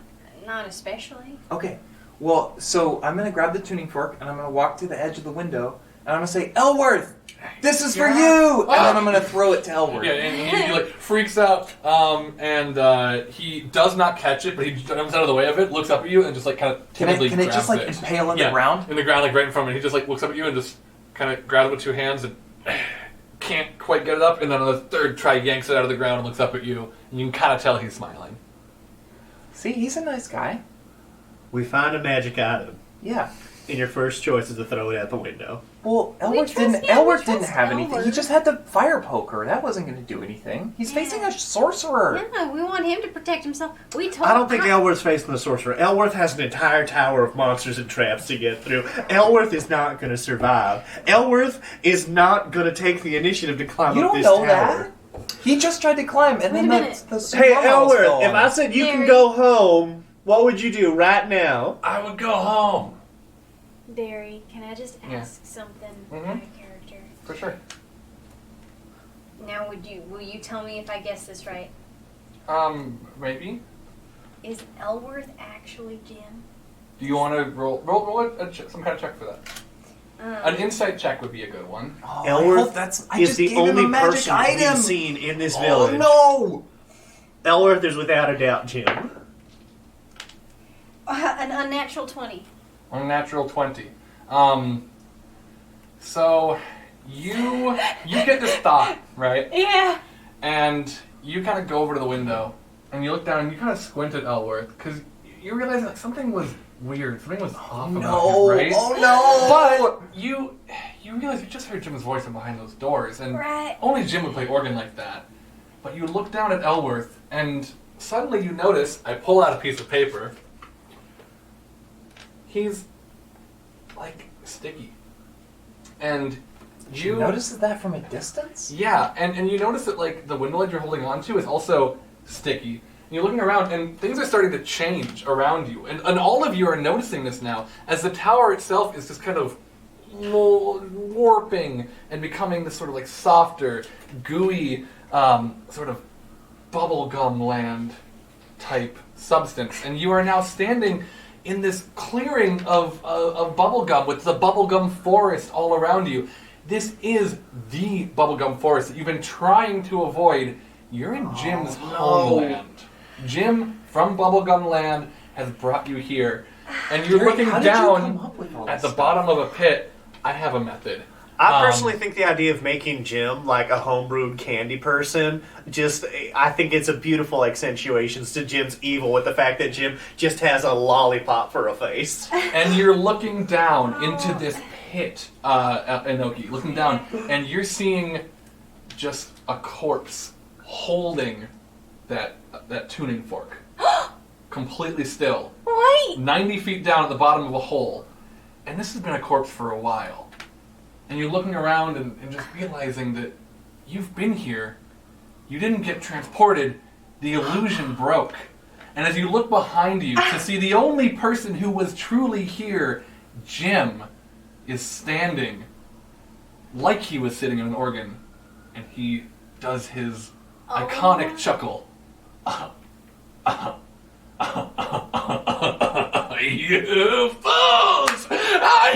especially. Okay. Well, so I'm gonna grab the tuning fork and I'm gonna walk to the edge of the window and I'm gonna say, Elworth, this is for you! And then I'm gonna throw it to Elworth. Yeah, and he like freaks out, and he does not catch it, but he jumps out of the way of it, looks up at you, and just like kind of timidly Can it grabs just like it. impale in the ground? In the ground, like right in front of him. He just like looks up at you and just kind of grabs it with 2 hands and can't quite get it up, and then on the third try yanks it out of the ground and looks up at you, and you can kind of tell he's smiling. See, he's a nice guy. We find a magic item, Yeah. and your first choice is to throw it out the window. Well, Elworth didn't have anything. He just had the fire poker. That wasn't going to do anything. He's facing a sorcerer. Yeah, we want him to protect himself. We told I don't think Elworth's facing the sorcerer. Elworth has an entire tower of monsters and traps to get through. Elworth is not going to survive. Elworth is not going to take the initiative to climb You up don't this know tower. that? He just tried to climb, and Wait then a minute. the Hey, swallows fell Elworth, on if I him. said you can Derry. go home, what would you do right now? I would go home. Derry, can I just Yeah. ask something Mhm. out of character? For sure. Now, will you tell me if I guess this right? Maybe. Is Elworth actually Jim? Do you want to roll some kind of check for that? An insight check would be a good one. Oh, Elworth I is just the gave him only a magic person item. we've seen in this Oh village. no! Elworth is without a doubt Jim. An unnatural 20. Unnatural 20. So you get this thought, right? Yeah. And you kind of go over to the window and you look down and you kind of squint at Elworth because you realize that something was weird, something was off about him, right? Oh no! But you realize you just heard Jim's voice from behind those doors, and Right. only Jim would play organ like that. But you look down at Elworth, and suddenly you notice, I pull out a piece of paper, he's, like, sticky. And You notice that from a distance? yeah, and you notice that, like, the window ledge you're holding on to is also sticky. And you're looking around, and things are starting to change around you. And all of you are noticing this now, as the tower itself is just kind of warping and becoming this sort of, like, softer, gooey, sort of bubblegum land type substance. And you are now standing in this clearing of bubblegum with the bubblegum forest all around you. This is the bubblegum forest that you've been trying to avoid. You're in Jim's homeland. Jim from Bubblegum Land has brought you here. And you're Derry, looking how did you down come up with all at this the bottom of a pit. I have a method. I personally think the idea of making Jim like a homebrewed candy person, I think it's a beautiful accentuation to Jim's evil with the fact that Jim just has a lollipop for a face. And you're looking down into this pit, Inoki, looking down, and you're seeing just a corpse holding that tuning fork. Completely still. Wait! 90 feet down at the bottom of a hole. And this has been a corpse for a while. And you're looking around and just realizing that you've been here. You didn't get transported. The illusion broke. And as you look behind you to see the only person who was truly here, Jim, is standing like he was sitting in an organ. And he does his iconic chuckle. You fools!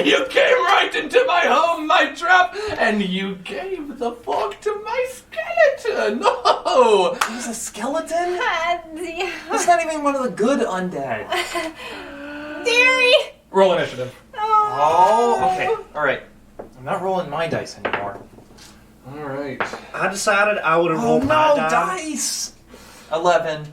You came right into my home, my trap, and you gave the fork to my skeleton! No! He's a skeleton? Yeah. That's not even one of the good undead. Derry! Roll initiative. Oh, okay. Alright. I'm not rolling my dice anymore. Alright. I decided I would have rolled my die. dice! 11.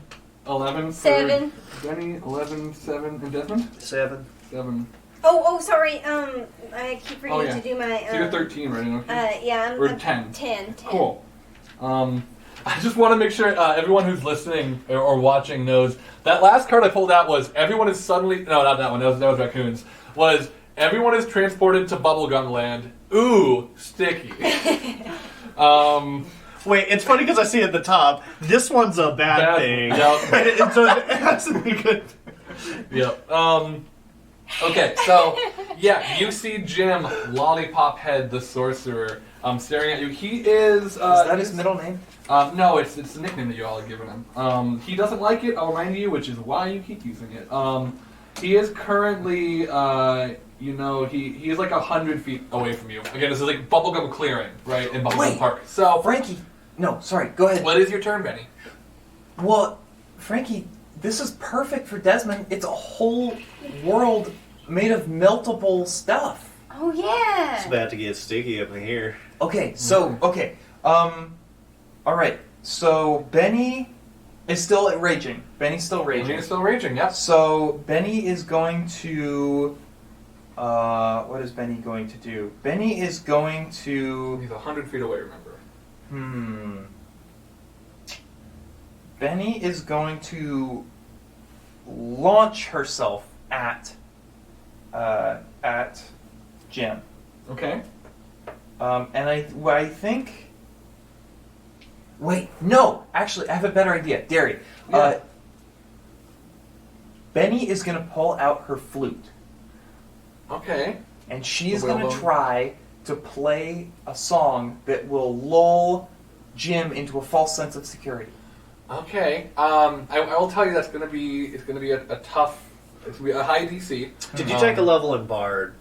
11. 7. For Benny. 11, 7, and Desmond. 7. 7. Oh, sorry. I keep forgetting Oh, yeah. to do my. So you're 13, right? Okay. Yeah. Or I'm 10. 10. Cool. I just want to make sure everyone who's listening or watching knows that last card I pulled out was everyone is suddenly no, not that one. That was raccoons. Was everyone is transported to Bubblegum Land? Ooh, sticky. Wait, it's funny because I see at the top, this one's a bad thing. Yep. So it has to be good. Yep. Okay, so yeah, you see Jim, Lollipop Head, the sorcerer, staring at you. He is. Is that his he's- middle name? No, it's the nickname that you all have given him. He doesn't like it, I'll remind you, which is why you keep using it. He is currently, he is like 100 feet away from you. Again, this is like Bubblegum Clearing, right, in Bubblegum Wait. Park. So, Frankie. No, sorry. Go ahead. what is your turn, Benny? Well, Frankie, this is perfect for Desmond. It's a whole world made of meltable stuff. Oh yeah. It's about to get sticky up in here. Okay, so All right. So Benny is still raging. Benny's still Benny raging. is still raging, yes. So Benny is going to. What is Benny going to do? Benny is going to. He's 100 feet away, remember. Benny is going to launch herself at Jim. Okay. And I think. wait, no. Actually, I have a better idea. Derry. Yeah. Benny is going to pull out her flute. Okay. And she's The going to whalebone. try to play a song that will lull Jim into a false sense of security. Okay. I will tell you it's gonna be a tough. It's gonna be a high DC. Did you take a level in Bard?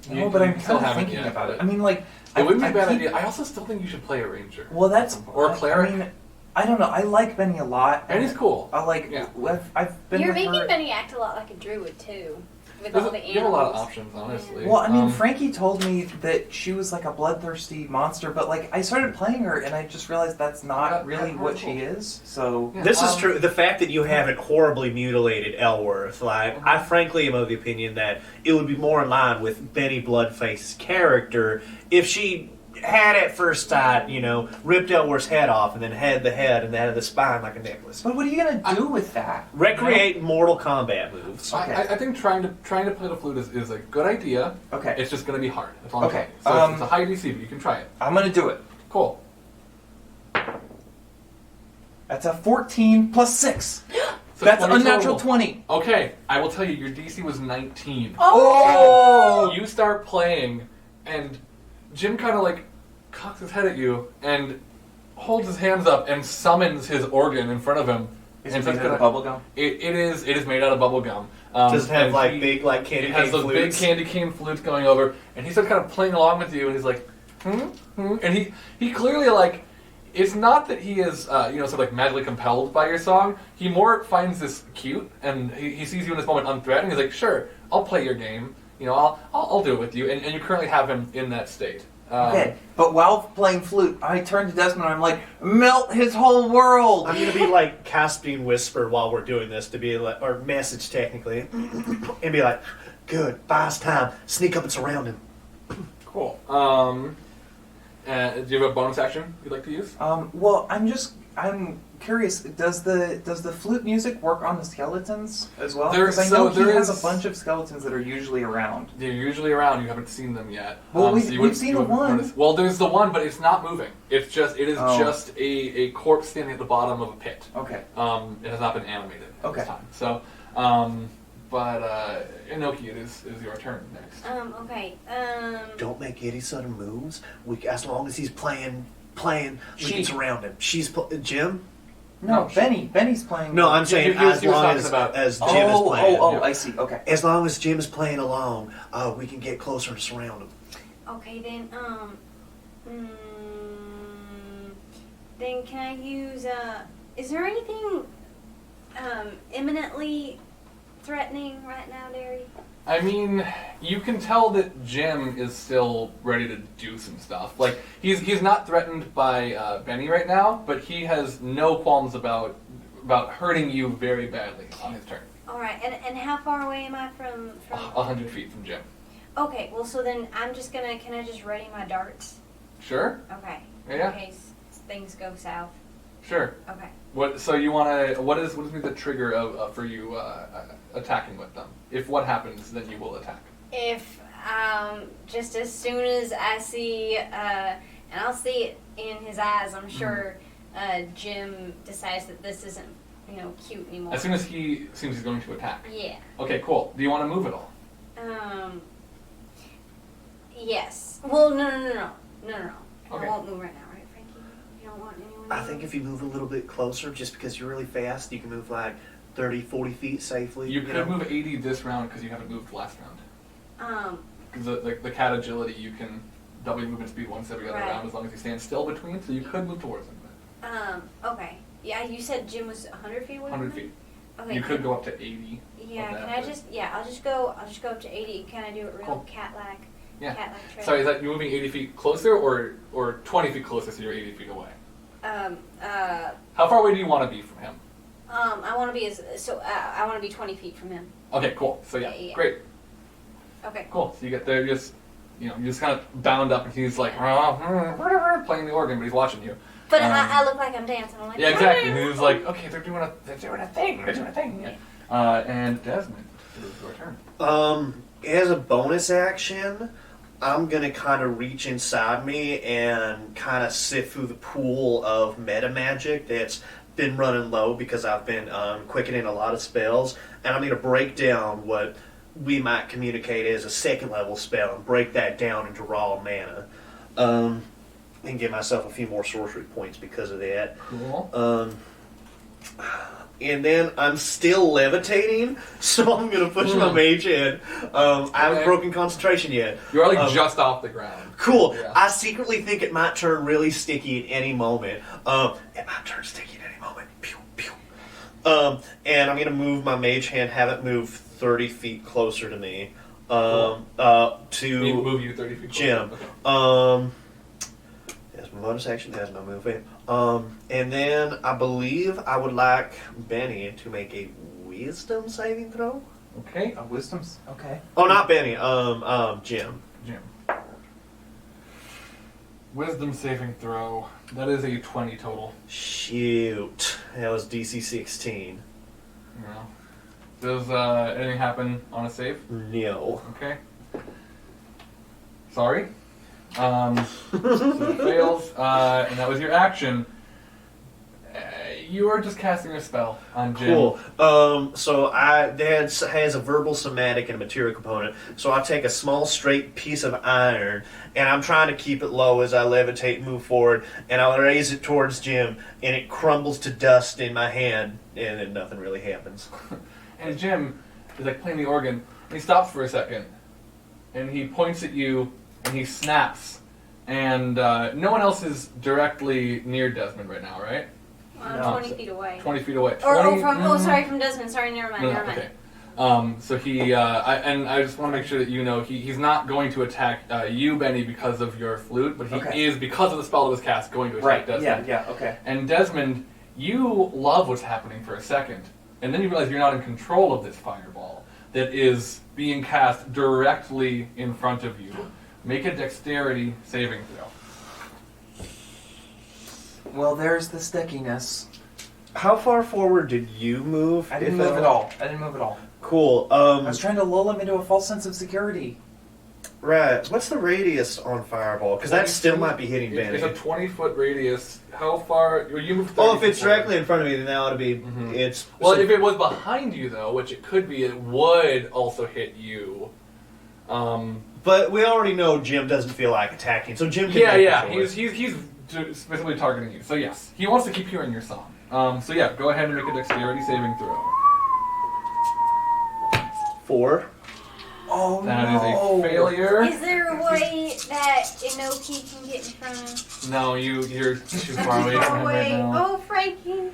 No, but I'm still kind of haven't thinking yet, about it. but I mean, like, It wouldn't be a bad keep- idea. I also still think you should play a ranger. Well, that's Or cleric. I mean, I don't know. I like Benny a lot. And he's cool. I like. Yeah. I've been You're with making her. Benny act a lot like a druid too, with There's all the you have a lot of animals. options, honestly. Well, I mean, Frankie told me that she was like a bloodthirsty monster, but like I started playing her and I just realized that's not Yeah, really yeah, what cool. she is. So Yeah. This is true. The fact that you haven't horribly mutilated Elworth, like, I frankly am of the opinion that it would be more in line with Benny Bloodface's character if she had at first sight, ripped Elworth's head off and then had the head and had the spine like a necklace. But what are you gonna do with that? Recreate Mortal Kombat moves. Okay. I think trying to play the flute is a good idea. Okay. It's just going to be hard. That's all I'm Okay, saying. So it's a high DC, but you can try it. I'm going to do it. Cool. That's a 14 plus 6. So That's 20 unnatural total. 20. Okay, I will tell you, your DC was 19. Oh! You start playing, and Jim kind of like cocks his head at you and holds his hands up and summons his organ in front of him. Is and it made starts out of gonna- bubblegum? It is made out of bubble gum. Does it have and like big candy It has cane those flutes? big candy cane flutes going over, and he starts kind of playing along with you, and he's like, and he clearly like. It's not that he is, sort of like madly compelled by your song. He more finds this cute, and he sees you in this moment unthreatening. He's like, "Sure, I'll play your game. I'll do it with you." And you currently have him in that state. Okay, but while playing flute, I turn to Desmond and I'm like, melt his whole world! I'm gonna be like Caspian Whisper while we're doing this to be like, or message technically, and be like, "Good, buy us time. Sneak up and surround him." Cool. Do you have a bonus action you'd like to use? Well, I'm curious, does the flute music work on the skeletons as well? There- Because I so know he there has is- a bunch of skeletons that are usually around. They're usually around. You haven't seen them yet. Well, So you we've wouldn't- seen you the wouldn't one. notice. Well, there's the one, but it's not moving. It is Oh. just a corpse standing at the bottom of a pit. Okay. It has not been animated at Okay. this time. So, Inoki, it is your turn next. Okay. Don't make any sudden moves. As long as he's playing, we can surround him. Jim. No, No, Benny's playing. No, I'm saying he was as long talking as about- Jim is playing. yeah. I see. Okay. As long as Jim is playing along, we can get closer and surround him. Okay, then, then can I use, is there anything, imminently threatening right now, Derry? I mean, you can tell that Jim is still ready to do some stuff. Like, he's not threatened by Benny right now, but he has no qualms about about hurting you very badly on his turn. All right, and how far away am I from? 100 feet from Jim. Okay, well, so then I'm just gonna. Can I just ready my darts? Sure. Okay. Yeah. In case things go south. Sure. Okay. What? So you want to? What is the trigger of for you attacking with them? If what happens, then you will attack. If just as soon as I see, and I'll see it in his eyes, I'm sure Jim decides that this isn't, cute anymore. As soon as he seems he's going to attack. Yeah. Okay, cool. Do you want to move at all? Yes. Well, no. Okay. I won't move right now, right, Frankie? You don't want anyone. I think if you move a little bit closer, just because you're really fast, you can move like 30, 40 feet safely. You could move 80 this round because you haven't moved last round. Because the cat agility, you can double your movement speed once every other Right. round as long as you stand still between, so you could move towards him. Okay. Yeah, you said Jim was 100 feet away. 100 from me? feet. Okay. You could go up to 80. Yeah. of that, Can I but- just? Yeah. I'll just go up to 80. Can I do it real Cool. cat-like? Yeah. Cat-like trick. Sorry, is that you moving 80 feet closer or 20 feet closer so you're 80 feet away? How far away do you want to be from him? I want to be I want to be 20 feet from him. Okay, cool. So yeah, Yeah. great. Okay. Cool. So you get there, you just kind of bound up, and he's like playing the organ, but he's watching you. But I look like I'm dancing. I'm like, Yeah, exactly. And he's like, okay, they're doing a thing. Yeah. And Desmond, it is your turn. As a bonus action, I'm gonna kind of reach inside me and kind of sift through the pool of meta magic that's been running low because I've been quickening a lot of spells, and I'm gonna break down what we might communicate as a second level spell and break that down into raw mana, and give myself a few more sorcery points because of that. Cool. And then I'm still levitating, so I'm gonna push my mage in. I haven't broken concentration yet. You're like just off the ground. Cool. Yeah. I secretly think it might turn really sticky at any moment. It might turn sticky at any moment. Pew, pew. And I'm gonna move my mage hand, have it move 30 feet closer to me. To Move you 30 feet Jim. closer. Okay. That's my bonus action. That's my movement. And then I believe I would like Benny to make a wisdom saving throw. Okay. Wisdom's. Okay. Oh, not Benny. Jim. Jim. Wisdom saving throw. That is a 20 total. Shoot. That was DC 16. No. Does anything happen on a save? No. Okay. Sorry. So it fails, and that was your action. You are just casting a spell on Jim. Cool. So that has a verbal, somatic, and a material component. So I take a small, straight piece of iron, and I'm trying to keep it low as I levitate and move forward, and I'll raise it towards Jim, and it crumbles to dust in my hand, and then nothing really happens. And Jim is like playing the organ, and he stops for a second, and he points at you, and he snaps. And no one else is directly near Desmond right now, right? I'm 20 feet away. 20 feet away. Sorry, from Desmond. Sorry, never mind. No, okay. So he, I just want to make sure that you know he's not going to attack you, Benny, because of your flute, but he is, because of the spell that was cast, going to attack Desmond. Yeah, okay. And Desmond, you love what's happening for a second, and then you realize you're not in control of this fireball that is being cast directly in front of you. Make a dexterity saving throw. Well, there's the stickiness. How far forward did you move? I didn't if move at all. I didn't move at all. Cool. I was trying to lull him into a false sense of security. Right. What's the radius on fireball? Because that still might be hitting Benny. It's a 20-foot radius. How far? You move 30 Oh, if it's feet forward. directly in front of me, then that ought to be. It's Well, if it was behind you, though, which it could be, it would also hit you. But we already know Jim doesn't feel like attacking, so Jim can. Yeah. make the choice. He's specifically targeting you. So yes, he wants to keep hearing your song. So yeah, go ahead and make a dexterity saving throw. 4. Oh That no! is a failure. Is there a way that Inoki can get in front of? No, you're too far away from him right now. Oh, Frankie.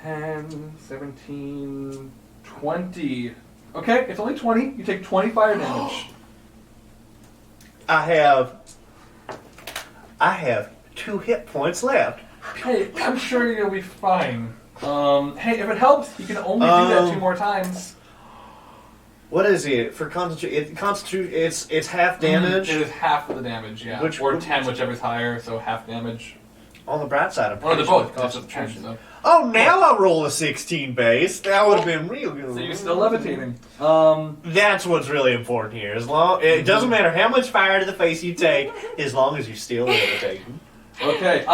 10, 17, 20. Okay, it's only 20. You take 20 fire damage. I have 2 hit points left. Hey, I'm sure you'll be fine. Hey, if it helps, you can only do that 2 more times. What is it for constitute? It's half damage. It is half of the damage, yeah. Or 10, whichever's higher, so half damage. On the brat side, I'm Or pretty the sure both. it's It's just Constitution. so. Oh, now I roll a 16 base. That would have been real good. So you're still levitating. That's what's really important here. As long it doesn't matter how much fire to the face you take, as long as you're still levitating. Okay,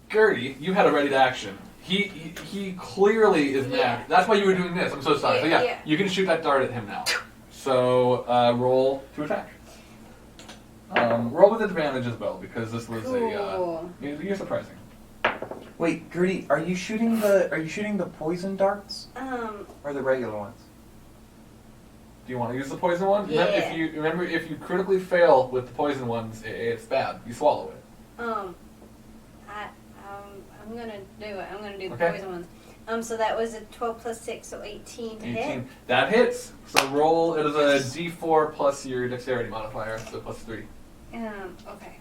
Gertie, you had a ready to action. He clearly is mad. That's why you were doing this. I'm so sorry. So yeah, you can shoot that dart at him now. So roll to attack. Roll with advantage as well because this was you're surprising. Wait, Gertie, are you shooting the poison darts or the regular ones? Do you want to use the poison one? Yeah. If you critically fail with the poison ones, it's bad. You swallow it. I'm gonna do it. I'm gonna do the Okay. poison ones. So that was a 12 plus 6, so 18 to hit. 18. That hits. So roll. It is a D4 plus your dexterity modifier, so plus 3. Okay.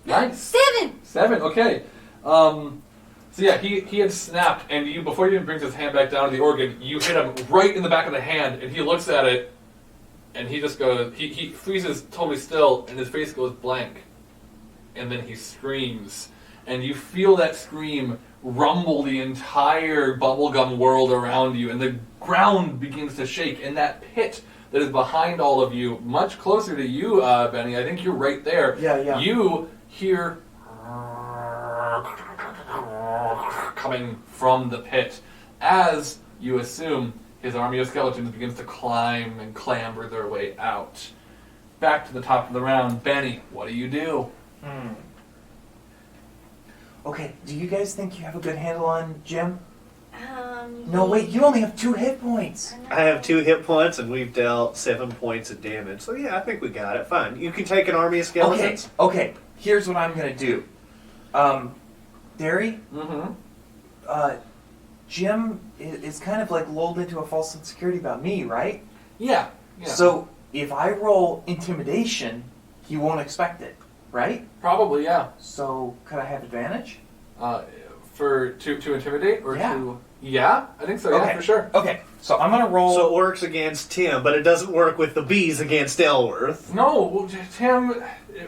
Nice. 7. Okay. So yeah, he had snapped, and you before he even brings his hand back down to the organ, you hit him right in the back of the hand, and he looks at it, and he just goes. He freezes totally still, and his face goes blank, and then he screams, and you feel that scream rumble the entire bubblegum world around you, and the ground begins to shake, and that pit that is behind all of you, much closer to you, Benny. I think you're right there. Yeah. You hear coming from the pit as you assume his army of skeletons begins to climb and clamber their way out. Back to the top of the round. Benny, what do you do? Okay, do you guys think you have a good handle on Jim? No, wait, you only have 2 hit points. I have 2 hit points, and we've dealt 7 points of damage. So yeah, I think we got it. Fine. You can take an army of skeletons. Okay, here's what I'm gonna do. Derry, Jim is kind of like lulled into a false insecurity about me, right? Yeah. So if I roll intimidation, he won't expect it, right? Probably, yeah. So could I have advantage? To intimidate or Yeah. to yeah, I think so. Yeah, Okay. for sure. Okay, so I'm gonna roll. So it works against Tim, but it doesn't work with the bees against Elworth. No, well, Tim.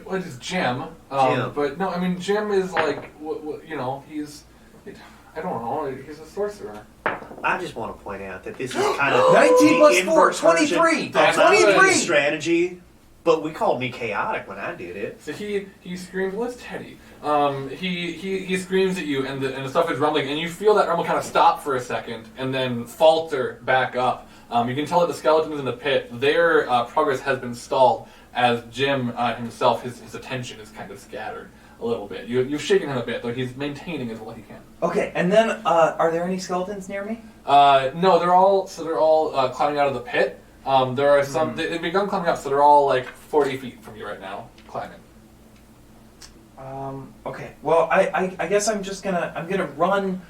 What is Jim? Jim. But no, I mean Jim is like he's. I don't know. He's a sorcerer. I just want to point out that this is kind of 19 plus the 4, inverse version 23. of That's my 23. strategy. But we called me chaotic when I did it. So he screams. What's Teddy? He screams at you, and the stuff is rumbling, and you feel that rumble kind of stop for a second, and then falter back up. You can tell that the skeletons in the pit, their progress has been stalled, as Jim himself, his attention is kind of scattered a little bit. You've shaken him a bit, though he's maintaining as well as he can. Okay, and then are there any skeletons near me? No, they're all climbing out of the pit. There are some. They've begun climbing up, so they're all like 40 feet from you right now, climbing. Okay. Well, I guess I'm gonna run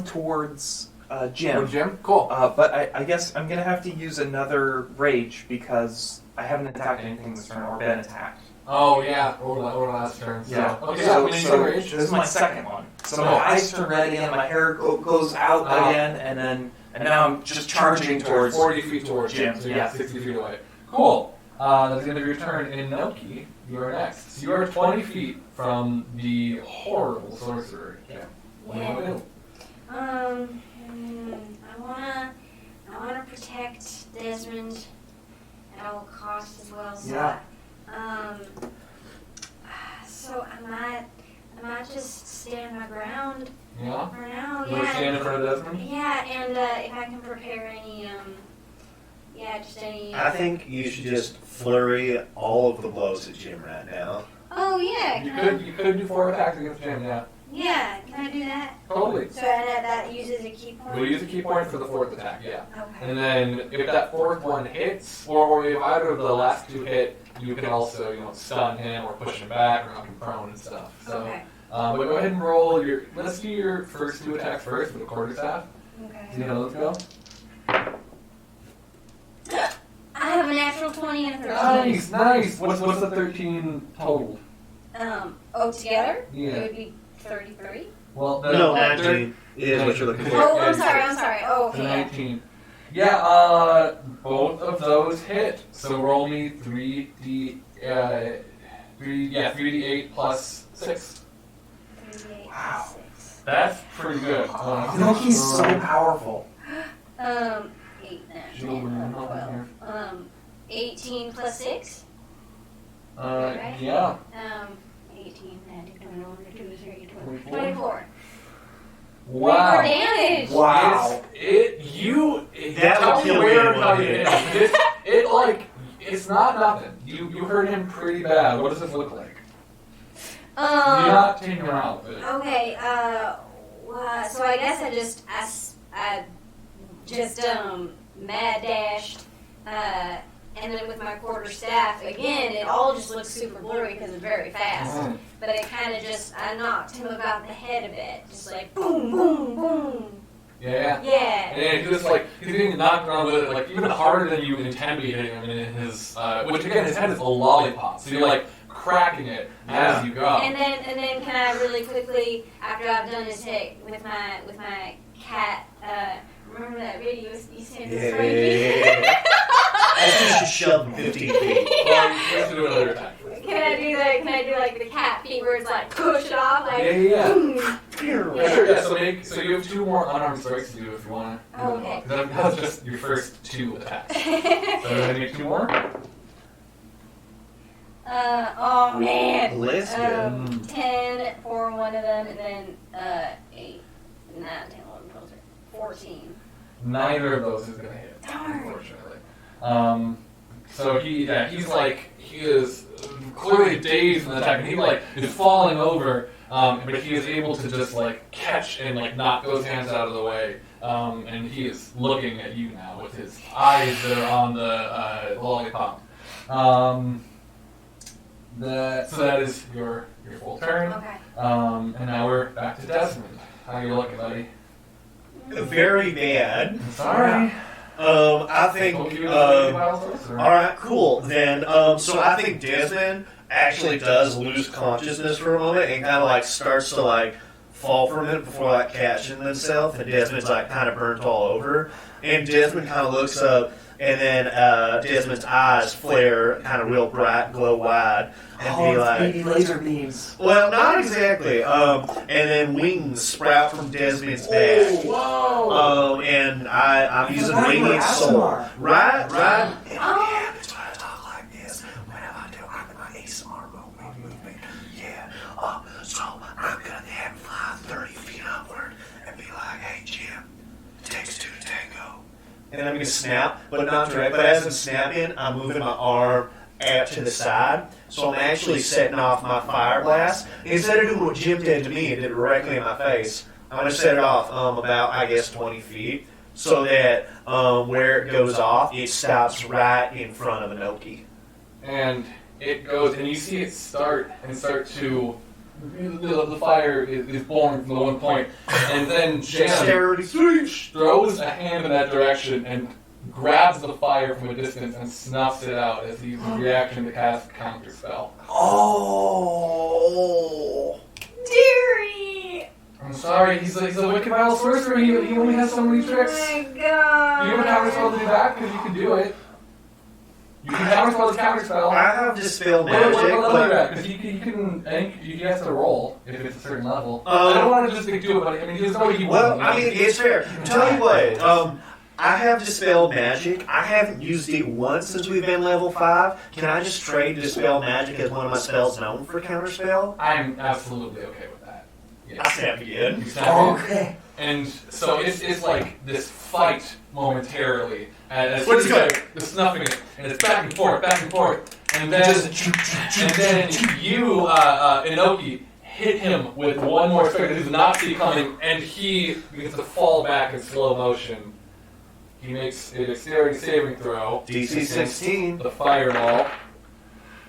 towards Jim. Or Jim? Cool. But I guess I'm gonna have to use another rage because I haven't attacked anything this turn or been attacked. Oh yeah, over the last turn. Yeah. So, okay. So, we need so to rage. this is my second one. So my eyes turn red again, my hair goes out again, and now I'm just charging towards 40 feet towards Jim. So yeah, 60 feet away. Cool. That's the end of your turn. And Inoki, you are next. You are 20 feet from the horrible sorcerer, Jim. What do you want to do? I wanna protect Desmond at all costs as well. So Yeah. So I might just stand my ground Yeah? for now. You want to stand in front of Desmond? Yeah, and if I can prepare any, just any. I think you should just flurry all of the blows at Jim right now. Oh yeah. You could do 4 attacks against Jim, yeah. Yeah, can I do that? Totally. So that uses a key point. We'll use a key point for the 4th attack, yeah. Okay. And then if that 4th one hits, or if either of the last 2 hit, you can also, stun him or push him back or knock him prone and stuff. So, Okay. but go ahead and roll let's do your first 2 attacks first with the quarterstaff. Okay. See how those go? I have a natural 20 and a 13. Nice. What's the 13 total? Together? Yeah. It would be 33. Well, No, 19 is what you're looking for. Oh, I'm sorry. Oh, The okay. 19. Yeah, both of those hit. So roll me 3d8 plus 6. 3d8 Wow. plus 6. That's pretty good. Enoki's so powerful. 8, 9, 10, 11, 12. 18 plus 6? Right? Yeah. 18, 19, 21, 22, 23, 24. Wow. 24 damage! Wow. That tell would me kill where me how in you one hit. It like, it's not nothing. You hurt him pretty bad. What does this look like? You're not taking him out. But Okay, so I guess I just mad dashed, and then with my quarterstaff, again, it all just looks super blurry because it's very fast. Mhm. But it kind of I knocked him about the head a bit, just like boom, boom, boom. Yeah. Yeah. And he's just like, he's getting knocked around with it, like, even harder than you intend to be hitting him in his, which again, his head is a lollipop, so you're like cracking it as you go. And then can I really quickly, after I've done this hit with my cat, remember that video you sent to Frankie? I think you should shove him 15 feet. Well, you have to do another attack first. Can I do like the cat feet where it's like push it off like Yeah. boom. Yeah, sure, yeah, so you have 2 more unarmed strikes to do if you want to. Oh, okay. That was just your first 2 attacks. So go ahead and make 2 more. Oh man. Let's go. 10 for one of them, and then 8, 9, 10, 11, 12, 13, 14. Neither of those is going to hit, Darn. unfortunately. So he is clearly dazed in the attack, and he like is falling over, but he is able to just like catch and like knock those hands out of the way, and he is looking at you now with his eyes that are on the lollipop. So that is your full turn, Okay. and now we're back to Desmond. How you looking, buddy? Very bad. Sorry. I think. All right, cool. Then, so I think Desmond actually does lose consciousness for a moment and kind of like starts to like fall for a minute before like catching himself, and Desmond's like kind of burnt all over, and Desmond kind of looks up, and then Desmond's eyes flare kind of real bright, glow wide, and be like, baby laser beams. well, not exactly. And then wings sprout from Desmond's back. Whoa! And I'm using forgot you were winged soul. ASMR. Right? Oh. Yeah, that's why I talk like this. Whenever I do, I'm in my ASMR movement. Yeah. So I'm gonna then fly 30 feet upward and be like, hey, Jim, it takes 2 to tango. And I'm gonna snap, but not direct. But as I'm snapping, I'm moving my arm out to the side. So I'm actually setting off my fire blast. Instead of doing what Jim did to me and did it directly in my face, I'm going to set it off about, I guess, 20 feet. So that where it goes off, it stops right in front of Inoki. And it goes, and you see it start to, the fire is born from the one point, and then Jam throws a hand in that direction and grabs the fire from a distance and snuffs it out as he's reaction to cast counter spell. Oh! Derry! I'm sorry, he's a wicked vile sorcerer. He only has so many tricks. Oh my Do you have a counter god. spell to do that? Because you can do it. You can counter spell his counter spell. I have Dispel What Magic, level are you but... at? Because you can, I think you have to roll if it's a certain level. Um, I don't want to just do it, but I mean, there's no way he Well, won't. I mean, it's fair. Tell you what, I have Dispel Magic. I haven't used it once since we've been level 5. Can I just trade Dispel Magic as one of my spells known for Counterspell? I'm absolutely okay with that. I Yeah. snap again. You snap in. Okay. And so it's like this fight momentarily, and What's good? the snuffing it, and it's back and forth, and then you, Inoki, hit him with one more strike that he does not see coming, and he begins to fall back in slow motion. He makes a dexterity saving throw. DC 16. The fireball.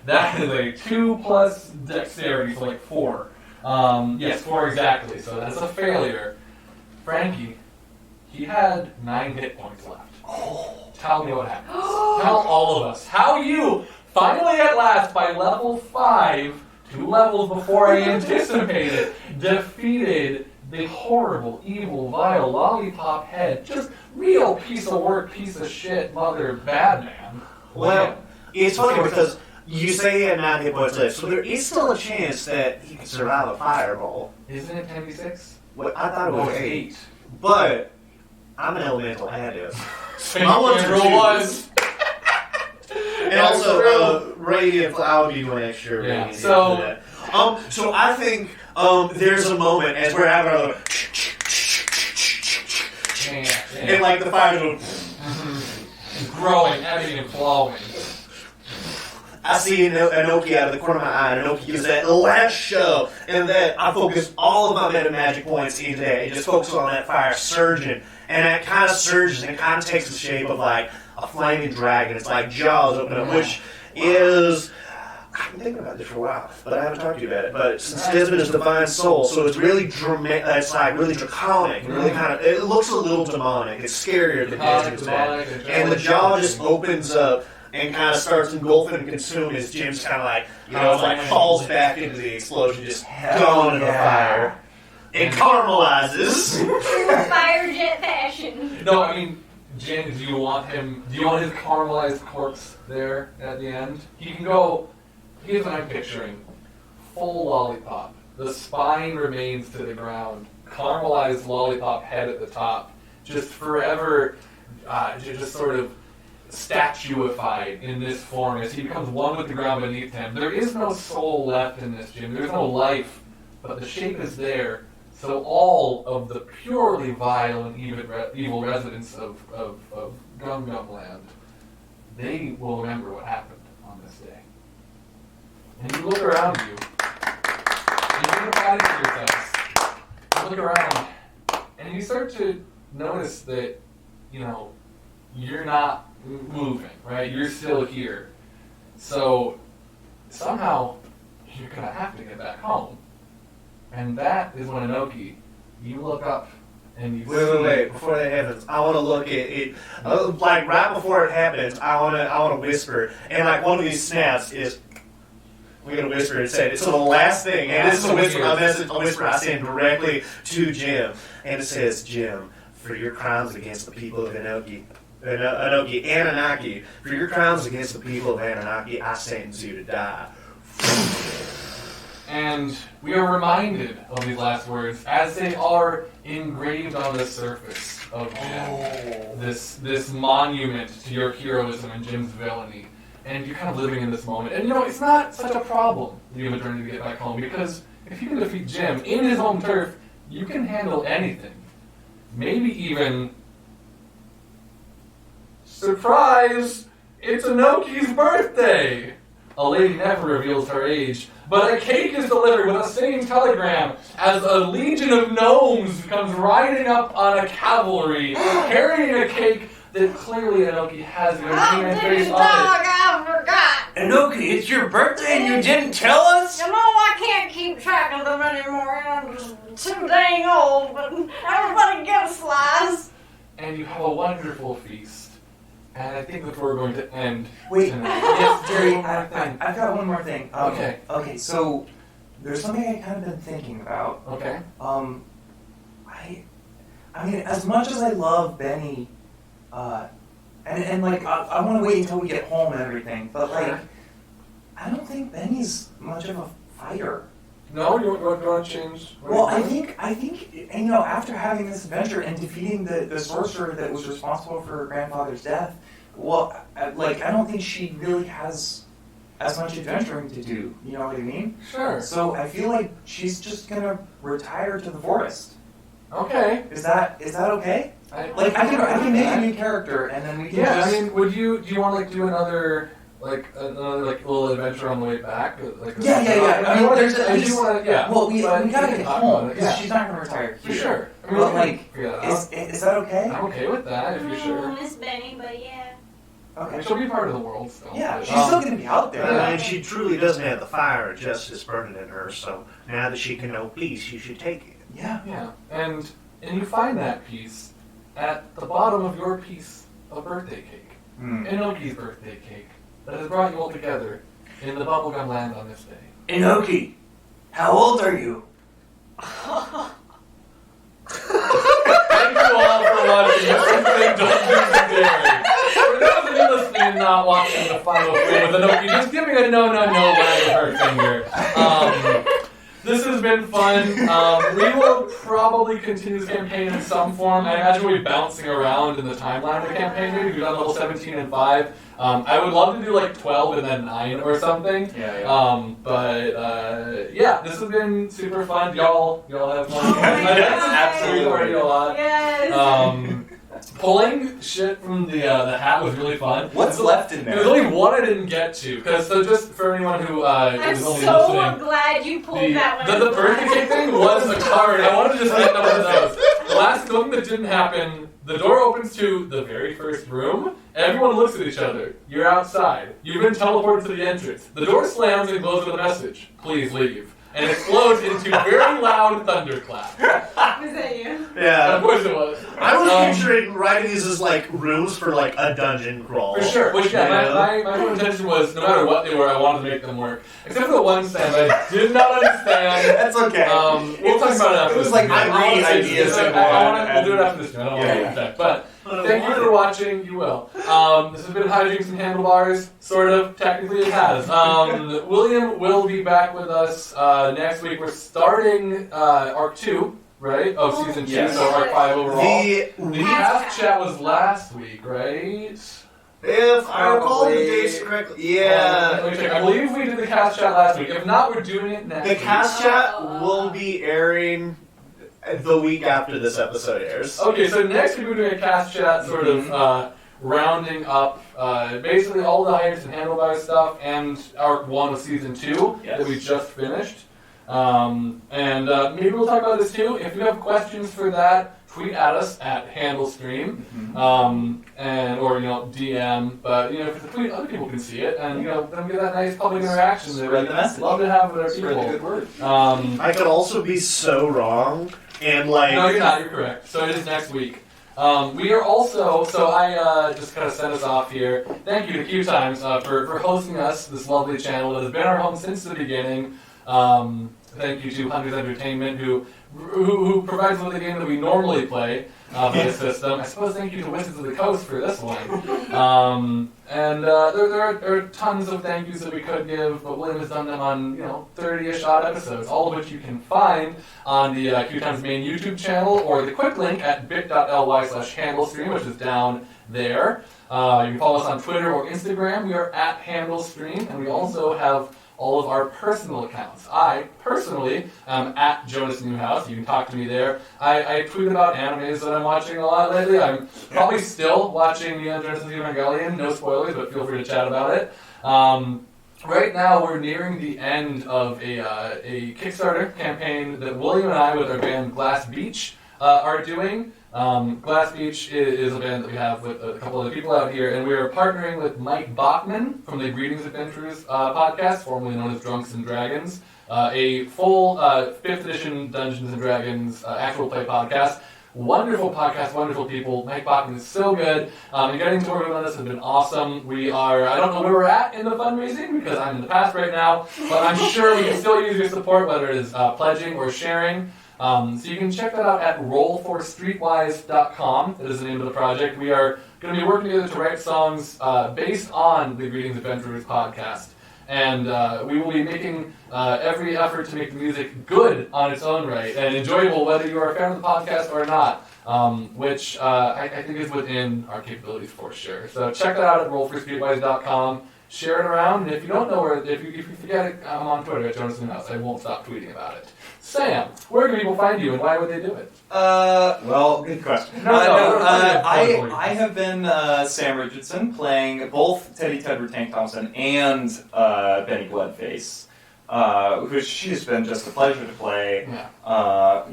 That is a 2 plus dexterity, so like 4. Yes, 4 exactly. So that's a failure. Frankie, he had 9 hit points left. Tell me what happened. Tell all of us how you finally, at last, by level 5, 2 levels before I anticipated, defeated the horrible, evil, vile lollipop head, just real piece of work, piece of shit, mother, bad man. Well, it's funny because you say he had 9 hit points left, so there is still a chance that he could survive a fireball. Isn't it 10d6? Well, I thought it was Oh, 8. But I'm an elemental addict. Same I want to Andrew choose. was. And also, radiant, I'll give you an extra Yeah, radiant so- for that. So I think there's a moment as we're having a and like the fire goes, growing, ebbing, and flowing. I see Inoki out of the corner of my eye, and Inoki gives that last shove, and then I focus all of my meta magic points into that, and just focus on that fire surging, and it kind of surges, and it kind of takes the shape of like a flaming dragon. It's like jaws open up, which is, I've been thinking about this for a while, but I haven't talked to you about it. But since Desmond is divine soul, so it's really dramatic. It's like really draconic, really kind of. It looks a little demonic. It's scarier than Desmond's bad, and the jaw just opens up and kind of starts engulfing and consuming as Jim's kind of like, like falls back into the explosion, just gone in the fire. It caramelizes. Fire jet fashion. No, I mean, Jin, do you want his caramelized corpse there at the end? He can go, here's what I'm picturing. Full lollipop. The spine remains to the ground. Caramelized lollipop head at the top. Just forever, just sort of statuified in this form as he becomes one with the ground beneath him. There is no soul left in this, Jim. There's no life, but the shape is there. So all of the purely vile and evil residents of Gum Gum Land, they will remember what happened on this day. And you look around you, and you think about it to yourselves. You look around, and you start to notice that, you're not moving, right? You're still here. So somehow you're going to have to get back home. And that is when Inoki, you look up and you see... Wait. Before that happens, I want to look at it. Like, right before it happens, I want to whisper. And, like, one of these snaps is... We're going to whisper and say it. So the last thing, and this is a whisper, a whisper I send directly to Jim. And it says, Jim, for your crimes against the people of Anunnaki, for your crimes against the people of Anunnaki, I sentence you to die. And we are reminded of these last words as they are engraved on the surface of Jim. This monument to your heroism and Jim's villainy. And you're kind of living in this moment. And it's not such a problem, you have a journey to get back home, because if you can defeat Jim in his home turf, you can handle anything. Maybe even... Surprise! It's Inoki's birthday! A lady never reveals her age, but a cake is delivered with a singing telegram as a legion of gnomes comes riding up on a cavalry, carrying a cake that clearly Inoki has your name and face on it. I forgot. Inoki, it's your birthday and you didn't tell us? I can't keep track of them anymore. I'm just too dang old, but everybody get a slice. And you have a wonderful feast. And I think that we're going to end Wait, tonight. yes, Jerry, One more thing. I've got one more thing. Okay. Okay, so there's something I kind of been thinking about. Okay. I mean, as much as I love Benny, and like, I want to wait until we get home and everything, but like, I don't think Benny's much of a fighter. No, you want to change? Well, I think, and, after having this adventure and defeating the sorcerer that was responsible for her grandfather's death, well, I don't think she really has as much adventuring to do. You know what I mean? Sure. So I feel like she's just gonna retire to the forest. Okay. Is that okay? I can make a new character and then we can Yeah, just... I mean, do you want to do another little adventure on the way back? Yeah. I mean, there's I do want to, yeah. Well, we But gotta can get talk home about it, because yeah. she's not gonna retire For here. sure. I mean, But we like, can figure that out. is that okay? I'm okay with that, if you're sure. Miss Benny, but yeah. Okay. She'll be part of the world still. Yeah, but, she's still gonna be out there. And she truly doesn't have the fire of justice burning in her, so now that she can know peace, you should take it. Yeah. Yeah, and you find that piece at the bottom of your piece of birthday cake. Inoki's birthday cake that has brought you all together in the bubblegum land on this day. Inoki, how old are you? DnDerry. For those of you listening and not watching the final frame with Anoki, just give me a no wag of her finger. This has been fun. We will probably continue this campaign in some form. I imagine we'll be bouncing around in the timeline of the campaign. Maybe we've done level 17 and 5. I would love to do like 12 and then 9 or something. Yeah. This has been super fun. Y'all have fun. Absolutely. Party a lot. Yes. Pulling shit from the hat was really fun. What's left in there? There's only one I didn't get to, because so just for anyone who I'm is only so listening, glad you pulled that one. the birthday cake thing was a card. I wanted to just get one of those. The last thing that didn't happen, the door opens to the very first room. Everyone looks at each other. You're outside. You've been teleported to the entrance. The door slams and glows with a message. Please leave. And it explodes into very loud thunderclap. Was that you? Yeah. Of course it was. I was picturing writing these as like rooms for like a dungeon crawl. For sure. Which, my whole intention was, no matter what they were, I wanted to make them work. Except for the one stand I did not understand. That's okay. We'll talk about it after It was this. like I I read wanna say ideas this. in We'll do it after this. I don't want to Yeah. check. But thank you for watching. You will. This has been Hijinks and Handlebars. Sort of. Technically it has. William will be back with us next week. We're starting Arc 2, right? Of Season 2, Yes. so Arc 5 overall. The The past chat was last week, right? if I recall the Probably- dates correctly, yeah. Let me check. I believe we did the cast chat last week. If not, we're doing it next The week. cast chat will be airing the week after this episode airs. Okay, so next week we're doing a cast chat, sort of rounding up basically all the Hijinks and Handlebars stuff and Arc 1 of Season 2 Yes. that we just finished. Maybe we'll talk about this too. If you have questions for that, tweet at us at HandleStream, or DM. But if it's a tweet, other people can see it, and then we get that nice public interaction that Spread we the message. love to have with our Spread the people. good word. I could also be so wrong, and like. No, you're not. You're correct. So it is next week. We are also, so I just kind of sent us off here. Thank you to QueueTimes for hosting us, this lovely channel that has been our home since the beginning. Thank you to Hunters Entertainment, who provides us with a game that we normally play for this system. I suppose thank you to Wizards of the Coast for this one. There are tons of thank yous that we could give, but William has done them on 30-ish odd episodes, all of which you can find on the QueueTimes main YouTube channel or the quick link at bit.ly/handlestream, which is down there. You can follow us on Twitter or Instagram. We are at handlestream, and we also have all of our personal accounts. I personally am at Jonas Newhouse. You can talk to me there. I tweet about animes that I'm watching a lot lately. I'm probably still watching Neon Genesis Evangelion. No spoilers, but feel free to chat about it. Right now, we're nearing the end of a Kickstarter campaign that William and I, with our band Glass Beach, are doing. Glass Beach is a band that we have with a couple other people out here, and we are partnering with Mike Bachman from the Greetings Adventures podcast, formerly known as Drunks and Dragons, a full 5th edition Dungeons and Dragons actual play podcast. Wonderful podcast, wonderful people. Mike Bachman is so good. And getting to work on this has been awesome. We are, I don't know where we're at in the fundraising because I'm in the past right now, but I'm sure we can still use your support, whether it is pledging or sharing. So you can check that out at rollforstreetwise.com. That is the name of the project. We are going to be working together to write songs based on the Greetings Adventurers podcast. And we will be making every effort to make the music good on its own right and enjoyable whether you are a fan of the podcast or not, which I think is within our capabilities for sure. So check that out at rollforstreetwise.com. Share it around, and if you don't know where, if you forget it, I'm on Twitter at Jonas Newhouse. I won't stop tweeting about it. Sam, where can people find you, and why would they do it? Well, good question. I have been Sam Richardson, playing both Teddy Tedward Tank Thompson and Benny Bloodface, which has been just a pleasure to play. Yeah.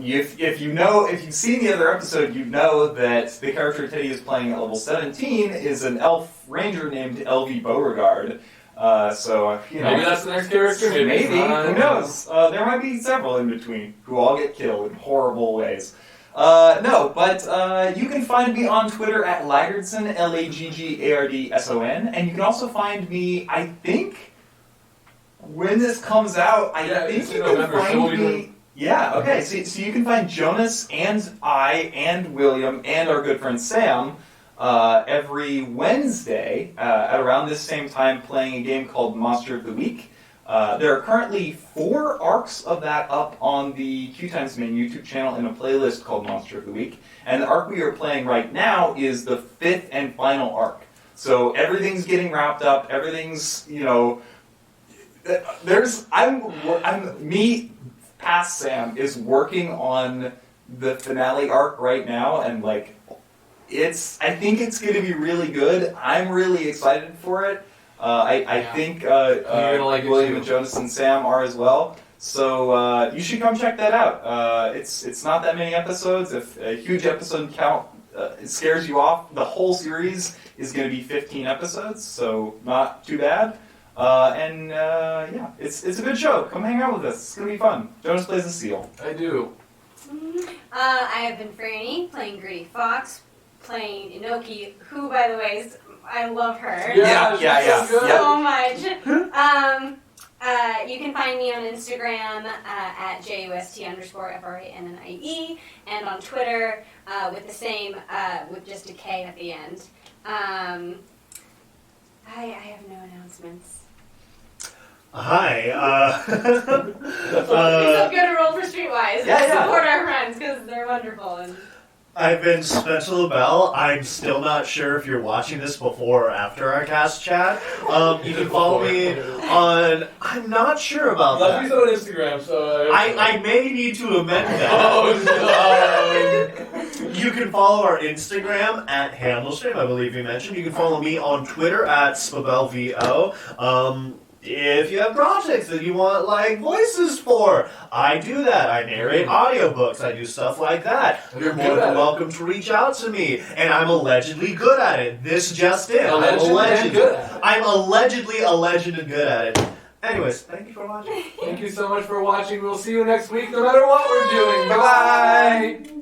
If you've seen the other episode, you know that the character Teddy is playing at level 17 is an elf ranger named Elvie Beauregard. Maybe that's the next character. Maybe. Who Who knows? There might be several in between who all get killed in horrible ways. You can find me on Twitter at Laggardson, Laggardson, and you can also find me, I think, when this comes out, I think you can find me... Yeah, okay, so you can find Jonas and I and William and our good friend Sam every Wednesday at around this same time playing a game called Monster of the Week. There are currently 4 arcs of that up on the QueueTimes main YouTube channel in a playlist called Monster of the Week. And the arc we are playing right now is the 5th and final arc. So everything's getting wrapped up, everything's, past Sam is working on the finale arc right now, and I think it's going to be really good. I'm really excited for it. I think William and Jonas and Sam are as well. So you should come check that out. It's not that many episodes. If a huge episode count scares you off, the whole series is going to be 15 episodes, so not too bad. It's a good show. Come hang out with us. It's going to be fun. Jonas plays the seal. I do. I have been Franny, playing Gritty Fox, playing Inoki, who, by the way, I love her. Yeah. So much. You can find me on Instagram at JUST_FRANNIE, and on Twitter with the same, with just a K at the end. I have no announcements. Hi. It's so good to roll for Streetwise. Yeah. Support our friends because they're wonderful. And I've been Spencer LaBelle. I'm still not sure if you're watching this before or after our cast chat. You can follow me on... I'm not sure about that. He's on Instagram, so... I may need to amend that. You can follow our Instagram at Handlestream, I believe you mentioned. You can follow me on Twitter at SpabelVO. If you have projects that you want, voices for, I do that. I narrate audiobooks. I do stuff like that. You're more than welcome to reach out to me. And I'm allegedly good at it. This just in. I'm allegedly a legend and good at it. Anyways, thank you for watching. Thank you so much for watching. We'll see you next week, no matter what we're doing. Bye-bye!